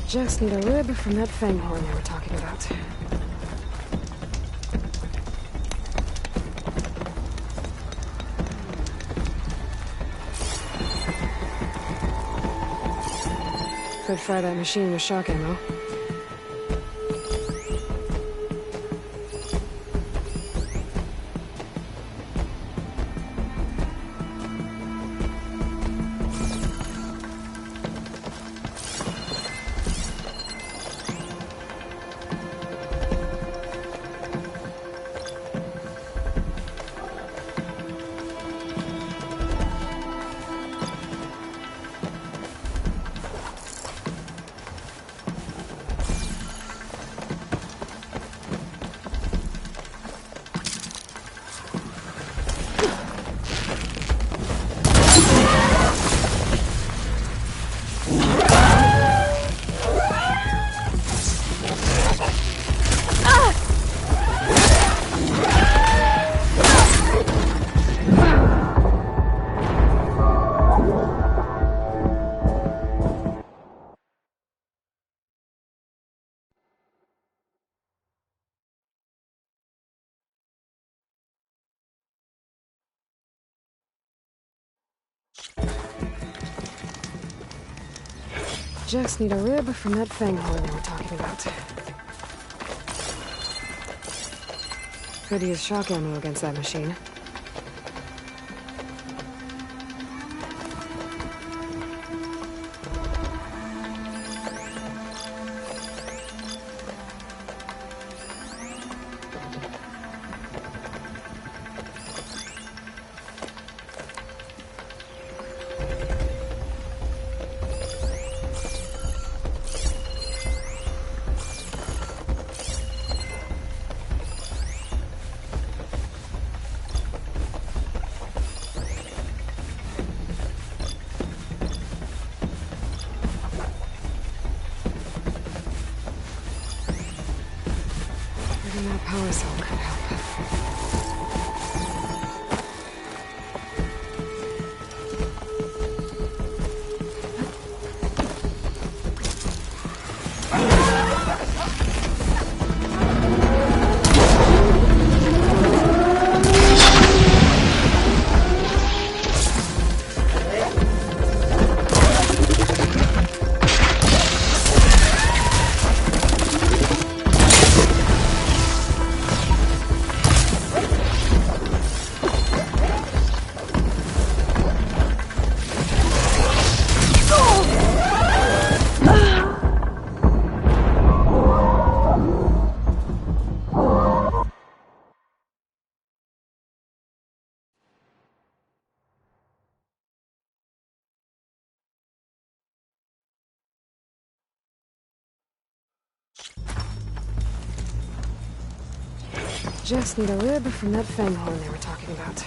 Just need a rib from that fanghorn they were talking about. Could fry that machine with shock ammo. Just need a rib from that fanghorn they were talking about. Could use shock ammo against that machine. Maybe that power cell could help. Just need a rib from that fanghorn they were talking about.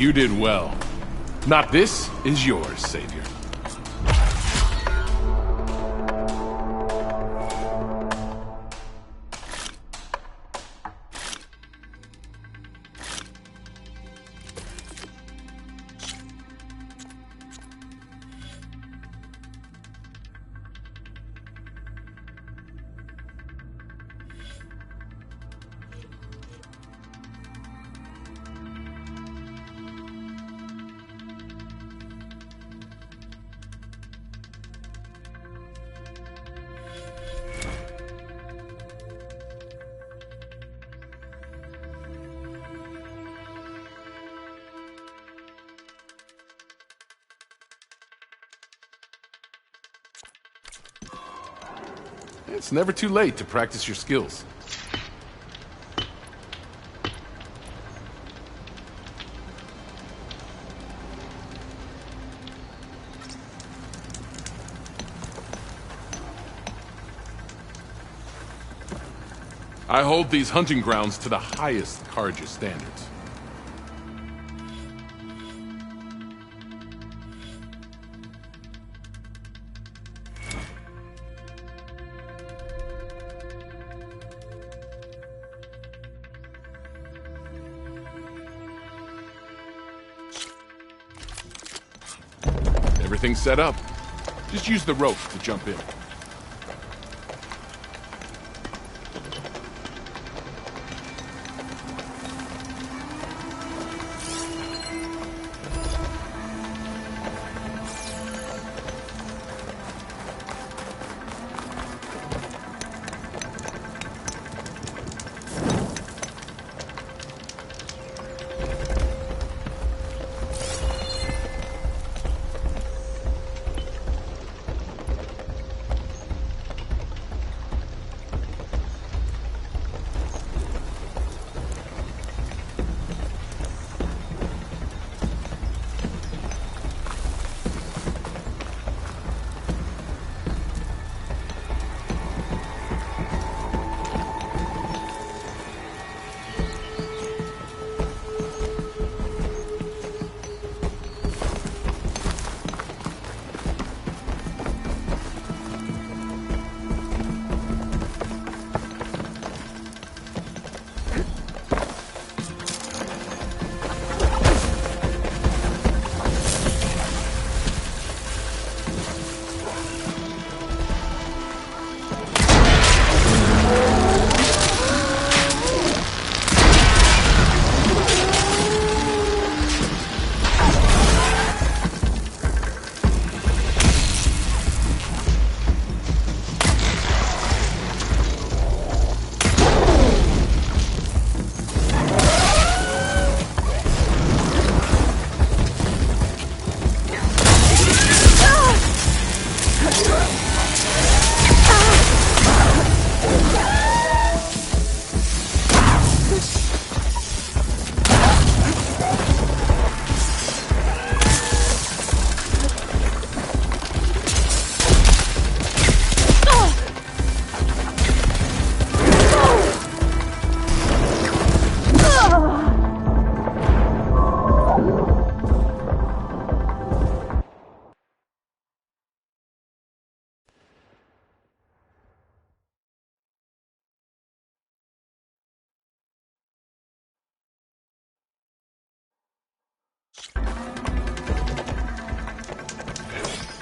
You did well. Not this is yours, Savior. It's never too late to practice your skills. I hold these hunting grounds to the highest Carja standards. Everything's set up. Just use the rope to jump in.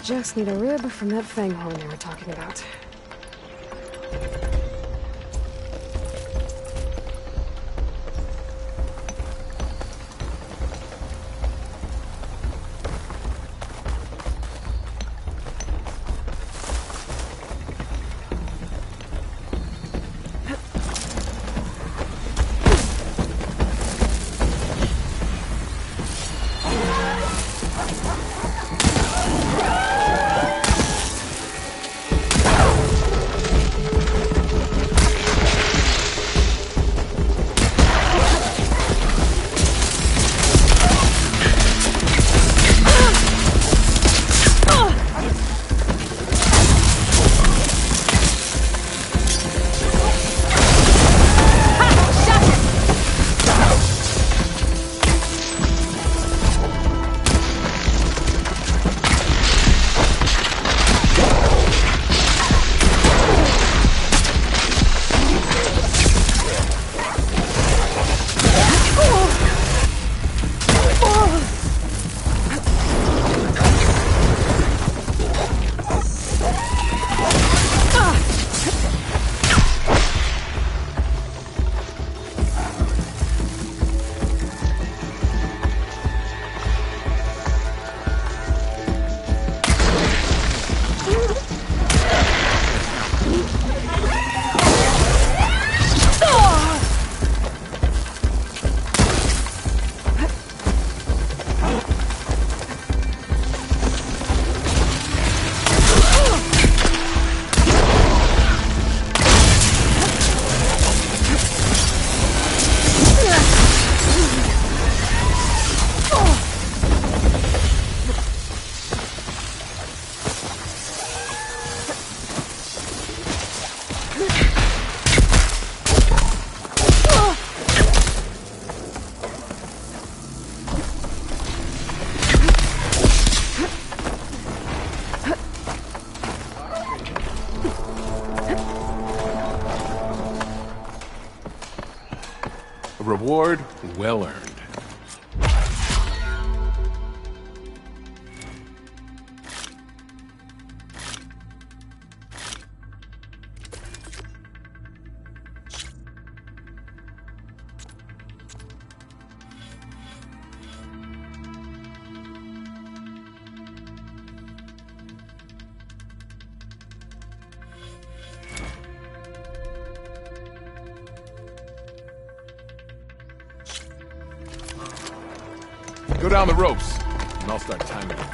Just need a rib from that fang horn they were talking about. reward well earned. Go down the ropes, and I'll start timing it.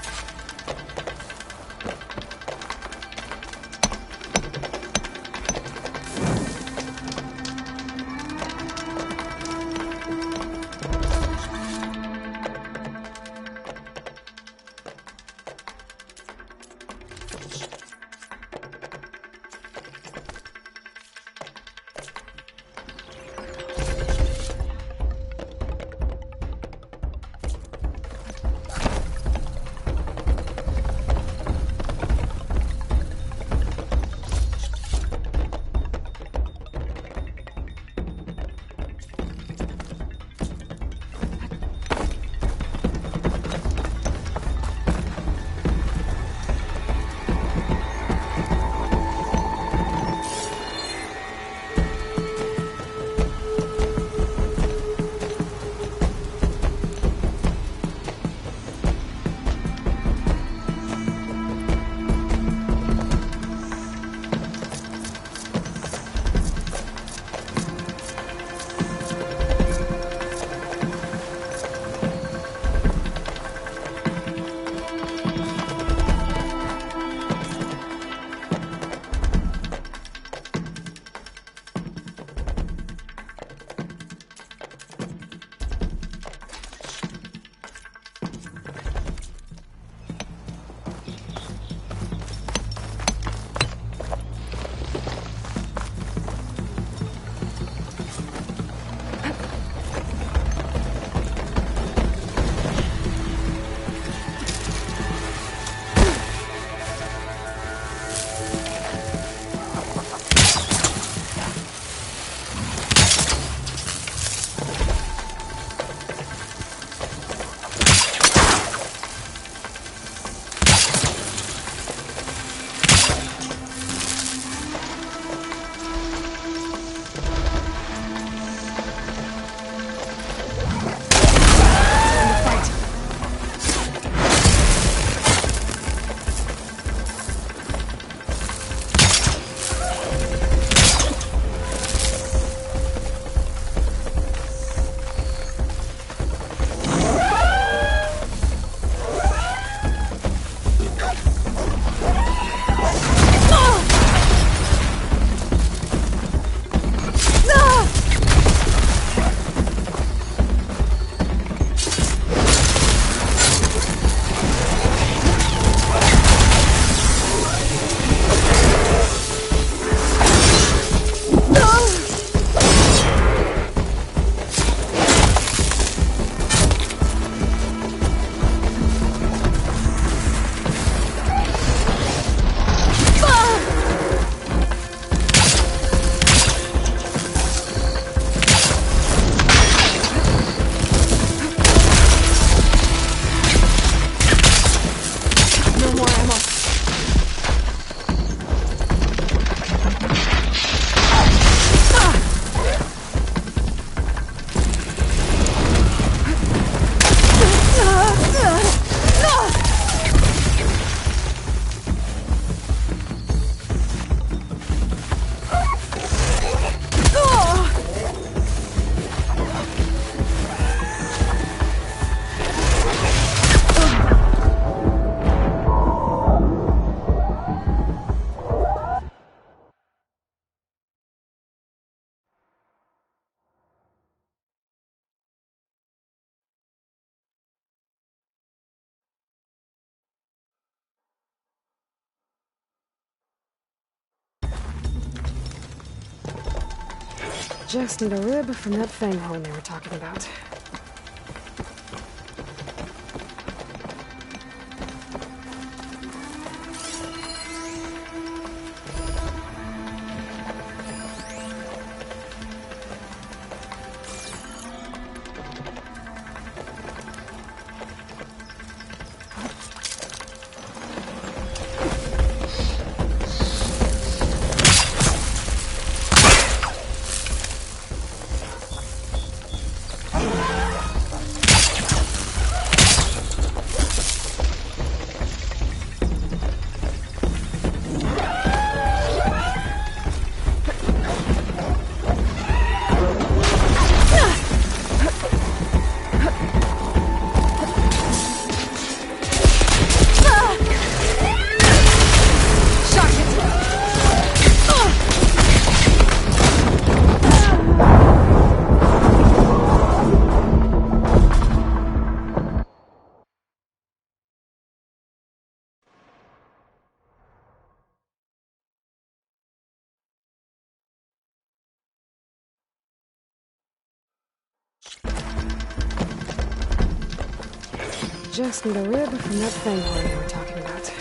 Just need a rib from that fang horn they were talking about. Just need a rib from that fanghorn you were talking about.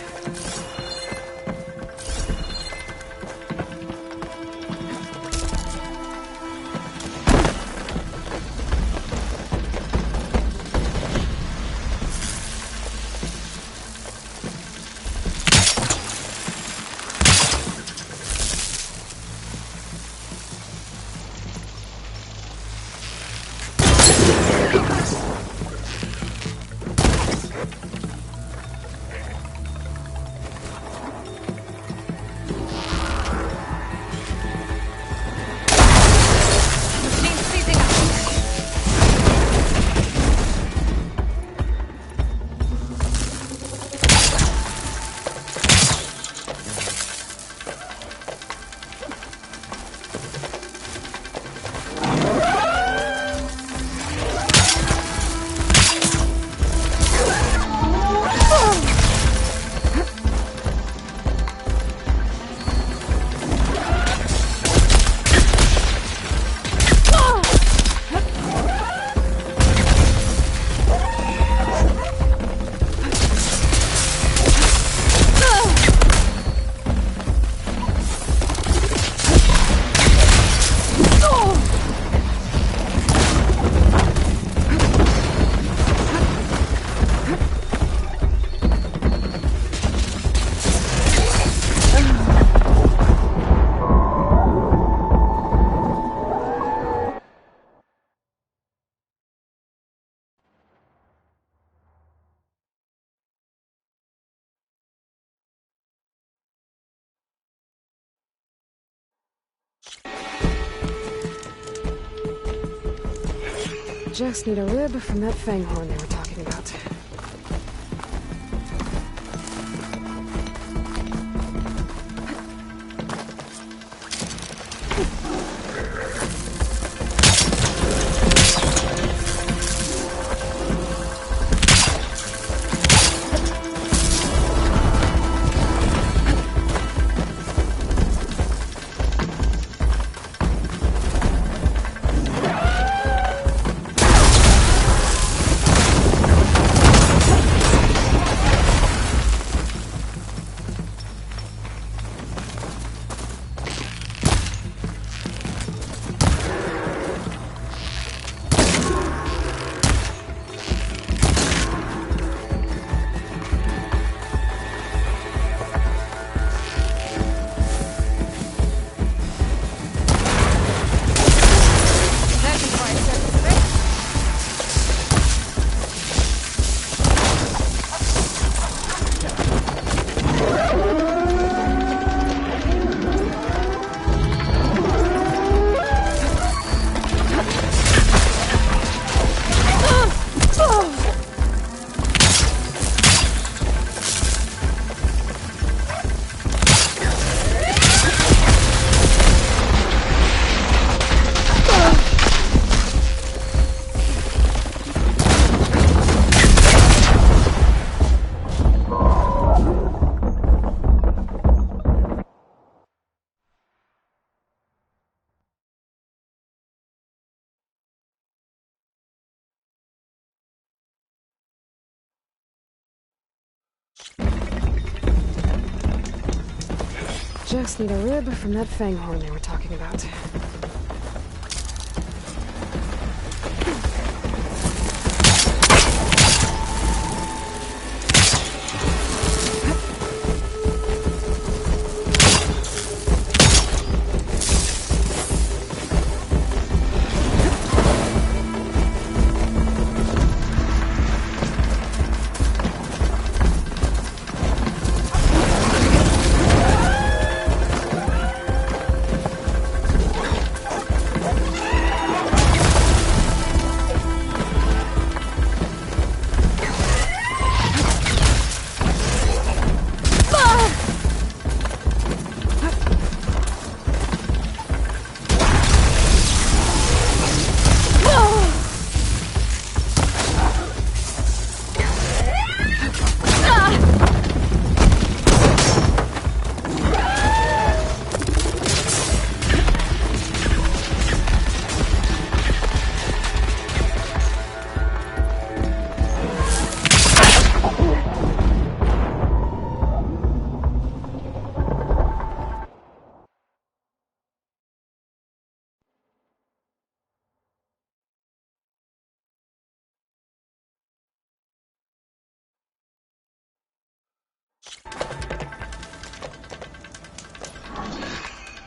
Just need a rib from that fanghorn they were talking about. Just need a rib from that fanghorn they were talking about.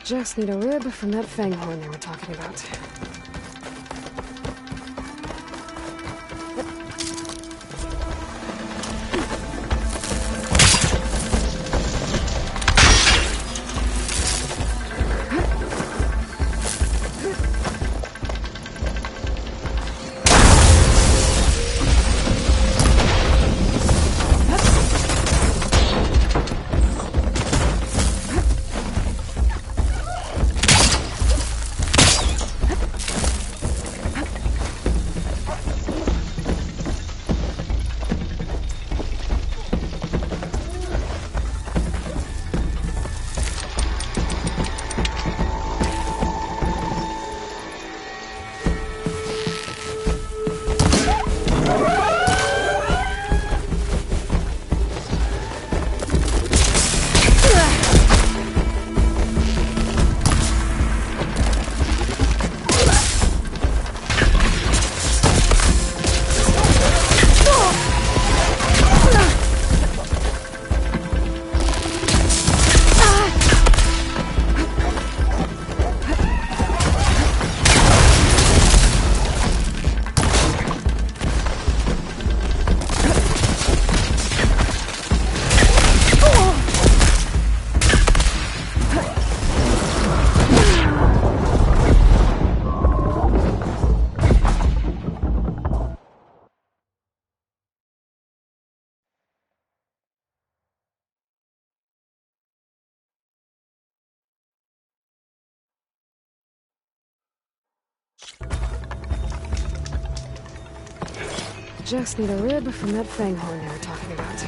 Just need a rib from that fanghorn they were talking about. Just need a rib from that fanghorn they were talking about.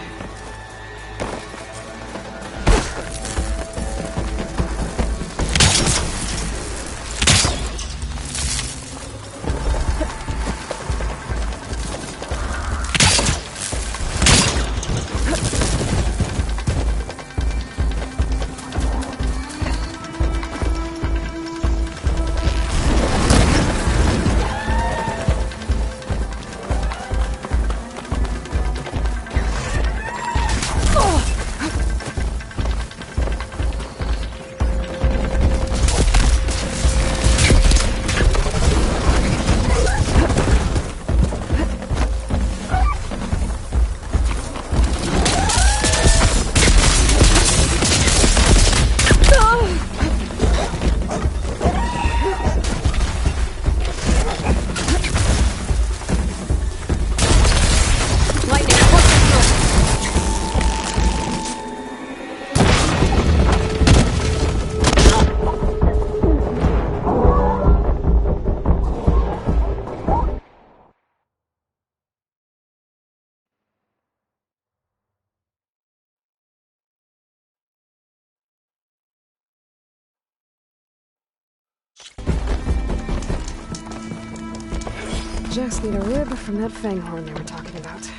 Just need a rib from that fanghorn they were talking about.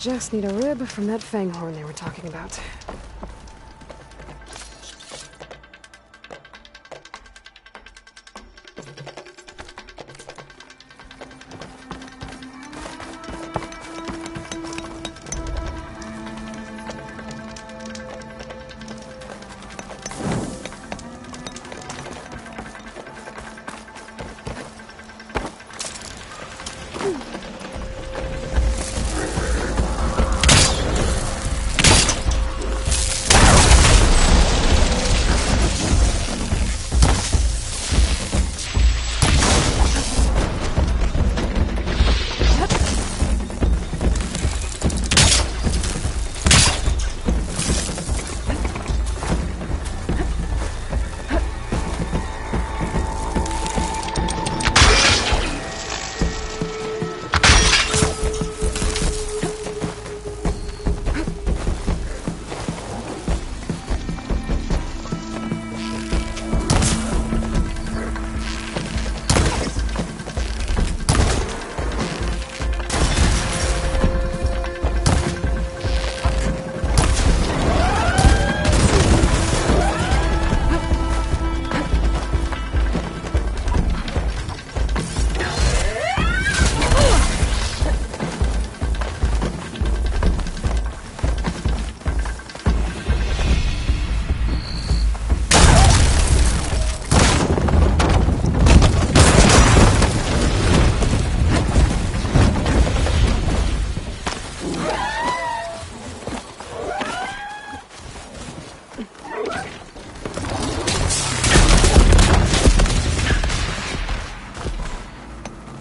just need a rib from that fanghorn they were talking about.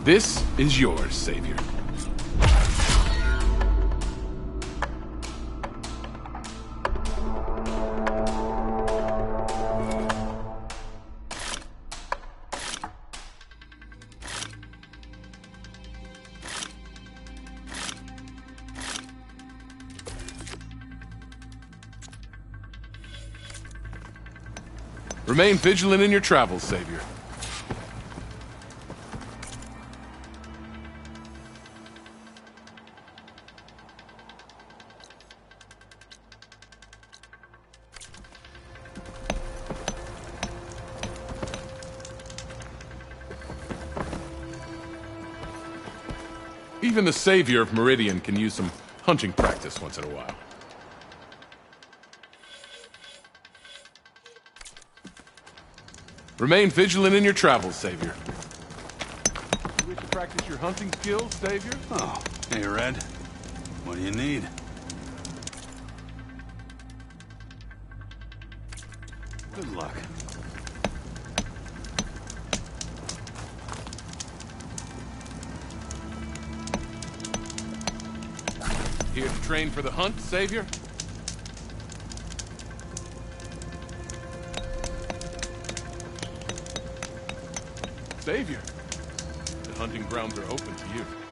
This is yours, Savior. Remain vigilant in your travels, Savior. Even the Savior of Meridian can use some hunting practice once in a while. Remain vigilant in your travels, Savior. You wish to practice your hunting skills, Savior? Oh, hey, Red. What do you need? Good luck. Here to train for the hunt, Savior? Savior, the hunting grounds are open to you.